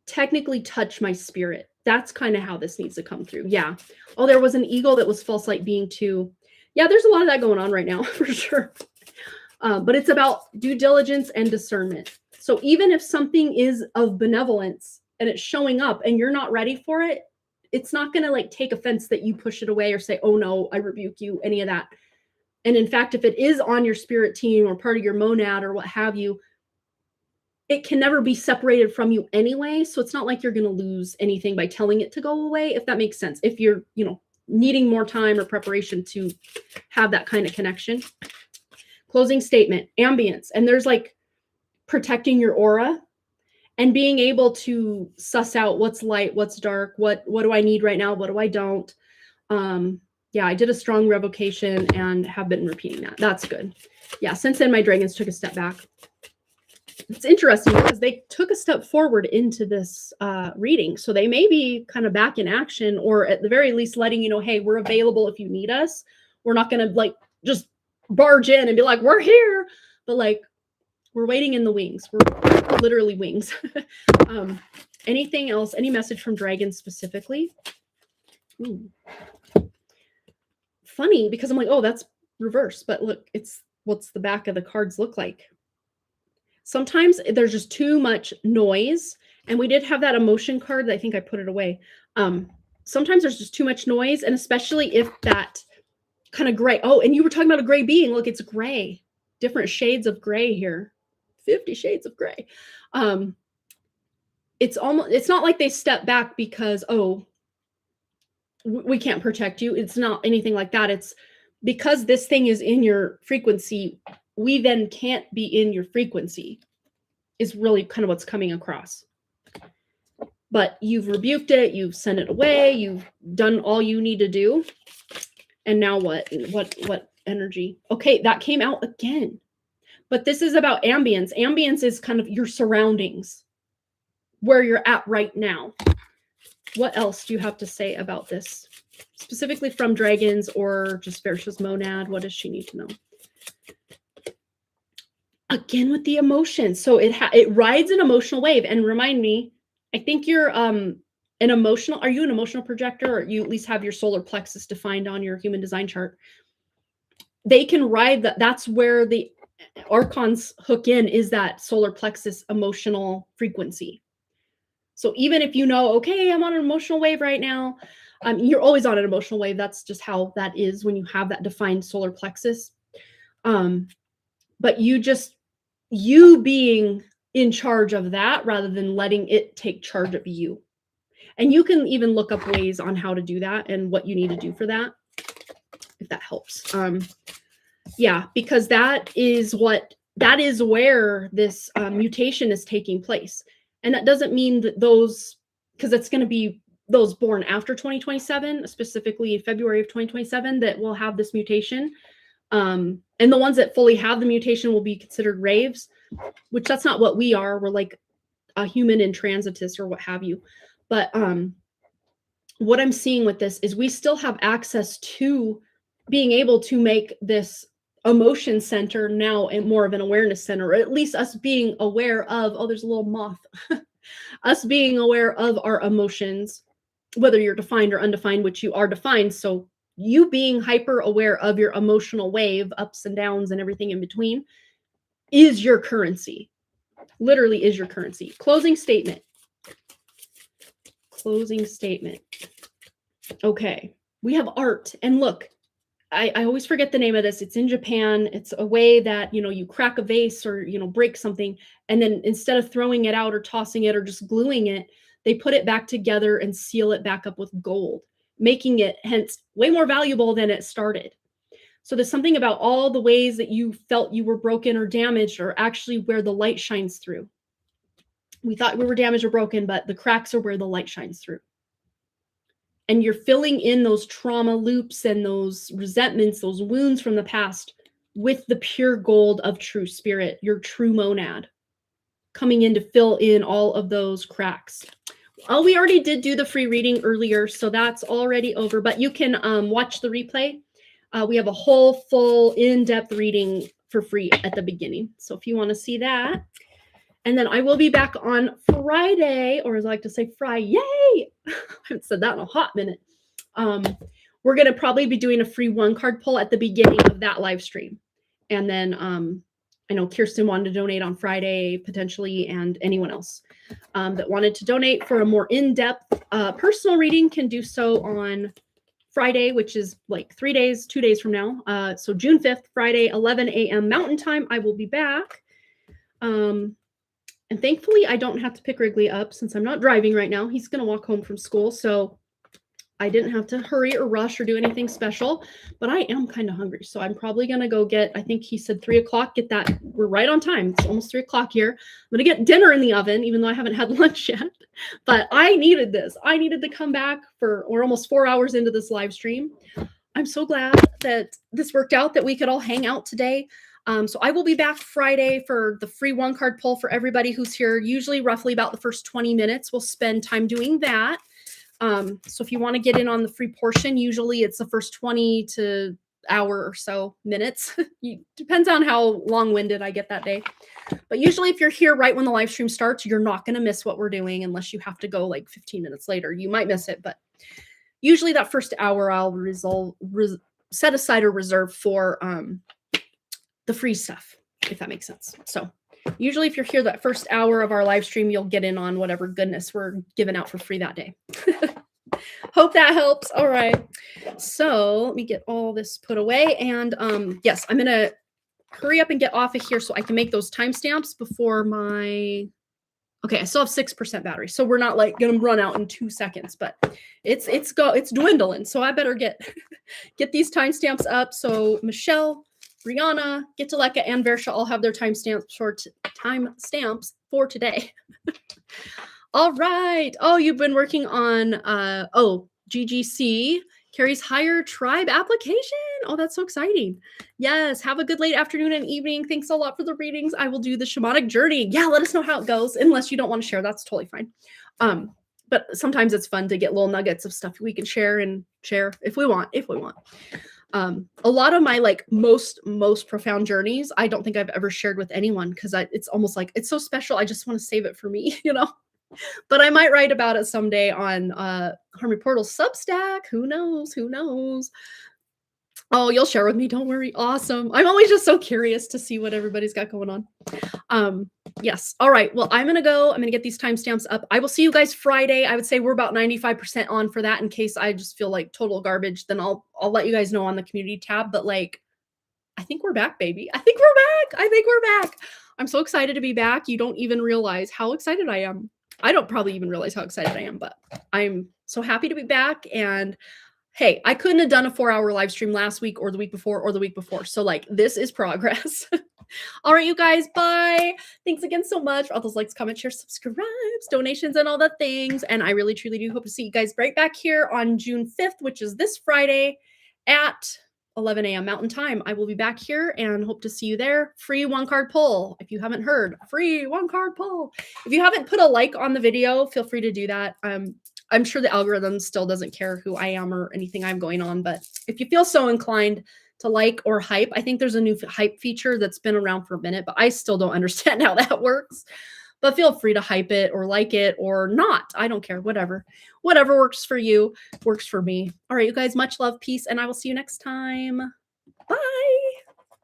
technically touch my spirit. That's kind of how this needs to come through. Yeah. Oh, there was an eagle that was false light being too. Yeah, there's a lot of that going on right now for sure. But it's about due diligence and discernment. So even if something is of benevolence and it's showing up and you're not ready for it, it's not going to like take offense that you push it away or say, oh no, I rebuke you, any of that. And in fact, if it is on your spirit team or part of your monad or what have you, it can never be separated from you anyway. So it's not like you're going to lose anything by telling it to go away, if that makes sense. If you're, needing more time or preparation to have that kind of connection. Closing statement, ambience. And there's like protecting your aura and being able to suss out what's light, what's dark, what do I need right now, what do I don't. Yeah, I did a strong revocation and have been repeating that. That's good. Yeah, since then my dragons took a step back. It's interesting because they took a step forward into this reading. So they may be kind of back in action, or at the very least letting you know, hey, we're available if you need us. We're not going to like just barge in and be like, we're here. But like, we're waiting in the wings. We're literally wings. Anything else? Any message from dragons specifically? Ooh. Funny, because I'm like, oh, that's reverse, but look, it's what's the back of the cards look like. Sometimes there's just too much noise, and we did have that emotion card. I think I put it away. Sometimes there's just too much noise, and especially if that kind of gray. Oh, and you were talking about a gray being. Look, it's gray. Different shades of gray here. 50 shades of gray. It's not like they step back because, oh, we can't protect you. It's not anything like that. It's because this thing is in your frequency, we then can't be in your frequency, is really kind of what's coming across. But you've rebuked it, you've sent it away, you've done all you need to do. And now what energy? Okay, that came out again. But this is about ambience. Ambience is kind of your surroundings, where you're at right now. What else do you have to say about this? Specifically from dragons or just Versha's monad? What does she need to know? Again with the emotions. So it rides an emotional wave. And remind me, I think you're are you an emotional projector, or you at least have your solar plexus defined on your human design chart? They can ride that. That's where the archons hook in, is that solar plexus emotional frequency. So even if you know, okay, I'm on an emotional wave right now, you're always on an emotional wave. That's just how that is when you have that defined solar plexus. But you being in charge of that rather than letting it take charge of you. And you can even look up ways on how to do that and what you need to do for that, if that helps. Yeah, because that is where this mutation is taking place. And that doesn't mean that because it's going to be those born after 2027, specifically February of 2027, that will have this mutation. And the ones that fully have the mutation will be considered raves, which that's not what we are. We're like a human in transitus or what have you. But what I'm seeing with this is we still have access to being able to make this emotion center now and more of an awareness center, or at least us being aware of, oh, there's a little moth, us being aware of our emotions, whether you're defined or undefined, which you are defined. So you being hyper aware of your emotional wave, ups and downs and everything in between, is your currency. Literally is your currency. Closing statement. Closing statement. Okay, we have art. And look, I always forget the name of this. It's in Japan. It's a way that, you crack a vase or, break something. And then instead of throwing it out or tossing it or just gluing it, they put it back together and seal it back up with gold, making it hence way more valuable than it started. So there's something about all the ways that you felt you were broken or damaged are actually where the light shines through. We thought we were damaged or broken, but the cracks are where the light shines through. And you're filling in those trauma loops and those resentments, those wounds from the past with the pure gold of true spirit, your true monad, coming in to fill in all of those cracks. Oh, we already did do the free reading earlier, so that's already over, but you can watch the replay. We have a whole full in-depth reading for free at the beginning. So if you want to see that. And then I will be back on Friday, or as I like to say, Friday. I haven't said that in a hot minute. We're going to probably be doing a free 1-card pull at the beginning of that live stream. And then I know Kirsten wanted to donate on Friday, potentially, and anyone else that wanted to donate for a more in-depth personal reading can do so on Friday, which is like 2 days from now. So June 5th, Friday, 11 a.m. Mountain Time, I will be back. And thankfully, I don't have to pick Wrigley up since I'm not driving right now. He's going to walk home from school, so I didn't have to hurry or rush or do anything special. But I am kind of hungry, so I'm probably going to go get, I think he said 3 o'clock, get that. We're right on time. It's almost 3 o'clock here. I'm going to get dinner in the oven, even though I haven't had lunch yet. But I needed this. I needed to come back we're almost 4 hours into this live stream. I'm so glad that this worked out, that we could all hang out today. So I will be back Friday for the free 1-card pull for everybody who's here. Usually roughly about the first 20 minutes, we'll spend time doing that. So if you want to get in on the free portion, usually it's the first 20 to hour or so, minutes. Depends on how long-winded I get that day. But usually if you're here right when the live stream starts, you're not going to miss what we're doing unless you have to go like 15 minutes later. You might miss it, but usually that first hour I'll set aside or reserve for the free stuff, if that makes sense. So usually if you're here that first hour of our live stream, you'll get in on whatever goodness we're giving out for free that day. Hope that helps. All right. So let me get all this put away. And yes, I'm going to hurry up and get off of here so I can make those timestamps before my... Okay, I still have 6% battery. So we're not like going to run out in 2 seconds, but it's dwindling. So I better get these timestamps up. So Michelle, Brianna, Gitaleka, and Versha all have their timestamps for today. All right. Oh, you've been working on GGC, Carrie's higher tribe application. Oh, that's so exciting. Yes. Have a good late afternoon and evening. Thanks a lot for the readings. I will do the shamanic journey. Yeah, let us know how it goes. Unless you don't want to share, that's totally fine. But sometimes it's fun to get little nuggets of stuff we can share if we want. A lot of my like most profound journeys, I don't think I've ever shared with anyone because it's almost like it's so special. I just want to save it for me, you know. But I might write about it someday on Harmony Portal's Substack. Who knows? Who knows? Oh, you'll share with me. Don't worry. Awesome. I'm always just so curious to see what everybody's got going on. Yes. All right. Well, I'm going to go. I'm going to get these timestamps up. I will see you guys Friday. I would say we're about 95% on for that in case I just feel like total garbage. Then I'll let you guys know on the community tab. But like, I think we're back, baby. I think we're back. I'm so excited to be back. You don't even realize how excited I am. I don't probably even realize how excited I am, but I'm so happy to be back. And hey, I couldn't have done a 4-hour live stream last week or the week before or the week before. So like, this is progress. All right, you guys, bye. Thanks again so much for all those likes, comments, shares, subscribes, donations, and all the things. And I really, truly do hope to see you guys right back here on June 5th, which is this Friday at 11 a.m. Mountain Time. I will be back here and hope to see you there. Free 1-card pull. If you haven't heard, free 1-card pull. If you haven't put a like on the video, feel free to do that. I'm sure the algorithm still doesn't care who I am or anything I'm going on, but if you feel so inclined to like or hype, I think there's a new hype feature that's been around for a minute, but I still don't understand how that works. But feel free to hype it or like it or not. I don't care. Whatever works for you works for me. All right, you guys, much love, peace, and I will see you next time. Bye.